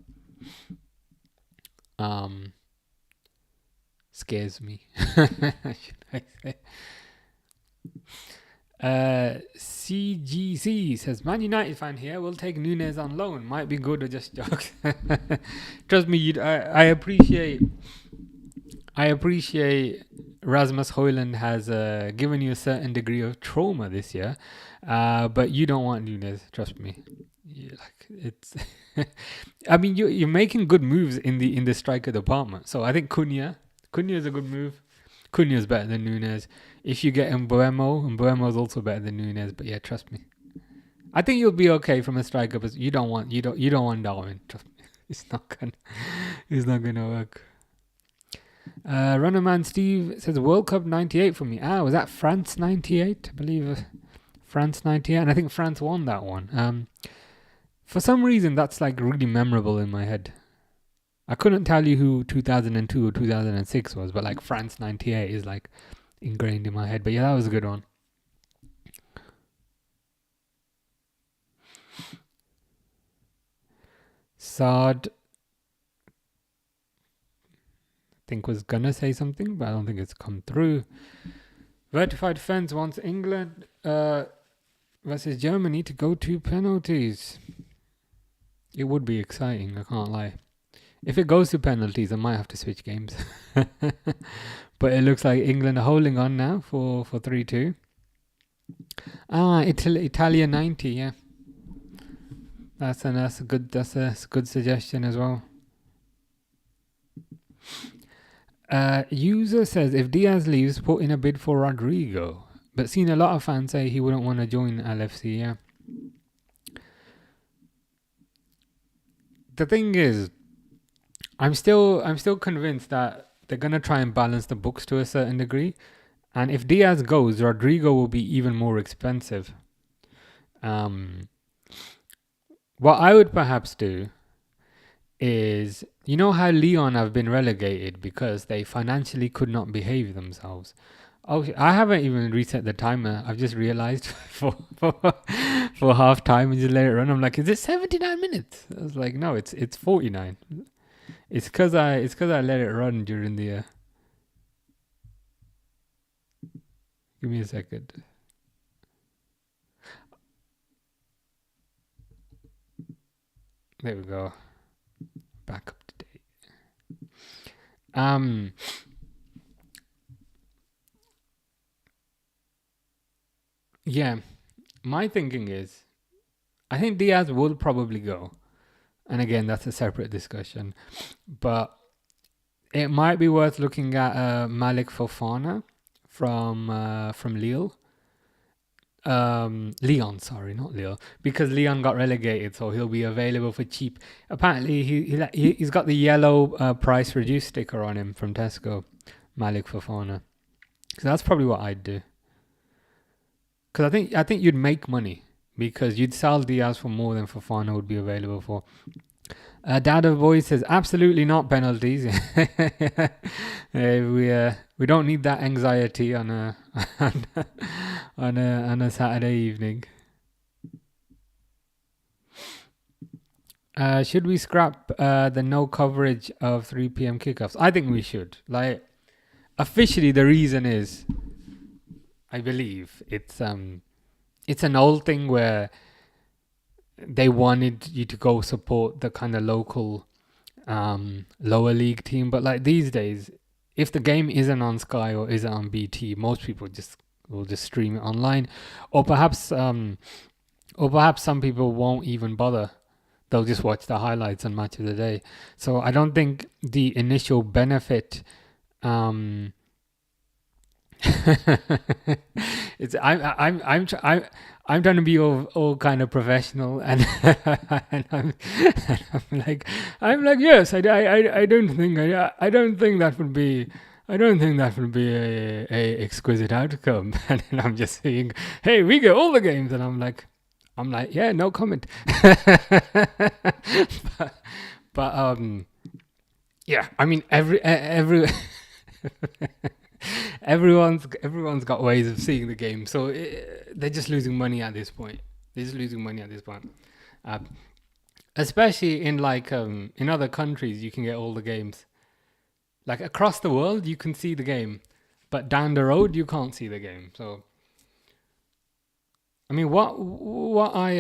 scares me. Should I say? CGC says, Man United fan here, we'll take Nunes on loan. Might be good or just jokes. Trust me, I appreciate Rasmus Højlund has given you a certain degree of trauma this year, but you don't want Nunes. Trust me. I mean, you're making good moves in the striker department. So I think Cunha is a good move. Cunha is better than Nunes. If you get Mbeumo is also better than Nunes. But yeah, trust me. I think you'll be okay from a striker, but you don't want Darwin. Trust me, it's not gonna work. Runnerman Steve says World Cup 98 for me. Was that France 98? I believe France 98, and I think France won that one. For some reason, that's like really memorable in my head. I couldn't tell you who 2002 or 2006 was, but like France 98 is like ingrained in my head. But yeah, that was a good one. Saad, I think, was gonna say something, but I don't think it's come through. Vertified Fence wants England versus Germany to go to penalties. It would be exciting, I can't lie. If it goes to penalties, I might have to switch games. But it looks like England are holding on now for 3-2. Italia 90, yeah. That's a good suggestion as well. User says if Diaz leaves, put in a bid for Rodrigo. But seen a lot of fans say he wouldn't want to join LFC, yeah. The thing is, I'm still convinced that they're gonna try and balance the books to a certain degree, and if Diaz goes, Rodrigo will be even more expensive. What I would perhaps do is, you know how Lyon have been relegated because they financially could not behave themselves. Oh, I haven't even reset the timer. I've just realized for half time and just let it run. I'm like, is it 79 minutes? I was like, no, it's 49. It's because I let it run during the. Give me a second. There we go. Back up to date. Yeah, my thinking is, I think Diaz will probably go, and again, that's a separate discussion. But it might be worth looking at Malik Fofana from Lille. Lyon, sorry, not Lille, because Lyon got relegated, so he'll be available for cheap. Apparently, he's got the yellow price reduced sticker on him from Tesco, Malik Fofana. So that's probably what I'd do. Because I think you'd make money because you'd sell Diaz for more than Fofana would be available for. Dad of Boy says absolutely not penalties. We don't need that anxiety on a on a Saturday evening. Should we scrap the no coverage of 3 p.m. kickoffs? I think we should. Like, officially, the reason is, I believe it's an old thing where they wanted you to go support the kind of local lower league team, but like these days, if the game isn't on Sky or isn't on BT, most people will just stream it online, or perhaps some people won't even bother. They'll just watch the highlights on Match of the Day. So I don't think the initial benefit. It's I'm trying to be all kind of professional, and, and I'm like yes, I don't think that would be a exquisite outcome. And then I'm just saying, hey, we get all the games, and I'm like yeah, no comment. but yeah, I mean every everyone's got ways of seeing the game, so they're just losing money at this point. Especially in in other countries, you can get all the games. Like across the world, you can see the game, but down the road, you can't see the game. So, I mean, what I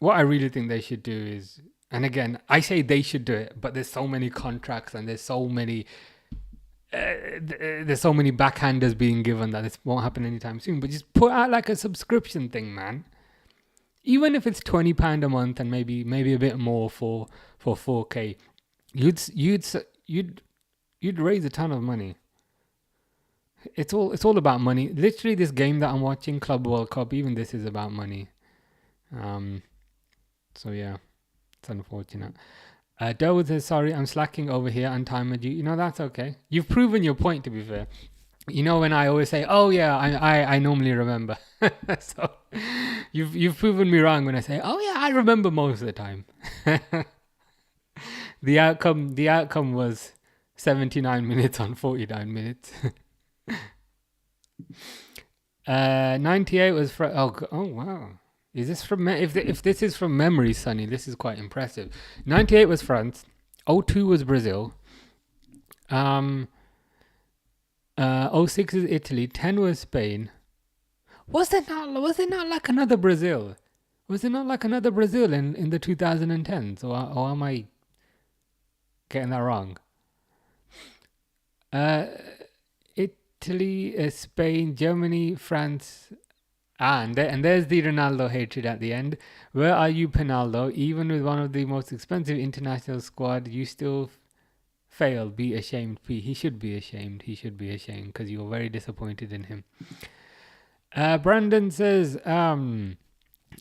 really think they should do is, and again, I say they should do it, but there's so many contracts and there's so many backhanders being given that this won't happen anytime soon. But just put out like a subscription thing, man. Even if it's £20 a month and maybe a bit more for 4K, you'd raise a ton of money. It's all about money. Literally, this game that I'm watching, Club World Cup, even this is about money. So yeah, it's unfortunate. Dawood says, sorry, I'm slacking over here and timer you. You know, that's okay. You've proven your point, to be fair. You know, when I always say, oh yeah, I normally remember. So you've proven me wrong when I say, oh yeah, I remember most of the time. The outcome was 79 minutes on 49 minutes. 98 was oh wow. Is this from if this is from memory, Sonny? This is quite impressive. 98 was France. 02 was Brazil. 06 is Italy. 10 was Spain. Was it not like another Brazil? Was it not like another Brazil in the 2010s? Or am I getting that wrong? Italy, Spain, Germany, France. And there's the Ronaldo hatred at the end. Where are you, Pinaldo? Even with one of the most expensive international squad, you still fail. Be ashamed, P. He should be ashamed. Because you were very disappointed in him. Brandon says,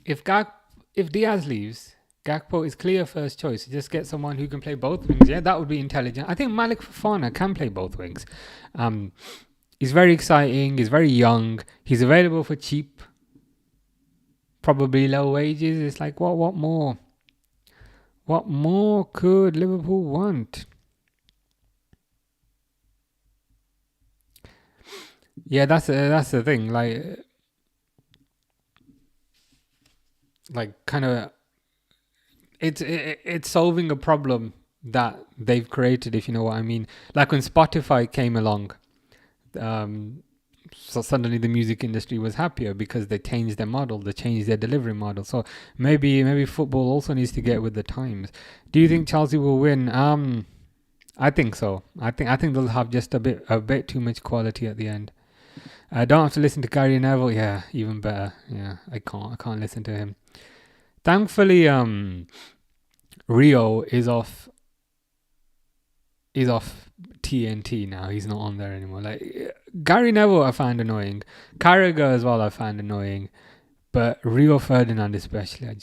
if Diaz leaves, Gakpo is clear first choice. Just get someone who can play both wings. Yeah, that would be intelligent. I think Malik Fofana can play both wings. He's very exciting. He's very young. He's available for cheap, probably low wages. It's like, what more? What more could Liverpool want? Yeah, that's the thing. Like kind of, it's solving a problem that they've created, if you know what I mean. Like when Spotify came along. So suddenly the music industry was happier because they changed their model, they changed their delivery model. So maybe football also needs to get with the times. Do you think Chelsea will win? I think so. I think they'll have just a bit too much quality at the end. I don't have to listen to Gary Neville. Yeah, even better. Yeah, I can't listen to him. Thankfully, Rio is off TNT now. He's not on there anymore. Like Gary Neville I found annoying. Carragher as well I found annoying. But Rio Ferdinand especially, I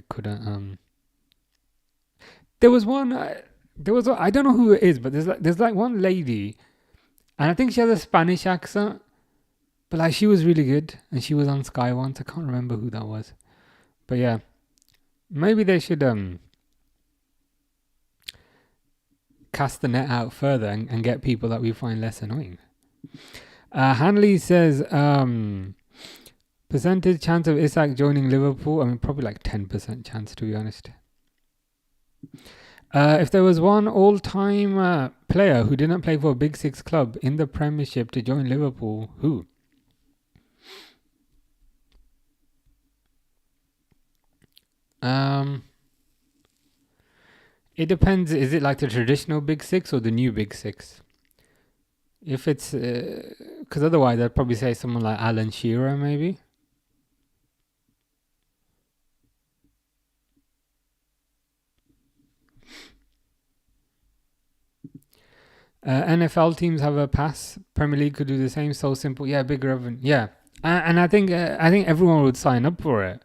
couldn't there was I don't know who it is, but there's like one lady, and I think she has a Spanish accent, but like she was really good, and she was on Sky once. I can't remember who that was. But yeah, maybe they should cast the net out further and get people that we find less annoying. Hanley says, percentage chance of Isak joining Liverpool? I mean, probably like 10% chance, to be honest. If there was one all-time player who didn't play for a Big Six club in the Premiership to join Liverpool, who? It depends. Is it like the traditional Big Six or the new Big Six? If it's... Because otherwise I'd probably say someone like Alan Shearer, maybe. NFL teams have a pass. Premier League could do the same. So simple. Yeah, big revenue. Yeah, and I think everyone would sign up for it.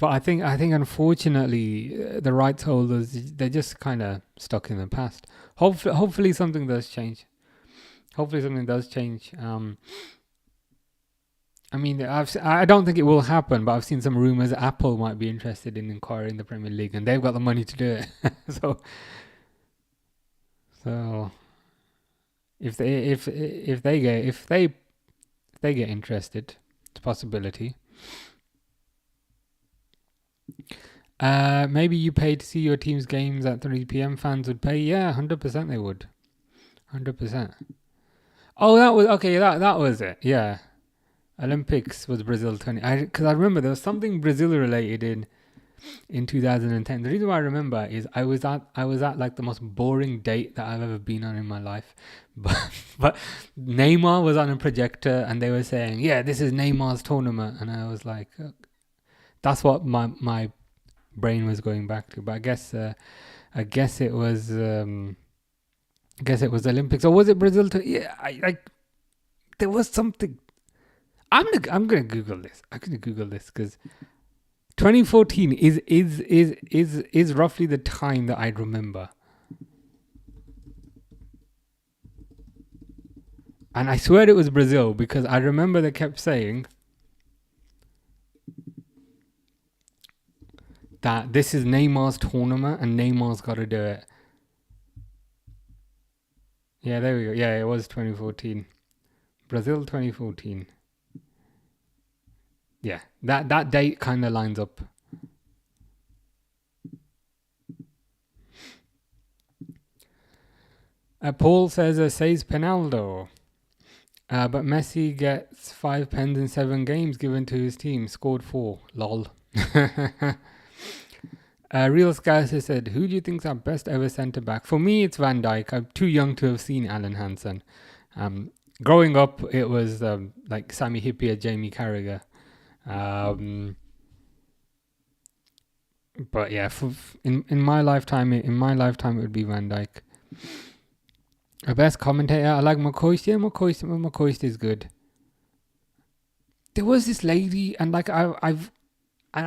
But I think unfortunately the rights holders, they're just kind of stuck in the past. Hopefully something does change. I mean, I don't think it will happen, but I've seen some rumors Apple might be interested in acquiring the Premier League, and they've got the money to do it. so if they get interested, it's a possibility. Maybe you pay to see your team's games at 3 p.m. Fans would pay. Yeah, 100% they would. 100%. Oh, that was okay. That was it. Yeah. Olympics was Brazil 20. Because I remember there was something Brazil related in 2010. The reason why I remember is I was at like the most boring date that I've ever been on in my life. But Neymar was on a projector and they were saying, yeah, this is Neymar's tournament. And I was like, that's what my brain was going back to. But I guess it was Olympics, or was it Brazil? Yeah, there was something. I'm gonna Google this. I'm gonna Google this because 2014 is roughly the time that I remember, and I swear it was Brazil because I remember they kept saying that this is Neymar's tournament and Neymar's got to do it. Yeah, there we go. Yeah, it was 2014. Brazil 2014. Yeah, that date kind of lines up. Paul says, says Penaldo. But Messi gets 5 pens in 7 games given to his team. Scored 4. Lol. Real Scarcer said, who do you think's our best ever centre back? For me, it's Van Dijk. I'm too young to have seen Alan Hansen. Growing up, it was like Sammy Hippier, Jamie Carragher. But yeah, in my lifetime, it would be Van Dijk. A best commentator, I like McCoist. Yeah, McCoist is good. There was this lady, and like I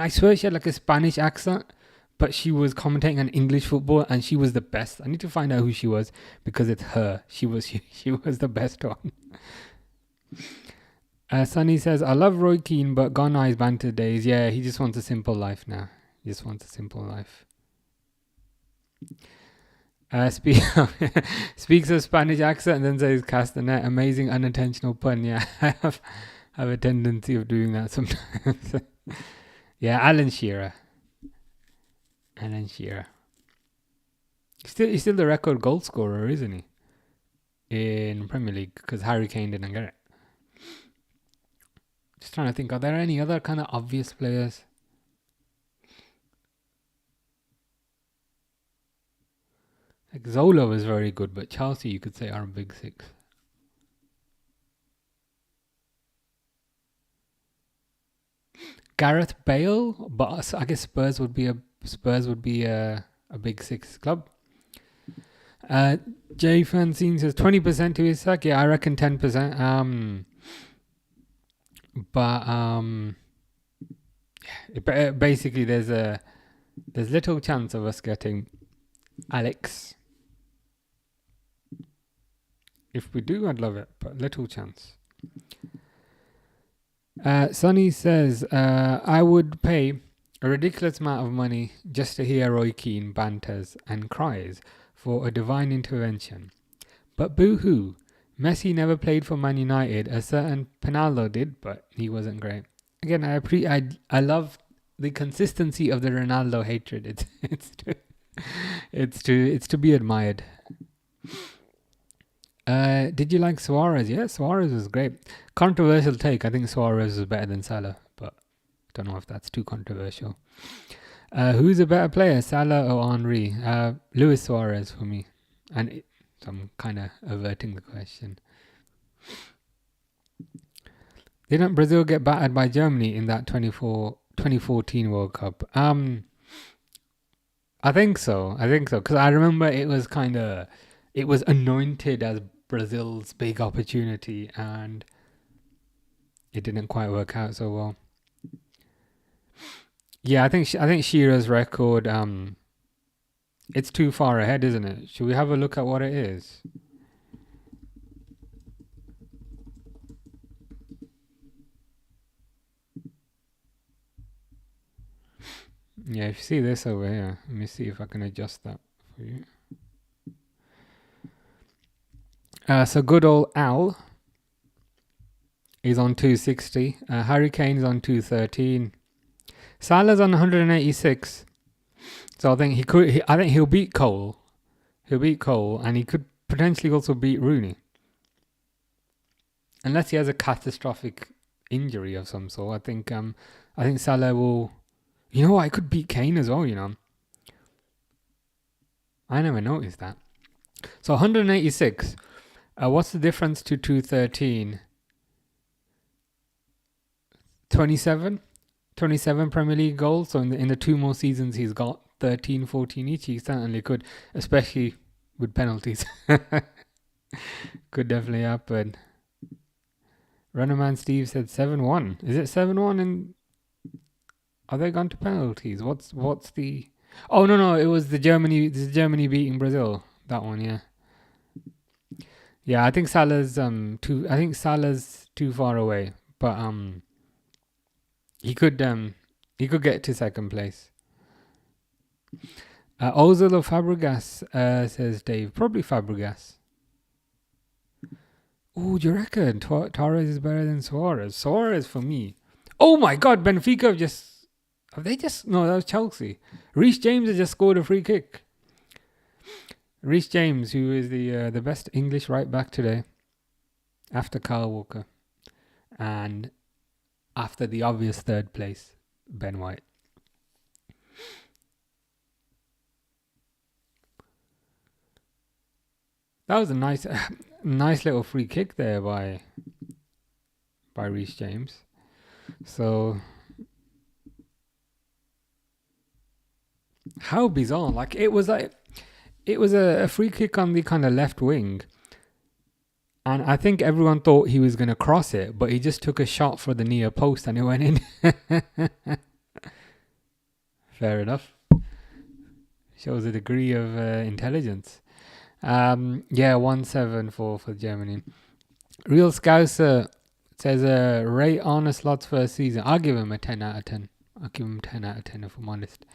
swear she had like a Spanish accent, but she was commentating on English football, and she was the best. I need to find out who she was because it's her. She was the best one. Sunny says, I love Roy Keane, but gone are his banter days. Yeah, he just wants a simple life now. He just wants a simple life. Speaks a Spanish accent and then says Castanet. Amazing unintentional pun. Yeah, I have a tendency of doing that sometimes. Yeah, Alan Shearer. He's still the record goal scorer, isn't he? In Premier League, because Harry Kane didn't get it. Just trying to think, are there any other kind of obvious players? Like Zola was very good, but Chelsea, you could say, are a Big Six. Gareth Bale, but I guess Spurs would be a Big Six club. Jay Francine says 20% to Isak. Yeah, I reckon 10%. Basically there's little chance of us getting Alex. If we do, I'd love it, but little chance. Sonny says, I would pay A ridiculous amount of money just to hear Roy Keane banters and cries for a divine intervention. But boo-hoo, Messi never played for Man United. A certain Pinaldo did, but he wasn't great. Again, I love the consistency of the Ronaldo hatred. It's to be admired. Did you like Suarez? Yeah, Suarez was great. Controversial take. I think Suarez was better than Salah, but don't know if that's too controversial. Who's a better player, Salah or Henry? Luis Suarez for me. And so I'm kind of averting the question. Didn't Brazil get battered by Germany in that 2014 World Cup? I think so. Because I remember it was anointed as Brazil's big opportunity, and it didn't quite work out so well. Yeah, I think Shearer's record, it's too far ahead, isn't it? Should we have a look at what it is? Yeah, if you see this over here, let me see if I can adjust that for you. So good old Al is on 260. Harry Kane's on 213. Salah's on 186. So I think he'll beat Cole. And he could potentially also beat Rooney. Unless he has a catastrophic injury of some sort. I think Salah will. You know what? I could beat Kane as well. I never noticed that. So 186. What's the difference to 213? 27 Premier League goals. So in the two more seasons, he's got 13, 14 each. He certainly could, especially with penalties. Could definitely happen. Runnerman Steve said 7-1. Is it 7-1? And are they gone to penalties? What's the? Oh no! It was the Germany beating Brazil. That one, yeah. Yeah, I think Salah's too far away, but he could get to second place. Ozil or Fabregas, says Dave. Probably Fabregas. Oh, do you reckon Torres is better than Suarez? Suarez for me. Oh my God, Benfica no, that was Chelsea. Reece James has just scored a free kick. Reece James, who is the best English right back today, after Kyle Walker, and after the obvious third place, Ben White. That was a nice little free kick there by Reece James. So how bizarre! Like it was a free kick on the kind of left wing, and I think everyone thought he was going to cross it, but he just took a shot for the near post and it went in. Fair enough. Shows a degree of intelligence. 1-7 for Germany. Real Scouser says rate Arne Slot's first season. I'll give him a 10 out of 10. I'll give him 10 out of 10 if I'm honest.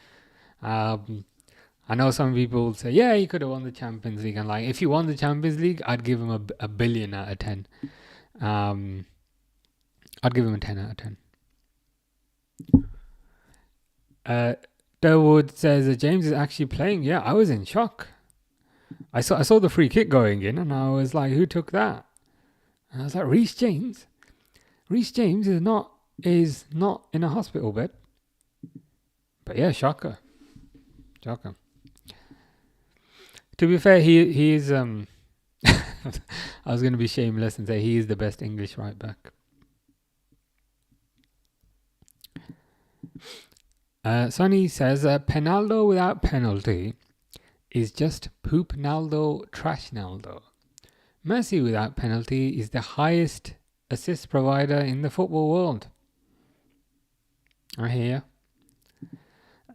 I know some people will say, yeah, he could have won the Champions League. And if he won the Champions League, I'd give him a billion out of 10. I'd give him a 10 out of 10. Durwood says James is actually playing. Yeah, I was in shock. I saw the free kick going in, and I was like, who took that? And I was like, Reece James. Reece James is not in a hospital bed. But yeah, shocker. To be fair, he is. I was going to be shameless and say he is the best English right back. Sonny says Penaldo without penalty is just poop Naldo, trash Naldo. Messi without penalty is the highest assist provider in the football world. I hear.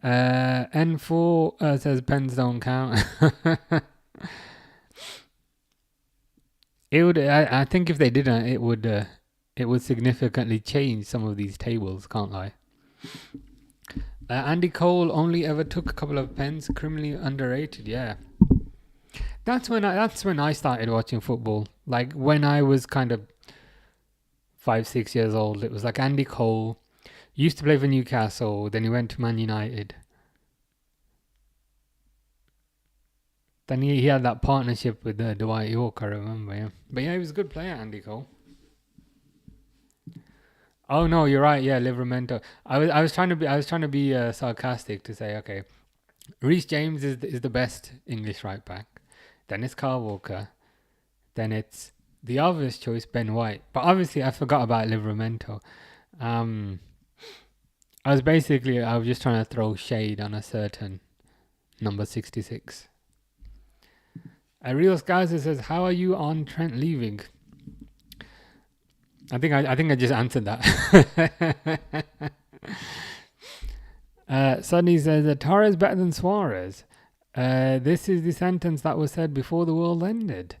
N4 says pens don't count. It would. I think if they didn't, it would significantly change some of these tables. Can't lie. Andy Cole only ever took a couple of pens. Criminally underrated. Yeah, that's when I started watching football. Like when I was kind of 5, 6 years old. It was like Andy Cole used to play for Newcastle. Then he went to Man United. Then he had that partnership with Dwight York. I remember. Yeah, but yeah, he was a good player, Andy Cole. Oh no, you're right. Yeah, Livramento. I was trying to be sarcastic to say, okay, Reece James is the best English right back. Then it's Kyle Walker. Then it's the obvious choice, Ben White. But obviously, I forgot about Livramento. Um, I was just trying to throw shade on a certain number 66. Real Scouser says, "How are you on Trent leaving?" I think I just answered that. Sonny says, Torres better than Suarez. This is the sentence that was said before the world ended.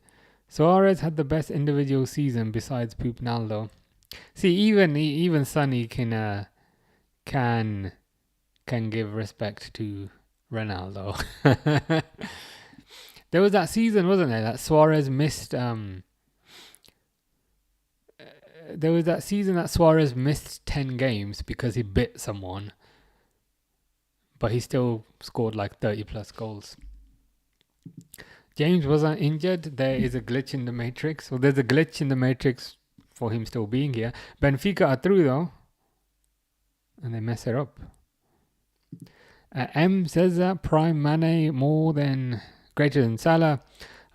Suarez had the best individual season besides Poopnaldo. See, even Sonny can give respect to Ronaldo. There was that season, wasn't there, that Suarez missed. There was that season that Suarez missed 10 games because he bit someone, but he still scored like 30 plus goals. James wasn't injured. There is a glitch in the matrix. Well, there's a glitch in the matrix for him still being here. Benfica are through though, and they mess it up. M says that Prime Mane greater than Salah.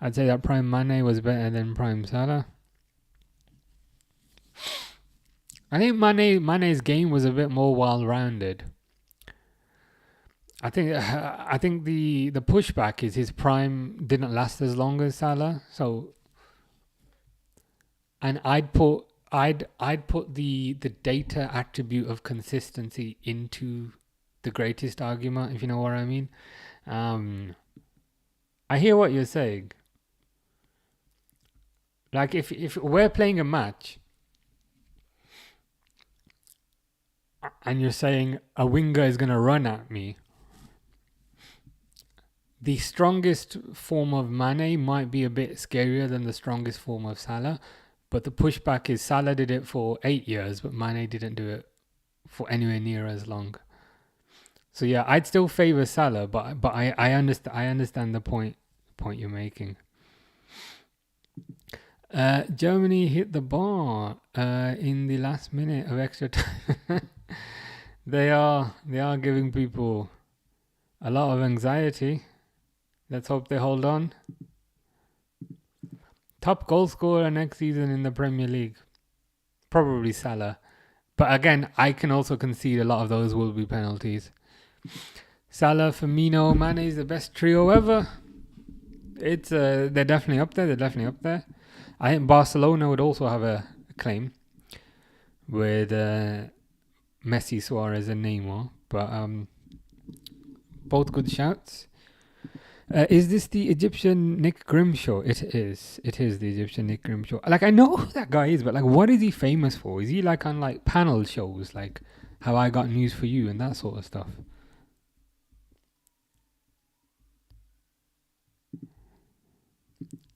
I'd say that Prime Mane was better than Prime Salah. I think Mane's game was a bit more well-rounded. I think the pushback is his prime didn't last as long as Salah. So, and I'd put the data attribute of consistency into the greatest argument, if you know what I mean. I hear what you're saying. Like if we're playing a match and you're saying a winger is going to run at me, the strongest form of Mane might be a bit scarier than the strongest form of Salah, but the pushback is Salah did it for 8 years, but Mane didn't do it for anywhere near as long. So yeah, I'd still favour Salah, but I understand the point you're making. Germany hit the bar in the last minute of extra time. They are giving people a lot of anxiety. Let's hope they hold on. Top goal scorer next season in the Premier League. Probably Salah. But again, I can also concede a lot of those will be penalties. Salah, Firmino, Mane is the best trio ever. It's they're definitely up there. I think Barcelona would also have a claim with Messi, Suarez and Neymar. But both good shouts. Is this the Egyptian Nick Grimshaw? It is. It is the Egyptian Nick Grimshaw. Like, I know who that guy is, but like, what is he famous for? Is he like on like panel shows, like How I Got News for You and that sort of stuff?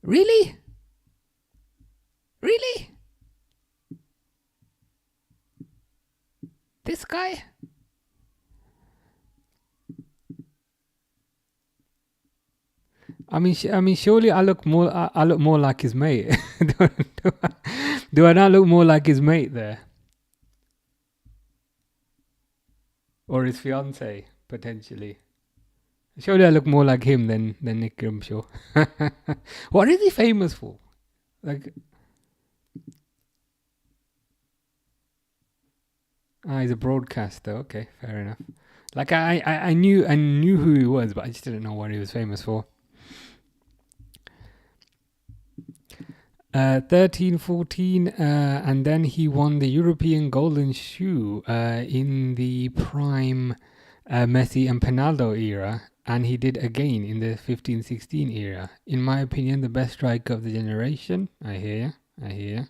Really? Really? This guy? I mean, surely I look more like his mate. do I not look more like his mate there, or his fiance potentially? Surely I look more like him than Nick Grimshaw. What is he famous for? Like, he's a broadcaster. Okay, fair enough. Like I knew who he was, but I just didn't know what he was famous for. 13-14, and then he won the European Golden Shoe in the prime Messi and Penaldo era, and he did again in the 15-16 era. In my opinion, the best striker of the generation. I hear you.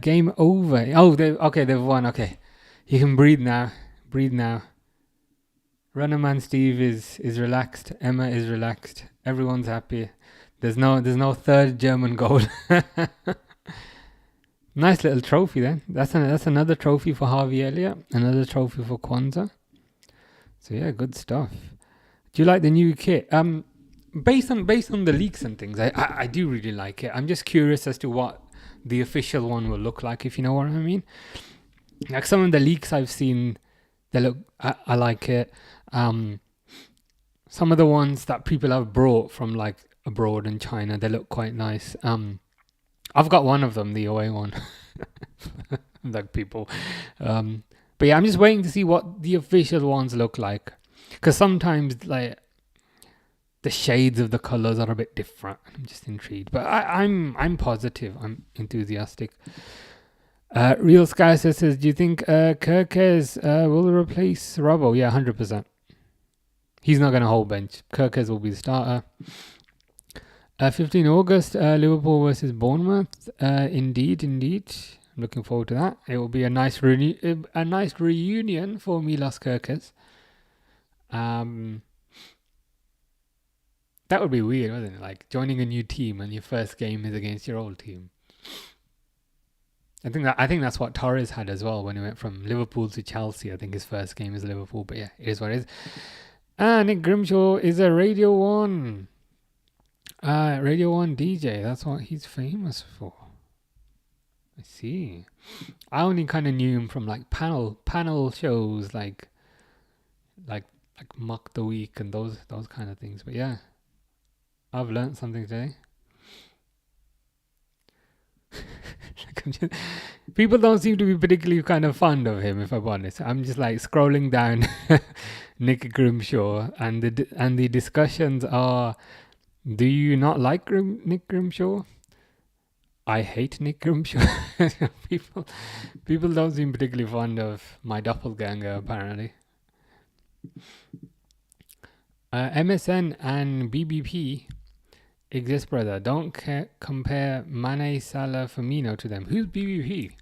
Game over. Oh, they've won. Okay, you can breathe now. Breathe now. Runnerman Steve is relaxed. Emma is relaxed. Everyone's happy. There's no third German goal. Nice little trophy then. That's another trophy for Harvey Elliott. Another trophy for Kwanzaa. So yeah, good stuff. Do you like the new kit? Based on the leaks and things, I do really like it. I'm just curious as to what the official one will look like, if you know what I mean. Like some of the leaks I've seen, they look. I like it. Some of the ones that people have brought from like abroad in China, they look quite nice. I've got one of them, the away one. Like people. But yeah, I'm just waiting to see what the official ones look like. Because sometimes like the shades of the colors are a bit different. I'm just intrigued. But I'm positive. I'm enthusiastic. Real Sky says, do you think Kerkez will replace Robbo? Yeah, 100%. He's not going to hold bench. Kerkez will be the starter. 15 August, Liverpool versus Bournemouth. Indeed. I'm looking forward to that. It will be a nice reunion for Milos Kerkez. That would be weird, wouldn't it? Like joining a new team and your first game is against your old team. I think that's what Torres had as well when he went from Liverpool to Chelsea. I think his first game is Liverpool, but yeah, it is what it is. Nick Grimshaw is a Radio 1. Radio 1 DJ. That's what he's famous for. I see. I only kind of knew him from like panel shows like Mock the Week and those kind of things. But yeah, I've learned something today. People don't seem to be particularly kind of fond of him, if I'm honest. I'm just like scrolling down Nick Grimshaw, and the discussions are, do you not like Nick Grimshaw? I hate Nick Grimshaw. People don't seem particularly fond of my doppelganger, apparently. MSN and BBP exist, brother. Don't compare Mane, Salah, Firmino to them. Who's BBP?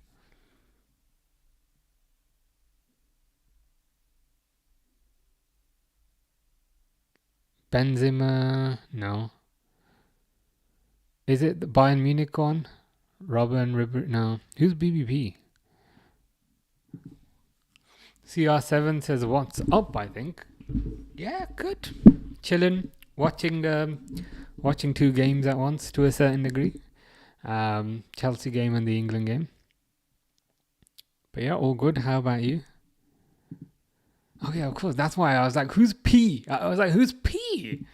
Benzema? No. Is it the Bayern Munich one? Robin Ribber? No. Who's BBP? CR7 says, what's up, I think. Yeah, good. Chilling. Watching two games at once to a certain degree. Chelsea game and the England game. But yeah, all good. How about you? Oh yeah, of course. That's why I was like, who's P? I was like, who's P?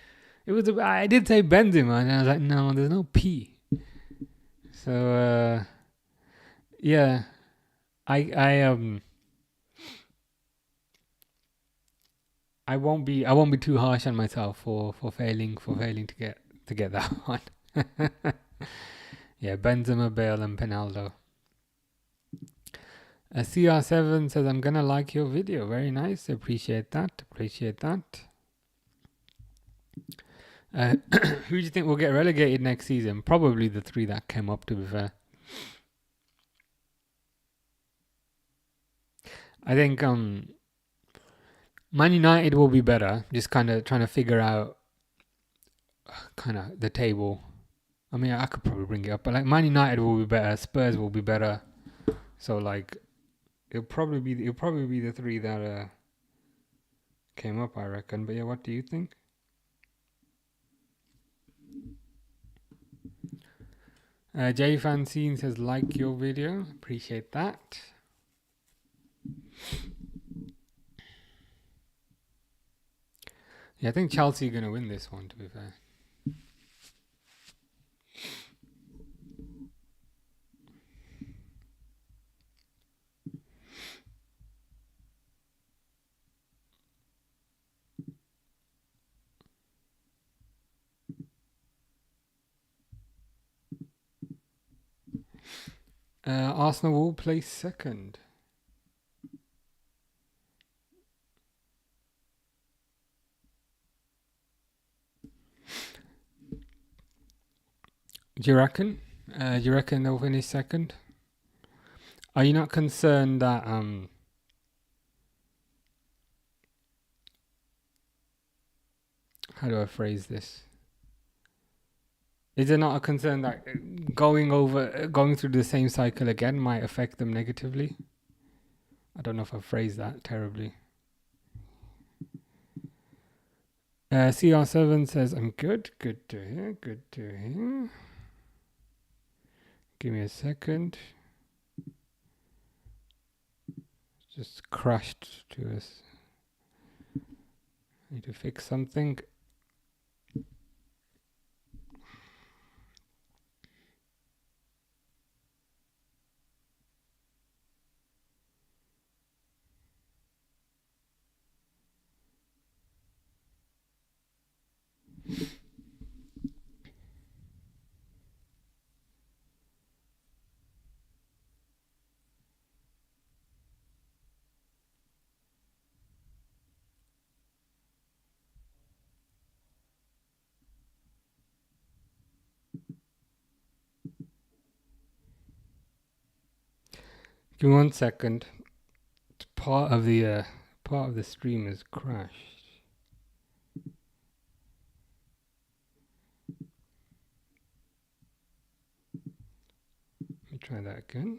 I did say Benzema, and I was like, no, there's no P. So yeah, I won't be too harsh on myself for failing to get that one. Yeah, Benzema, Bale, and Penaldo. CR7 says, I'm gonna like your video. Very nice. Appreciate that. Who do you think will get relegated next season? Probably the three that came up, to be fair. I think Man United will be better. Just kind of trying to figure out kind of the table. I mean, I could probably bring it up, but like Man United will be better. Spurs will be better. So like, it'll probably be the three that came up, I reckon. But yeah, what do you think? Jay Fancine says, like your video. Appreciate that. Yeah, I think Chelsea are going to win this one, to be fair. Arsenal will place second. Do you reckon? They'll finish second? Are you not concerned that how do I phrase this? Is it not a concern that going through the same cycle again might affect them negatively? I don't know if I phrased that terribly. CR7 says, I'm good. Good to hear. Good to hear. Give me a second. Just crashed to us. Need to fix something. Give me 1 second. Part of the stream has crashed. Let me try that again.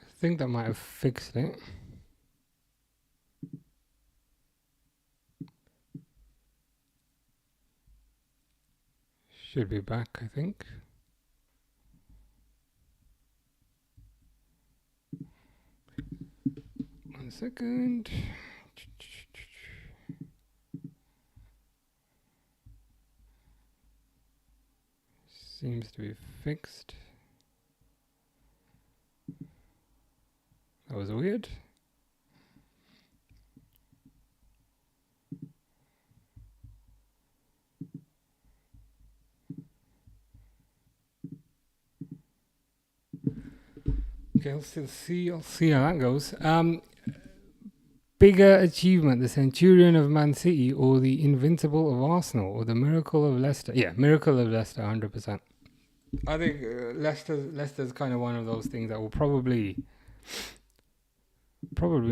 I think that might have fixed it. Should be back, I think. One second. Seems to be fixed. That was weird. Okay, I'll see how that goes. Bigger achievement, the Centurion of Man City or the Invincible of Arsenal or the Miracle of Leicester? Yeah, Miracle of Leicester, 100%. I think Leicester's kind of one of those things that will probably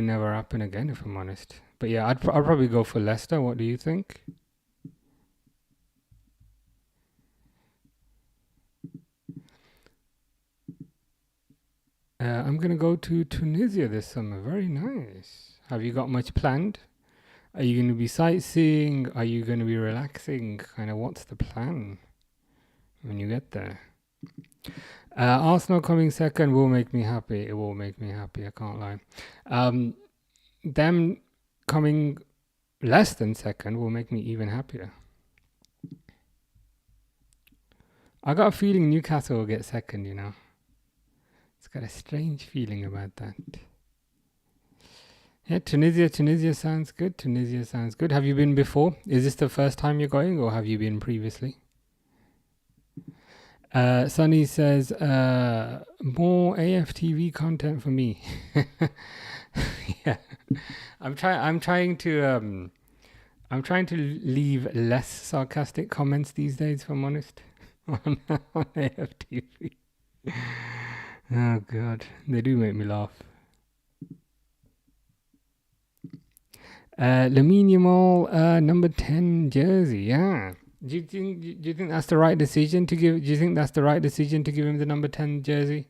never happen again, if I'm honest. But yeah, I'd probably go for Leicester. What do you think? I'm going to go to Tunisia this summer. Very nice. Have you got much planned? Are you going to be sightseeing? Are you going to be relaxing? Kind of what's the plan when you get there? Arsenal coming second will make me happy. It will make me happy. I can't lie. Them coming less than second will make me even happier. I got a feeling Newcastle will get second, you know. It's got a strange feeling about that. Yeah, Tunisia sounds good. Tunisia sounds good. Have you been before? Is this the first time you're going or have you been previously? Sunny says, more AFTV content for me. Yeah. I'm trying to leave less sarcastic comments these days, if I'm honest, on AFTV. Oh God, they do make me laugh. Lamine Yamal, number 10 jersey. Yeah. Do you think that's the right decision to give? Do you think that's the right decision to give him the number 10 jersey,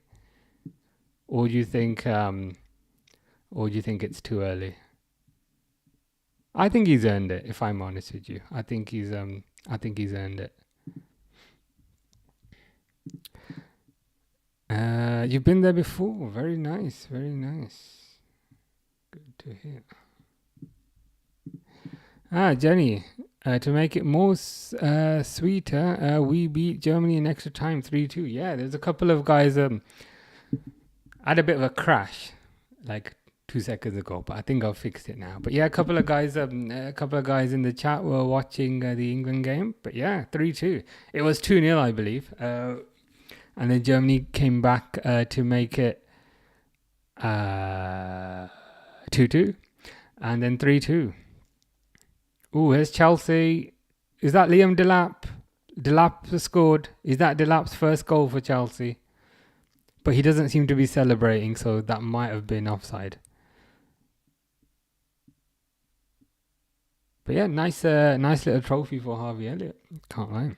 or do you think it's too early? I think he's earned it. If I'm honest with you, I think he's earned it. You've been there before. Very nice. Very nice. Good to hear. Jenny, to make it more sweeter, we beat Germany in extra time 3-2. Yeah, there's a couple of guys. I had a bit of a crash like 2 seconds ago, but I think I've fixed it now. But yeah, a couple of guys in the chat were watching the England game. But yeah, 3-2. It was 2-0, I believe. And then Germany came back to make it 2-2, and then 3-2. Ooh, here's Chelsea. Is that Liam Delap? Delap scored. Is that Delap's first goal for Chelsea? But he doesn't seem to be celebrating, so that might have been offside. But yeah, nice little trophy for Harvey Elliott. Can't lie.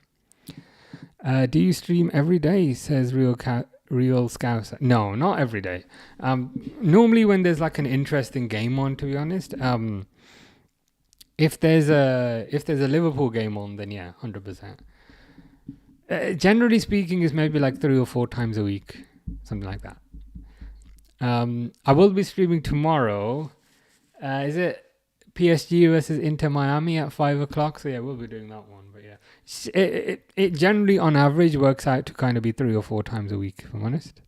Do you stream every day? Says Real Scouse. No, not every day. Normally when there's like an interesting game on, to be honest. If there's a Liverpool game on, then yeah, 100%. Generally speaking, it's maybe like 3 or 4 times a week, something like that. I will be streaming tomorrow. Is it PSG versus Inter Miami at 5 o'clock? So yeah, we'll be doing that one. But yeah, it generally on average works out to kind of be 3 or 4 times a week, if I'm honest.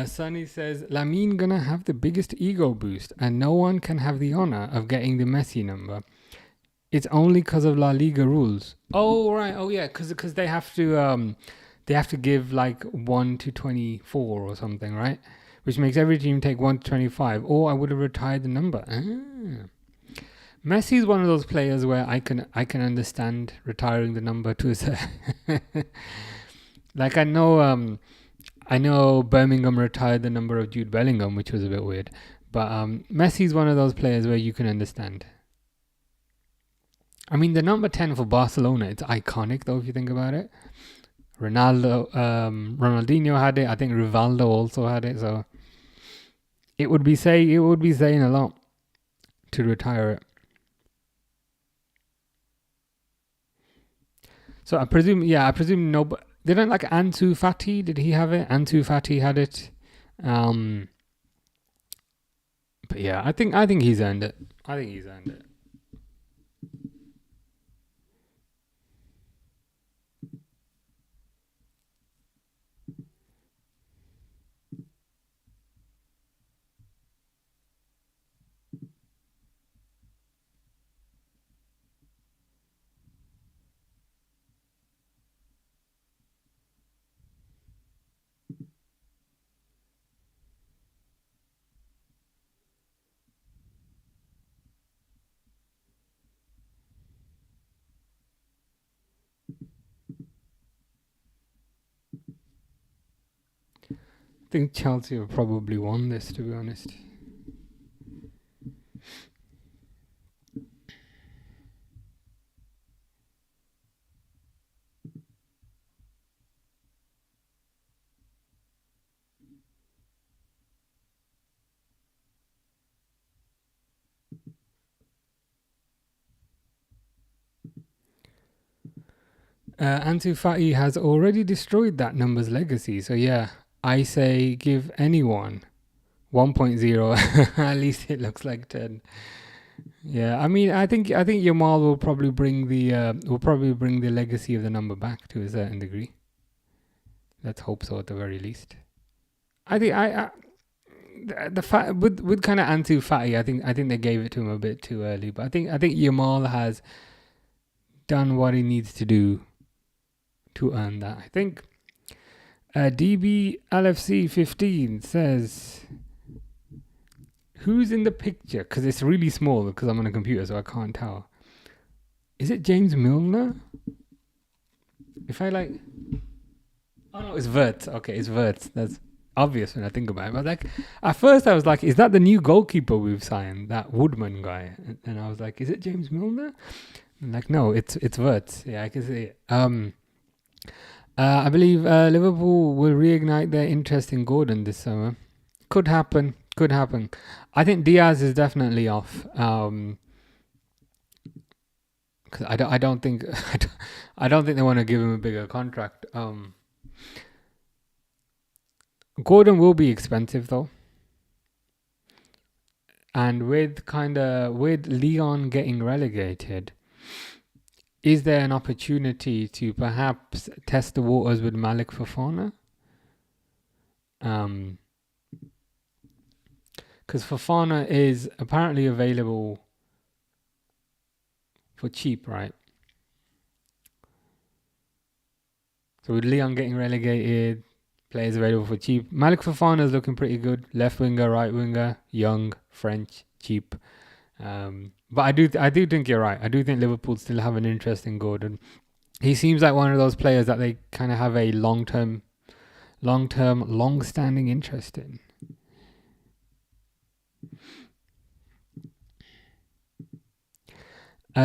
Sunny says, Lamine gonna have the biggest ego boost and no one can have the honor of getting the Messi number. It's only because of La Liga rules. Oh, right. Oh, yeah, because they have to give like 1 to 24 or something, right? Which makes every team take 1 to 25. Or I would have retired the number. Messi is one of those players where I can understand retiring the number to a like I know Birmingham retired the number of Jude Bellingham, which was a bit weird. But Messi's one of those players where you can understand. I mean, the number 10 for Barcelona, it's iconic though if you think about it. Ronaldinho had it. I think Rivaldo also had it. So it would be saying a lot to retire it. So I presume no, but didn't like Ansu Fati? Did he have it? Ansu Fati had it. But yeah, I think he's earned it. I think Chelsea have probably won this, to be honest. Ansu Fati has already destroyed that number's legacy. So yeah, I say give anyone 1.0. At least it looks like 10. Yeah, I mean, I think Yamal will probably bring the legacy of the number back to a certain degree. Let's hope so, at the very least. I think with kind of Ansu Fati, I think they gave it to him a bit too early. But I think Yamal has done what he needs to do to earn that. I think DB LFC 15 says, who's in the picture? Because it's really small because I'm on a computer, so I can't tell. Is it James Milner? If I like... Oh no, it's Wirtz. Okay, it's Wirtz. That's obvious when I think about it. But like, at first I was like, is that the new goalkeeper we've signed? That Woodman guy? And I was like, is it James Milner? And like, no, it's Wirtz. Yeah, I can see it. I believe Liverpool will reignite their interest in Gordon this summer. Could happen. I think Diaz is definitely off. because I don't think I don't think they want to give him a bigger contract. Gordon will be expensive though, and with Leon getting relegated, is there an opportunity to perhaps test the waters with Malik Fofana? Because Fofana is apparently available for cheap, right? So with Leon getting relegated, players available for cheap. Malik Fofana is looking pretty good. Left winger, right winger, young, French, cheap. But I do think you're right. I do think Liverpool still have an interest in Gordon. He seems like one of those players that they kind of have a long-standing interest in.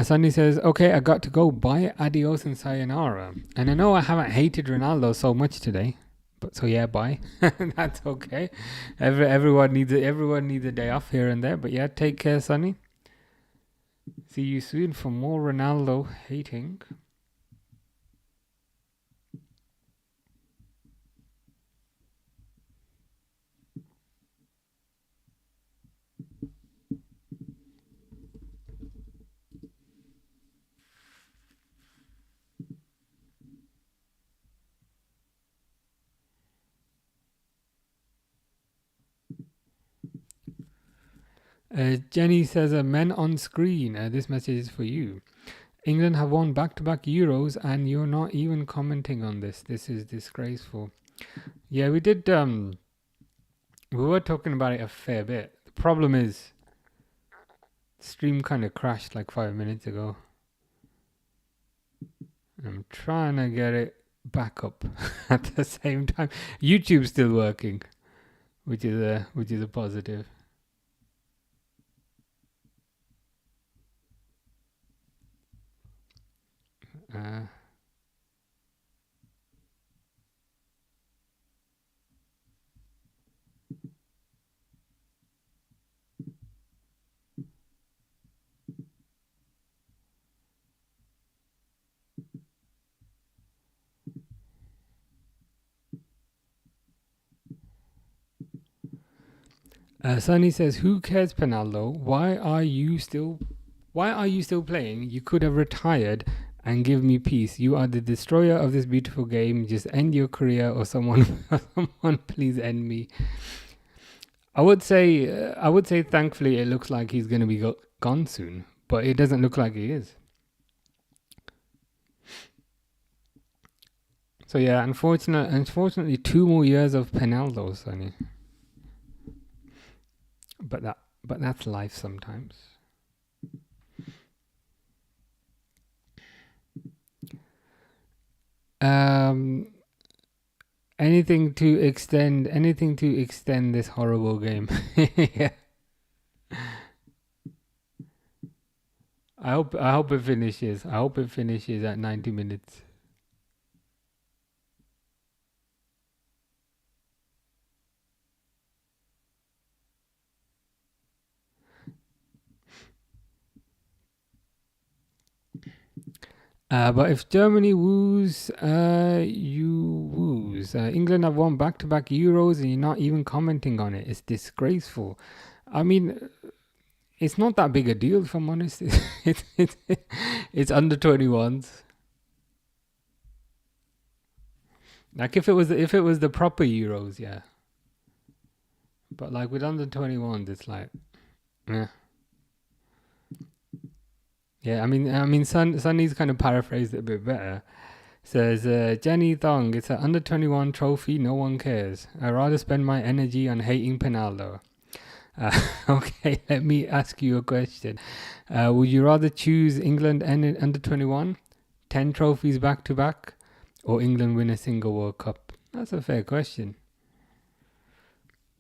Sunny says, okay, I got to go. Bye, adios, and sayonara. And I know I haven't hated Ronaldo so much today, but so yeah, bye. That's okay. Everyone needs a day off here and there. But yeah, take care, Sunny. See you soon for more Ronaldo hating. Jenny says, men on screen. This message is for you. England have won back-to-back Euros and you're not even commenting on this. This is disgraceful. Yeah, we did. We were talking about it a fair bit. The problem is, the stream kind of crashed like 5 minutes ago. I'm trying to get it back up at the same time. YouTube's still working, which is a positive. Sunny says, "Who cares, Penaldo? Why are you still playing? You could have retired and give me peace. You are the destroyer of this beautiful game. Just end your career, or someone please end me." I would say, thankfully, it looks like he's going to be gone soon, but it doesn't look like he is. So yeah, unfortunately, 2 more years of Penaldo, Sonny. But that's life sometimes. Anything to extend this horrible game. Yeah. I hope it finishes. I hope it finishes at 90 minutes. But if Germany woos, you woos. England have won back-to-back Euros and you're not even commenting on it. It's disgraceful. I mean, it's not that big a deal, if I'm honest. It's under 21s. Like if it was the proper Euros, yeah. But like with under 21s, it's like, yeah. Yeah, I mean, Sunny's kind of paraphrased it a bit better. Says, Jenny Thong, it's an under 21 trophy, no one cares. I'd rather spend my energy on hating Penaldo. Okay, let me ask you a question. Would you rather choose England under 21, 10 trophies back to back, or England win a single World Cup? That's a fair question.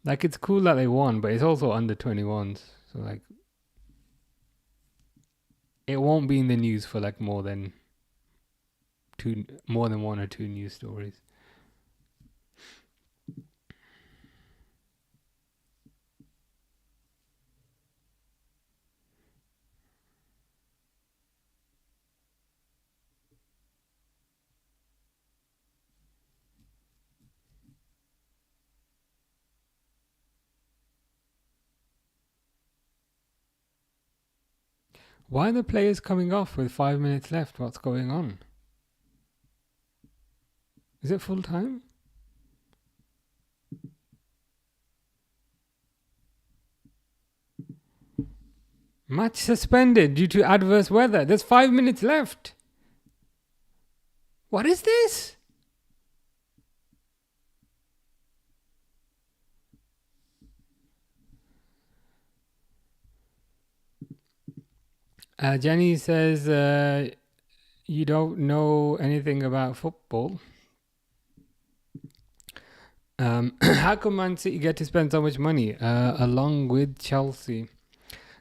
Like, it's cool that they won, but it's also under 21s. So, like, it won't be in the news for like more than 1 or 2 news stories. Why are the players coming off with 5 minutes left? What's going on? Is it full time? Match suspended due to adverse weather. There's 5 minutes left. What is this? Jenny says you don't know anything about football. How come Man City get to spend so much money along with Chelsea?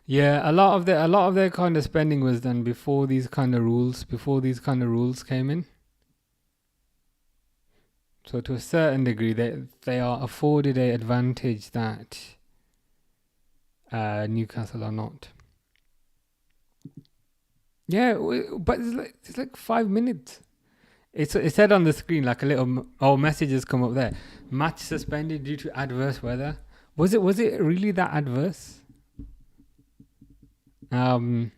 Yeah, a lot of their kind of spending was done before these kind of rules came in. So to a certain degree, they are afforded an advantage that Newcastle are not. Yeah, but it's like 5 minutes. It said on the screen like a little messages come up there. Match suspended due to adverse weather. Was it really that adverse? No,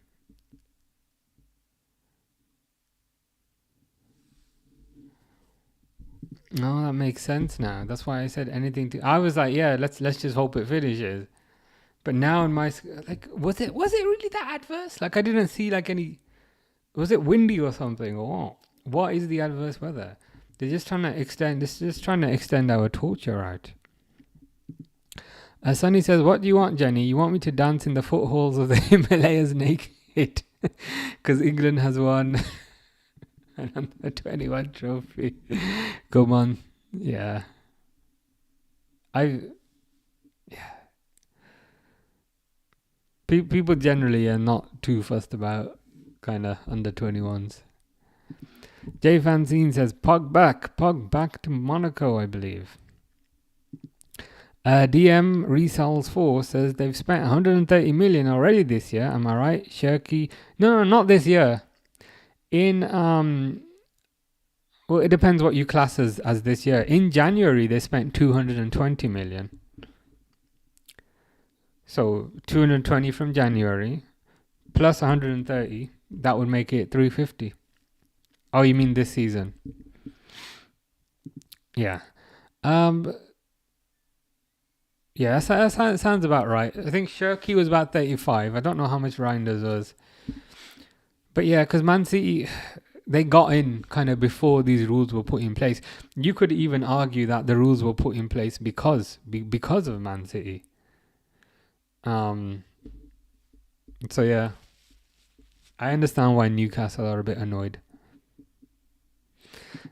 that makes sense now. That's why I said anything to. I was like, yeah, let's just hope it finishes. But now in my like, was it really that adverse? Like I didn't see like any. Was it windy or something or what? What is the adverse weather? They're just trying to extend. This is just trying to extend our torture out. Sunny says, "What do you want, Jenny? You want me to dance in the footholds of the Himalayas naked? Because England has won an under 21 trophy. Come on, yeah. People generally are not too fussed about kind of under 21s. Jay Fanzine says, Pog back to Monaco, I believe. DM Resells 4 says they've spent 130 million already this year. Am I right? Shirky. No, not this year. In well, it depends what you class as this year. In January they spent 220 million. So 220 from January plus 130, that would make it 350. Oh, you mean this season? Yeah. Yeah, that sounds about right. I think Shirky was about 35. I don't know how much Reinders was. But yeah, because Man City, they got in kind of before these rules were put in place. You could even argue that the rules were put in place because of Man City. So yeah, I understand why Newcastle are a bit annoyed.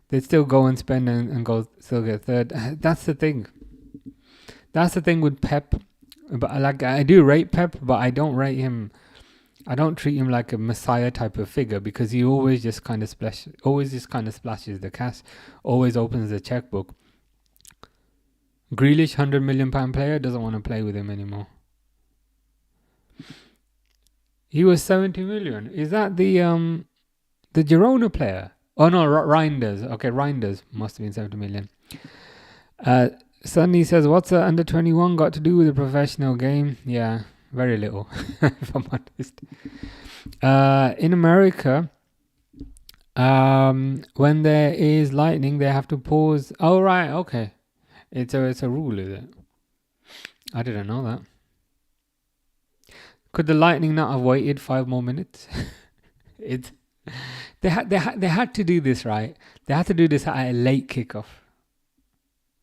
They'd still go and spend and go still get third. That's the thing. That's the thing with Pep. But like I do rate Pep, but I don't rate him. I don't treat him like a messiah type of figure because he always just kind of splashes the cash, always opens the checkbook. Grealish, £100 million player, doesn't want to play with him anymore. He was 70 million. Is that the Girona player? Oh no, Reinders. Okay, Reinders must have been 70 million. Sunny says, what's the under 21 got to do with the professional game? Yeah, very little, if I'm honest. In America, when there is lightning, they have to pause. Oh, right, okay. It's a rule, is it? I didn't know that. Could the lightning not have waited 5 more minutes? They had to do this, right? They had to do this at a late kickoff.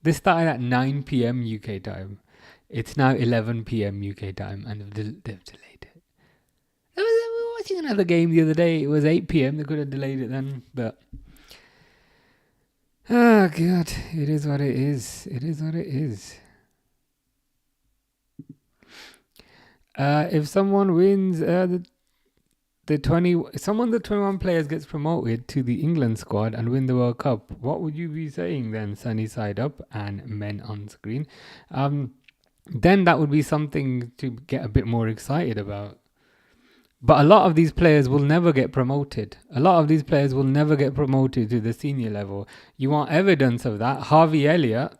This started at 9 p.m. UK time. It's now 11 p.m. UK time, and they've delayed it. We were watching another game the other day. It was 8 p.m. They could have delayed it then, but oh god, it is what it is. It is what it is. If someone wins the 21 players gets promoted to the England squad and win the World Cup, what would you be saying then, Sunny Side Up and Men on Screen? Then that would be something to get a bit more excited about. But a lot of these players will never get promoted. A lot of these players will never get promoted to the senior level. You want evidence of that? Harvey Elliott,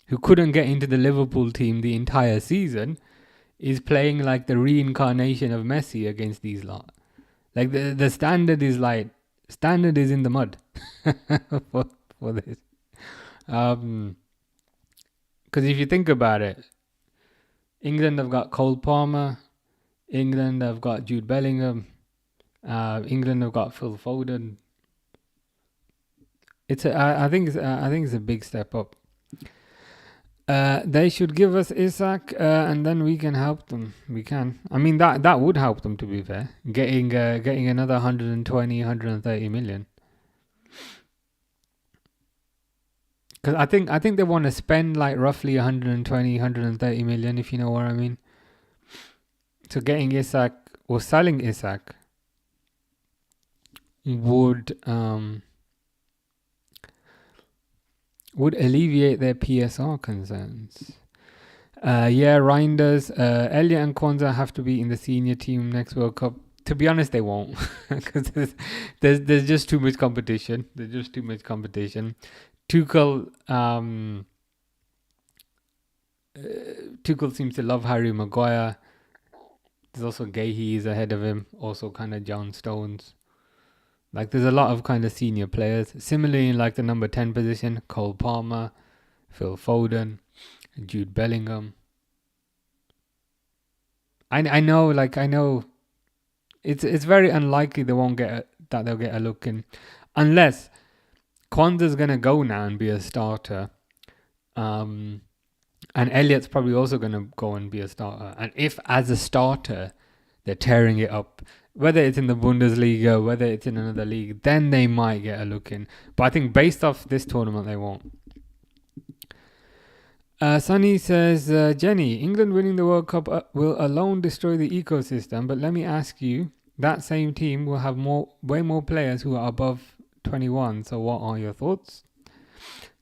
who couldn't get into the Liverpool team the entire season, is playing like the reincarnation of Messi against these lot. Like the standard is in the mud for this. Because if you think about it, England have got Cole Palmer, England have got Jude Bellingham, England have got Phil Foden. I think it's a big step up. They should give us Isak, and then we can help them. We can. I mean, that would help them, to be fair. Getting another 120, 130 million. Because I think they want to spend like roughly 120, 130 million, if you know what I mean. So getting Isak or selling Isak would alleviate their PSR concerns. Yeah, Reinders, Elliot and Kwanzaa have to be in the senior team next World Cup. To be honest, they won't, because there's just too much competition. Tuchel seems to love Harry Maguire. There's also Guehi is ahead of him. Also kind of John Stones. Like there's a lot of kind of senior players. Similarly, in like the number 10 position, Cole Palmer, Phil Foden, Jude Bellingham. I know it's very unlikely they'll get a look in, unless Kwanzaa's gonna go now and be a starter. And Elliot's probably also gonna go and be a starter. And if as a starter they're tearing it up, whether it's in the Bundesliga, whether it's in another league, then they might get a look in. But I think based off this tournament, they won't. Sunny says, Jenny, England winning the World Cup will alone destroy the ecosystem. But let me ask you, that same team will have way more players who are above 21. So what are your thoughts?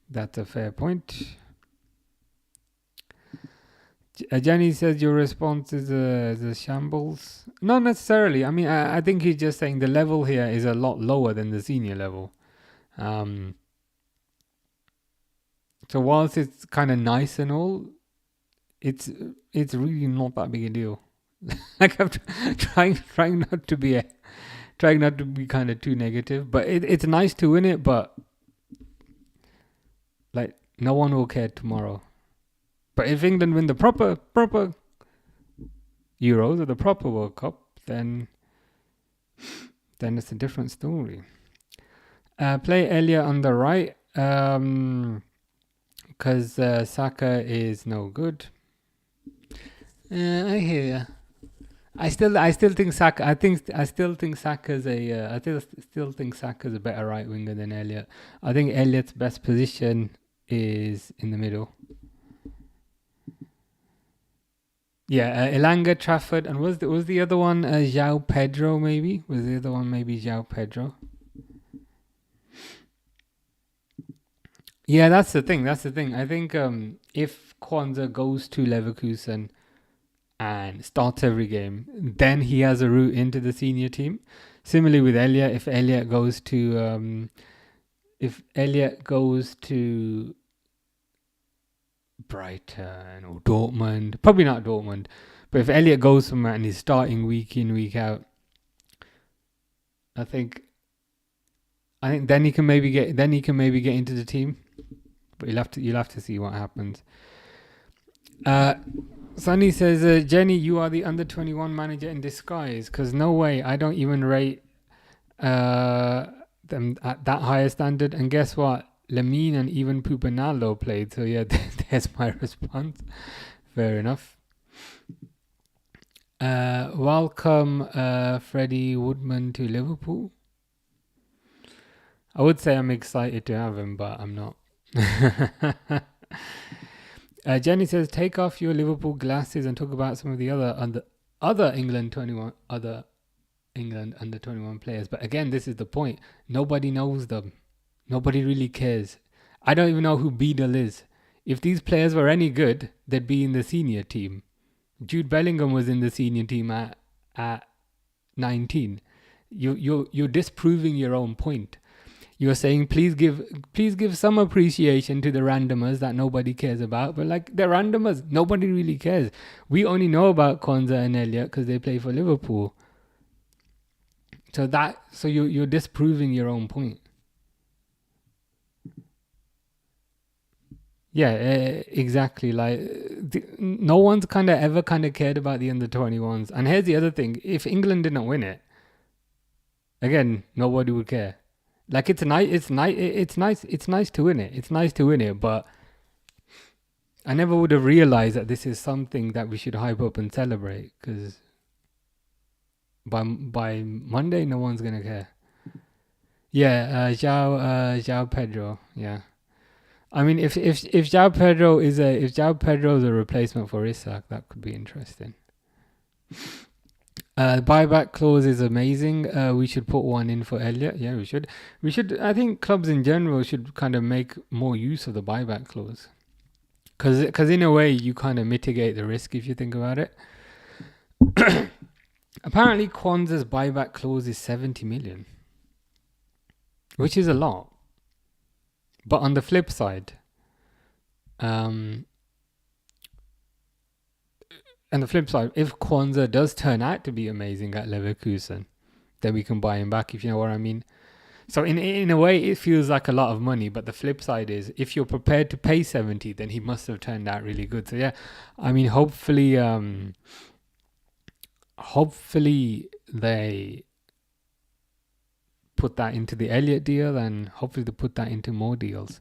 That's a fair point. Jenny says your response is a shambles. Not necessarily. I mean, I think he's just saying the level here is a lot lower than the senior level. So whilst it's kind of nice and all, it's really not that big a deal. Like I'm trying not to be kind of too negative, but it's nice to win it. But like no one will care tomorrow. But if England win the proper Euros or the proper World Cup, then it's a different story. Play Elia on the right, because Saka is no good. I hear ya. I still think Saka. I still think Saka's a better right winger than Elliot. I think Elliot's best position is in the middle. Yeah, Elanga, Trafford, and was the other one João Pedro maybe? Was the other one maybe João Pedro? Yeah, that's the thing. I think if Kwanzaa goes to Leverkusen and starts every game, then he has a route into the senior team. Similarly with Elliot, if Elliot goes to Brighton or Dortmund, probably not Dortmund, but if Elliot goes somewhere and he's starting week in, week out, I think then he can maybe get into the team, but you'll have to see what happens. Sunny says, Jenny, you are the under 21 manager in disguise, because no way, I don't even rate them at that higher standard. And guess what? Lamine and even Pupanalo played. So yeah, there's my response. Fair enough. Welcome, Freddie Woodman to Liverpool. I would say I'm excited to have him, but I'm not. Jenny says, take off your Liverpool glasses and talk about some of the other England under 21 players. But again, this is the point. Nobody knows them. Nobody really cares. I don't even know who Beadle is. If these players were any good, they'd be in the senior team. Jude Bellingham was in the senior team at 19. You're disproving your own point. You're saying please give some appreciation to the randomers that nobody cares about, but like they're randomers, nobody really cares. We only know about Kwanzaa and Elliot because they play for Liverpool. So you're disproving your own point. Yeah, exactly. Like no one's kind of ever kind of cared about the under-21s. And here's the other thing: if England didn't win it, again, nobody would care. Like it's nice, it's nice to win it. It's nice to win it, but I never would have realized that this is something that we should hype up and celebrate. Because by Monday, no one's gonna care. Yeah, João Pedro. Yeah. I mean, if João Pedro is a replacement for Isak, that could be interesting. Buyback clause is amazing. We should put one in for Elliot. Yeah, we should. I think clubs in general should kind of make more use of the buyback clause, because in a way you kind of mitigate the risk if you think about it. Apparently, Kwanzaa's buyback clause is 70 million, which is a lot. But on the flip side, if Kwanzaa does turn out to be amazing at Leverkusen, then we can buy him back, if you know what I mean. So in a way, it feels like a lot of money. But the flip side is, if you're prepared to pay 70, then he must have turned out really good. So yeah, I mean, hopefully they put that into the Elliott deal, and hopefully they put that into more deals.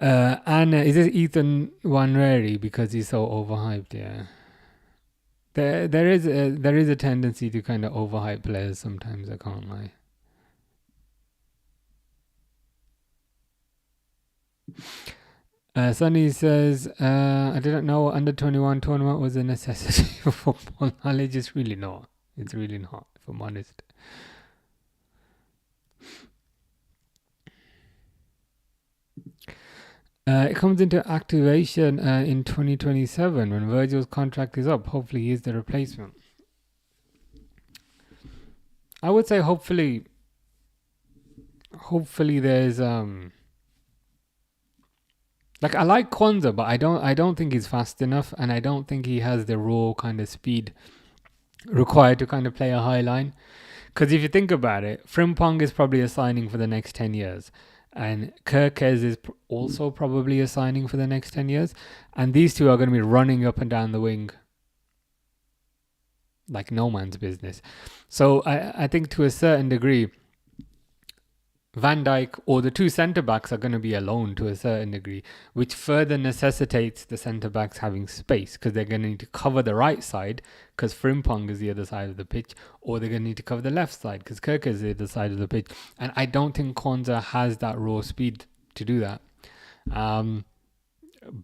And is it Ethan Wanreri because he's so overhyped? Yeah, there is a tendency to kind of overhype players sometimes. I can't lie. Sunny says, I didn't know under-21 tournament was a necessity for football knowledge. It's really not. It's really not, if I'm honest. It comes into activation in 2027 when Virgil's contract is up. Hopefully he is the replacement. I would say hopefully there's like, I like Kwanzaa, but I don't think he's fast enough, and I don't think he has the raw kind of speed required to kind of play a high line. Because if you think about it, Frimpong is probably a signing for the next 10 years. And Kerkez is also probably a signing for the next 10 years. And these two are going to be running up and down the wing like no man's business. So I think to a certain degree, Van Dijk or the two centre-backs are going to be alone to a certain degree, which further necessitates the centre-backs having space, because they're going to need to cover the right side because Frimpong is the other side of the pitch, or they're going to need to cover the left side because Kerkez is the other side of the pitch. And I don't think Kwanzaa has that raw speed to do that.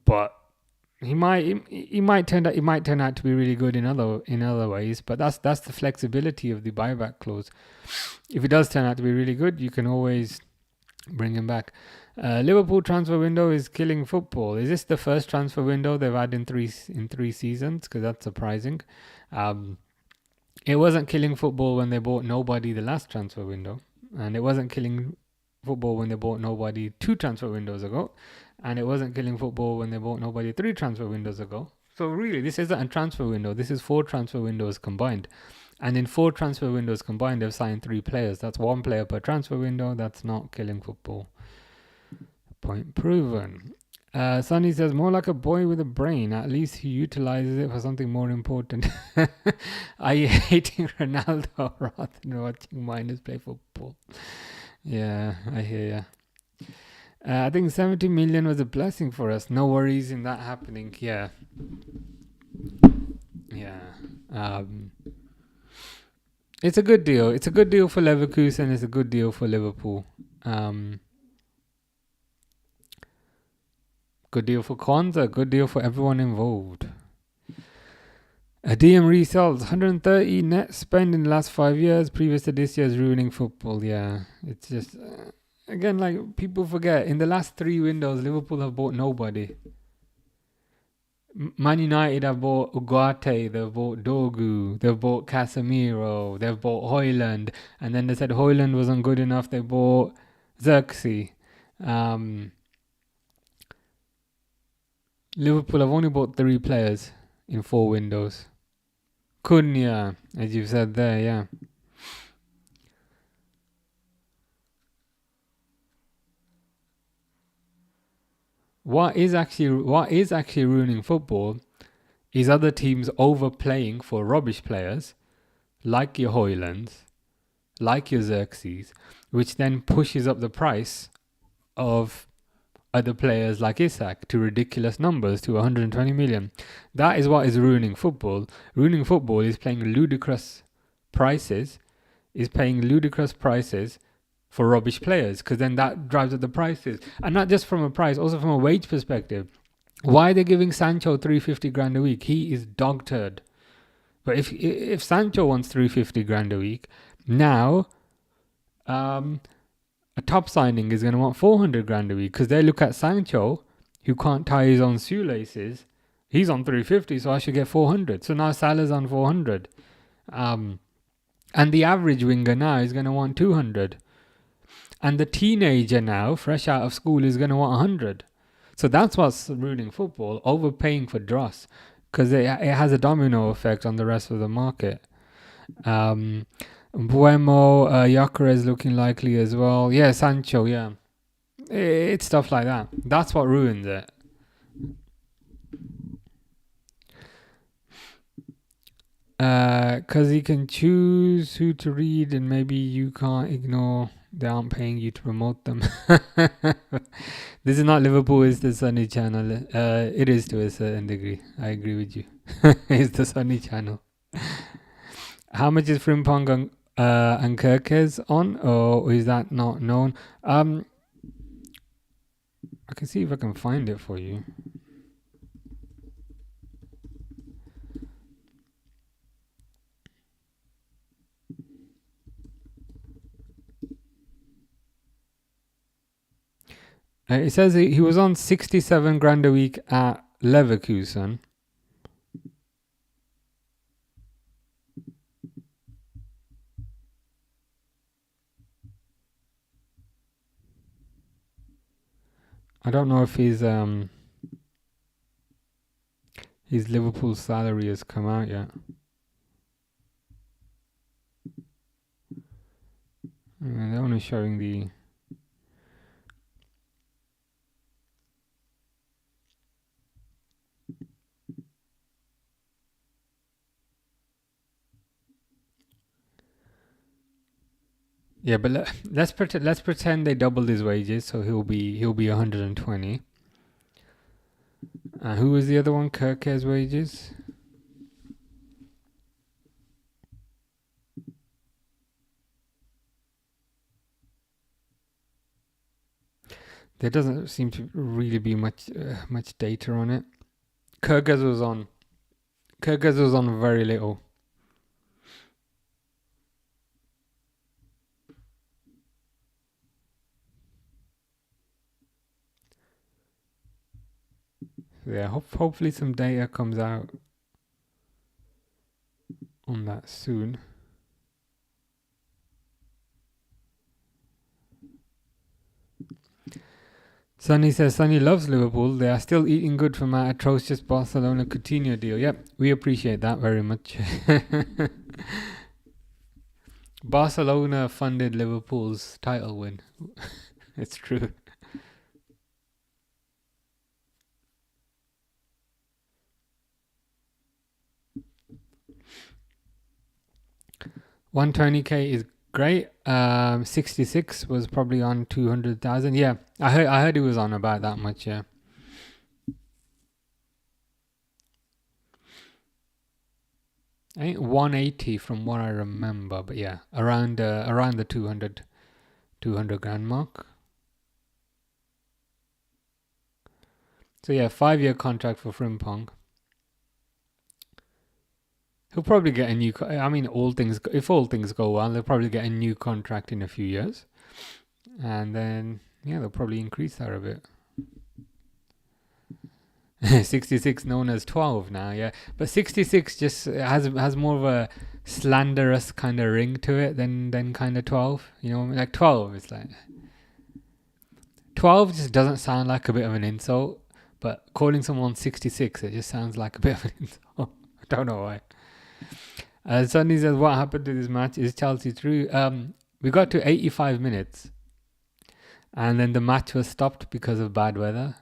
But he might turn out to be really good in other ways. But that's the flexibility of the buyback clause. If it does turn out to be really good, you can always bring him back. Liverpool transfer window is killing football. Is this the first transfer window they've had in three seasons? Because that's surprising. It wasn't killing football when they bought nobody the last transfer window, and it wasn't killing football when they bought nobody 2 transfer windows ago, and it wasn't killing football when they bought nobody 3 transfer windows ago. So really, this isn't a transfer window. This is 4 transfer windows combined. And in 4 transfer windows combined, they've signed 3 players. That's 1 player per transfer window. That's not killing football. Point proven. Sonny says, more like a boy with a brain. At least he utilizes it for something more important. Are you hating Ronaldo rather than watching minors play football? Yeah, I hear you. I think 70 million was a blessing for us. No worries in that happening. Yeah. It's a good deal. It's a good deal for Leverkusen. It's a good deal for Liverpool. Good deal for Kwanzaa. Good deal for everyone involved. DM resells 130 net spend in the last 5 years. Previous to this year's ruining football. Yeah, it's just again, like, people forget, in the last 3 windows, Liverpool have bought nobody. Man United have bought Ugarte, they've bought Dogu, they've bought Casemiro, they've bought Højlund, and then they said Højlund wasn't good enough, they bought Xerxes. Liverpool have only bought 3 players in 4 windows. Cunha, as you've said there, yeah. What is actually ruining football is other teams overplaying for rubbish players like your Hoylands, like your Xerxes, which then pushes up the price of other players like Isak to ridiculous numbers, to 120 million. That is what is ruining football. Ruining football is paying ludicrous prices, for rubbish players, because then that drives up the prices. And not just from a price, also from a wage perspective. Why are they giving Sancho 350 grand a week? He is dog turd. But if Sancho wants 350 grand a week, now a top signing is going to want 400 grand a week, because they look at Sancho, who can't tie his own shoelaces. He's on 350, so I should get 400. So now Salah's on 400. And the average winger now is going to want 200. And the teenager now, fresh out of school, is going to want 100. So that's what's ruining football, overpaying for dross, because it has a domino effect on the rest of the market. Buemo, Gyökeres looking likely as well. Yeah, Sancho, yeah. It's stuff like that. That's what ruins it. Because he can choose who to read, and maybe you can't ignore they aren't paying you to promote them. This is not Liverpool, it's the Sunny channel. It is to a certain degree. I agree with you. It's the Sunny channel. How much is Frimpong and Kerkez on, or is that not known? I can see if I can find it for you. It says he was on 67 grand a week at Leverkusen. I don't know if his Liverpool salary has come out yet. They're only showing the... Yeah, but let's pretend they doubled his wages, so he'll be 120. Who was the other one? Kerkez wages. There doesn't seem to really be much data on it. Kerkez was on very little. Yeah, hopefully some data comes out on that soon. Sunny says Sunny loves Liverpool. They are still eating good from our atrocious Barcelona Coutinho deal. Yep, we appreciate that very much. Barcelona funded Liverpool's title win. It's true. $120K is great. 66 was probably on 200,000. Yeah, I heard it was on about that much. Yeah. I think 180 from what I remember, but yeah, around the 200 grand mark. So yeah, 5-year contract for Frimpong. He'll probably get a new. I mean, if all things go well, they'll probably get a new contract in a few years, and then yeah, they'll probably increase that a bit. 66 known as 12 now, yeah, but 66 just has more of a slanderous kind of ring to it than kind of 12. You know, like 12 is like 12 just doesn't sound like a bit of an insult, but calling someone 66, it just sounds like a bit of an insult. I don't know why. Sunny says, what happened to this match? Is Chelsea through? We got to 85 minutes and then the match was stopped because of bad weather.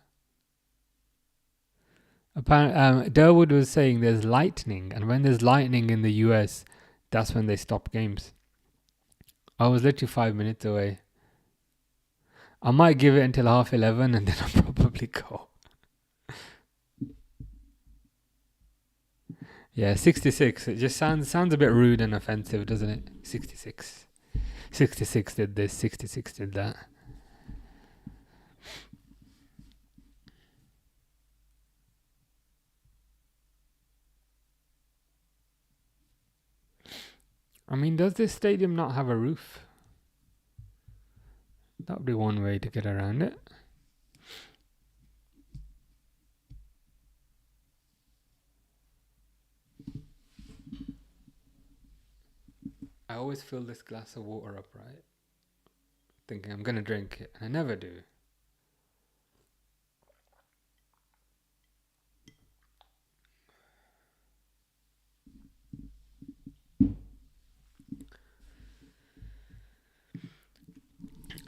Apparently, Durwood was saying there's lightning, and when there's lightning in the US, that's when they stop games. I was literally 5 minutes away. I might give it until 11:30 and then I'll probably go. Yeah, 66. It just sounds a bit rude and offensive, doesn't it? 66. 66 did this, 66 did that. I mean, does this stadium not have a roof? That would be one way to get around it. I always fill this glass of water up, right? Thinking I'm going to drink it, and I never do.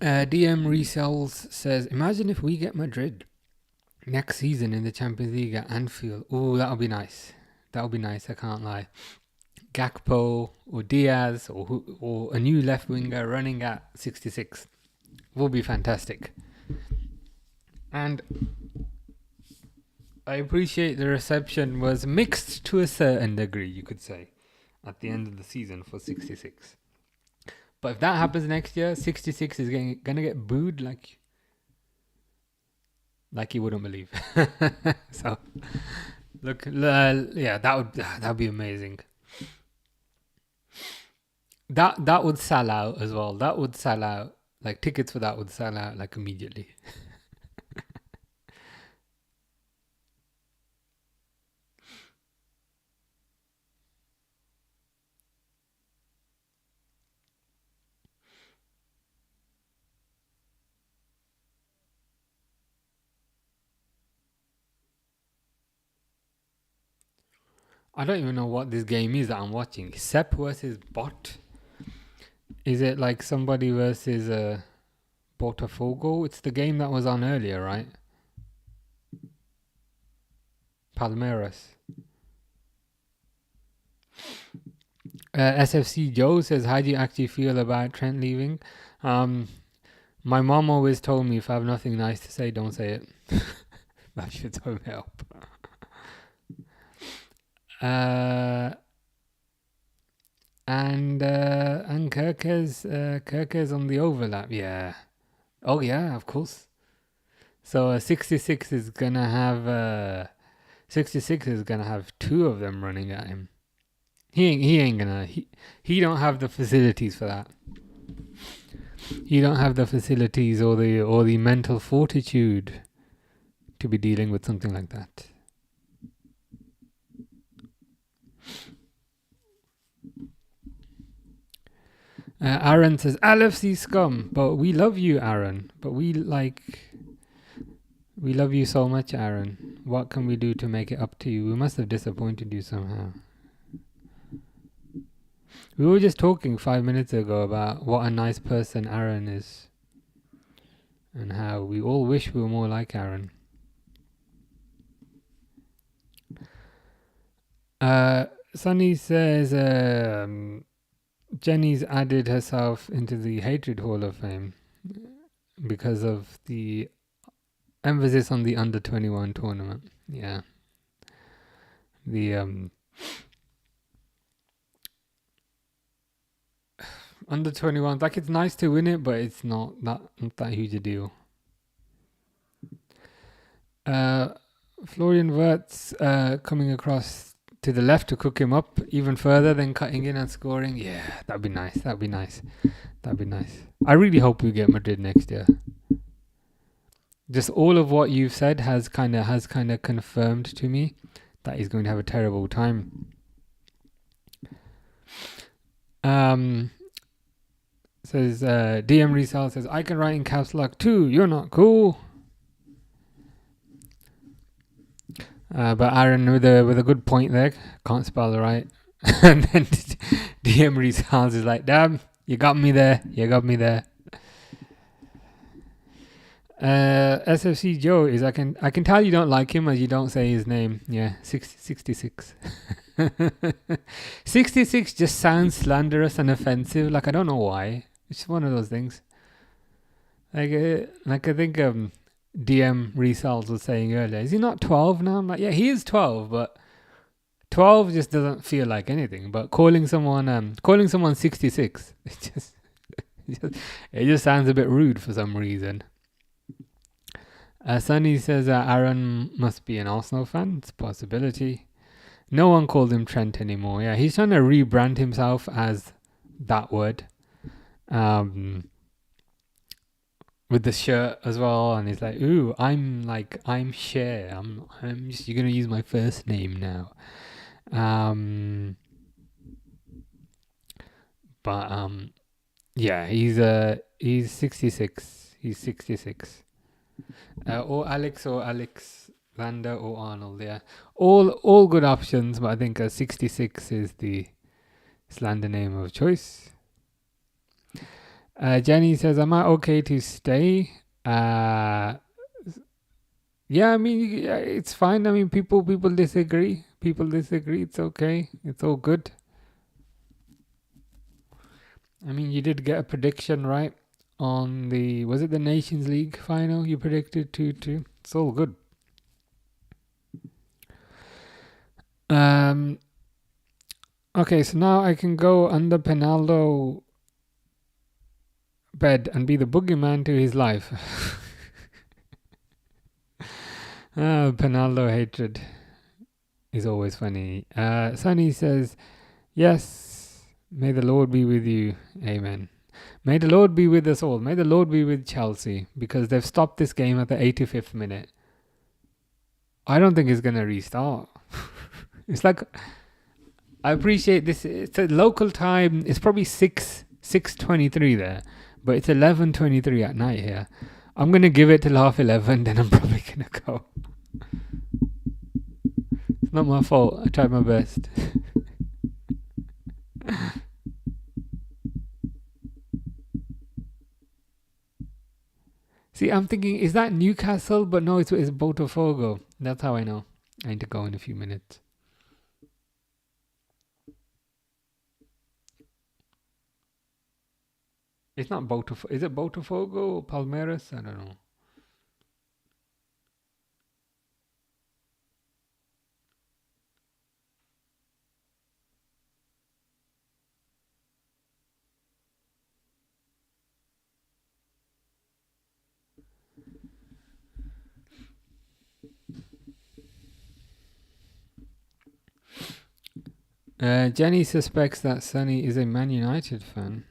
DM Resells says, imagine if we get Madrid next season in the Champions League at Anfield. Oh, that'll be nice. That'll be nice, I can't lie. Gakpo or Diaz or a new left winger running at 66 will be fantastic. And I appreciate the reception was mixed to a certain degree, you could say, at the end of the season for 66. But if that happens next year, 66 is gonna get booed like you wouldn't believe. So, look, yeah, that'd be amazing. That would sell out as well. That would sell out. Like tickets for that would sell out like immediately. I don't even know what this game is that I'm watching. Sepp versus Bot. Is it like somebody versus Botafogo? It's the game that was on earlier, right? Palmeiras. SFC Joe says, how do you actually feel about Trent leaving? My mom always told me if I have nothing nice to say, don't say it. That should help. And Kerkez on the overlap, yeah. Oh yeah, of course. So 66 is gonna have 66 is gonna have two of them running at him. He ain't gonna he don't have the facilities for that. He don't have the facilities or the mental fortitude to be dealing with something like that. Aaron says, LFC scum, but we love you, Aaron. But we love you so much, Aaron. What can we do to make it up to you? We must have disappointed you somehow. We were just talking 5 minutes ago about what a nice person Aaron is. And how we all wish we were more like Aaron. Sunny says, Jenny's added herself into the Hatred Hall of Fame because of the emphasis on the under 21 tournament. Yeah. The under 21, like it's nice to win it, but it's not that huge a deal. Florian Wirtz coming across to the left to cook him up even further, then cutting in and scoring. Yeah, that'd be nice. I really hope we get Madrid next year. Just all of what you've said has kind of confirmed to me that he's going to have a terrible time. Says DM Resal says, I can write in caps lock too. You're not cool. But Aaron with a good point there. Can't spell right. And then DM Resals is like, damn, you got me there. SFC Joe is I can tell you don't like him as you don't say his name. Yeah, 66. 66 just sounds slanderous and offensive. Like I don't know why. It's one of those things. Like I think DM Resalz was saying earlier. Is he not 12 now? I'm like, yeah, he is 12, but 12 just doesn't feel like anything. But calling someone 66, it just sounds a bit rude for some reason. Sunny says Aaron must be an Arsenal fan. It's a possibility. No one called him Trent anymore. Yeah, he's trying to rebrand himself as that word. With the shirt as well, and he's like, "Ooh, I'm Cher. I'm just you're gonna use my first name now." Yeah, he's 66. He's 66. Or Alexander or Arnold. Yeah, all good options, but I think 66 is the slander name of choice. Jenny says, "Am I okay to stay?" Yeah, I mean, it's fine. I mean, people disagree. People disagree. It's okay. It's all good. I mean, you did get a prediction right on was it the Nations League final? You predicted 2-2. It's all good. Okay, so now I can go under Penaldo bed and be the boogeyman to his life. Penaldo hatred is always funny. Sunny says, yes, may the Lord be with you. Amen. May the Lord be with us all. May the Lord be with Chelsea, because they've stopped this game at the 85th minute. I don't think it's going to restart. It's like, I appreciate this. It's a local time. It's probably 6:23 there, but it's 11:23 at night here. I'm going to give it till 11:30, then I'm probably going to go. It's not my fault. I tried my best. See, I'm thinking, is that Newcastle? But no, it's Botafogo. That's how I know. I need to go in a few minutes. It's not Botafogo. Is it Botafogo or Palmeiras? I don't know. Jenny suspects that Sonny is a Man United fan.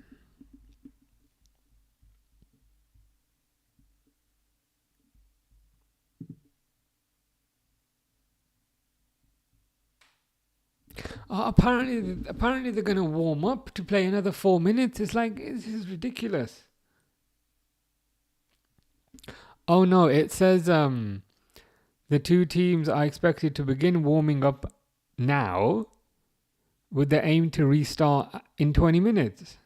Oh, apparently they're gonna warm up to play another 4 minutes. It's like, this is ridiculous. Oh no, it says the two teams are expected to begin warming up now, with the aim to restart in 20 minutes.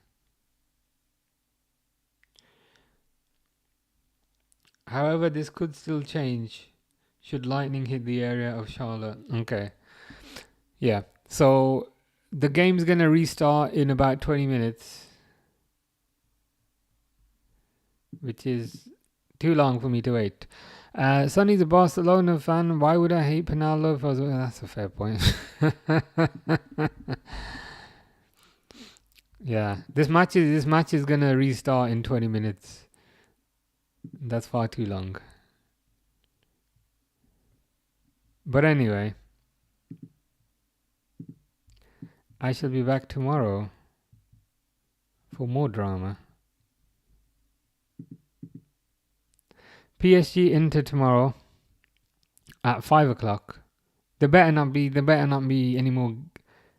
However, this could still change should lightning hit the area of Charlotte. Okay. Yeah. So the game's going to restart in about 20 minutes, which is too long for me to wait. Sonny's a Barcelona fan. Why would I hate Penaldo? That's a fair point. Yeah. This match is going to restart in 20 minutes. That's far too long. But anyway, I shall be back tomorrow for more drama. PSG Inter tomorrow at 5 o'clock. There better not be any more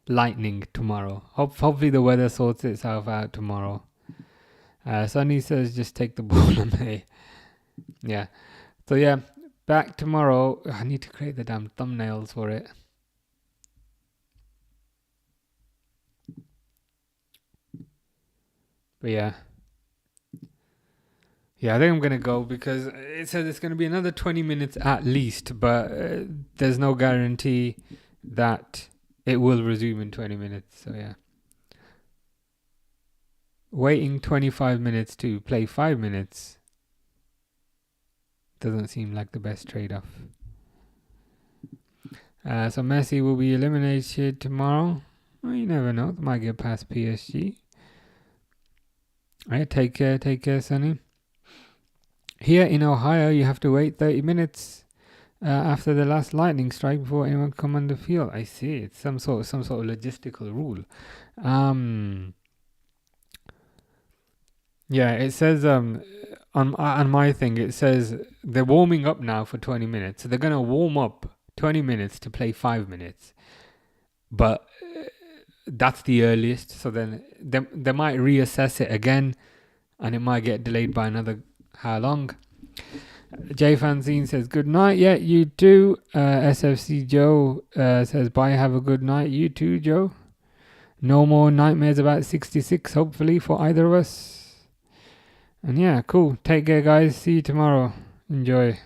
lightning tomorrow. Hopefully the weather sorts itself out tomorrow. Sonny says just take the ball and play. Yeah. So yeah, back tomorrow. I need to create the damn thumbnails for it. But yeah. Yeah, I think I'm going to go because it says it's going to be another 20 minutes at least, but there's no guarantee that it will resume in 20 minutes. So, yeah. Waiting 25 minutes to play 5 minutes doesn't seem like the best trade-off. So Messi will be eliminated tomorrow. Well, you never know. They might get past PSG. Alright, take care, Sonny. Here in Ohio, you have to wait 30 minutes after the last lightning strike before anyone can come on the field. I see. It's some sort of logistical rule. Yeah, it says on my thing, it says they're warming up now for 20 minutes. So they're gonna warm up 20 minutes to play 5 minutes, but that's the earliest. So then they might reassess it again, and it might get delayed by another how long. J Fanzine says good night. Yeah, you too. SFC Joe says bye. Have a good night. You too, Joe. No more nightmares about 66, hopefully, for either of us. And yeah, cool. Take care, guys. See you tomorrow. Enjoy.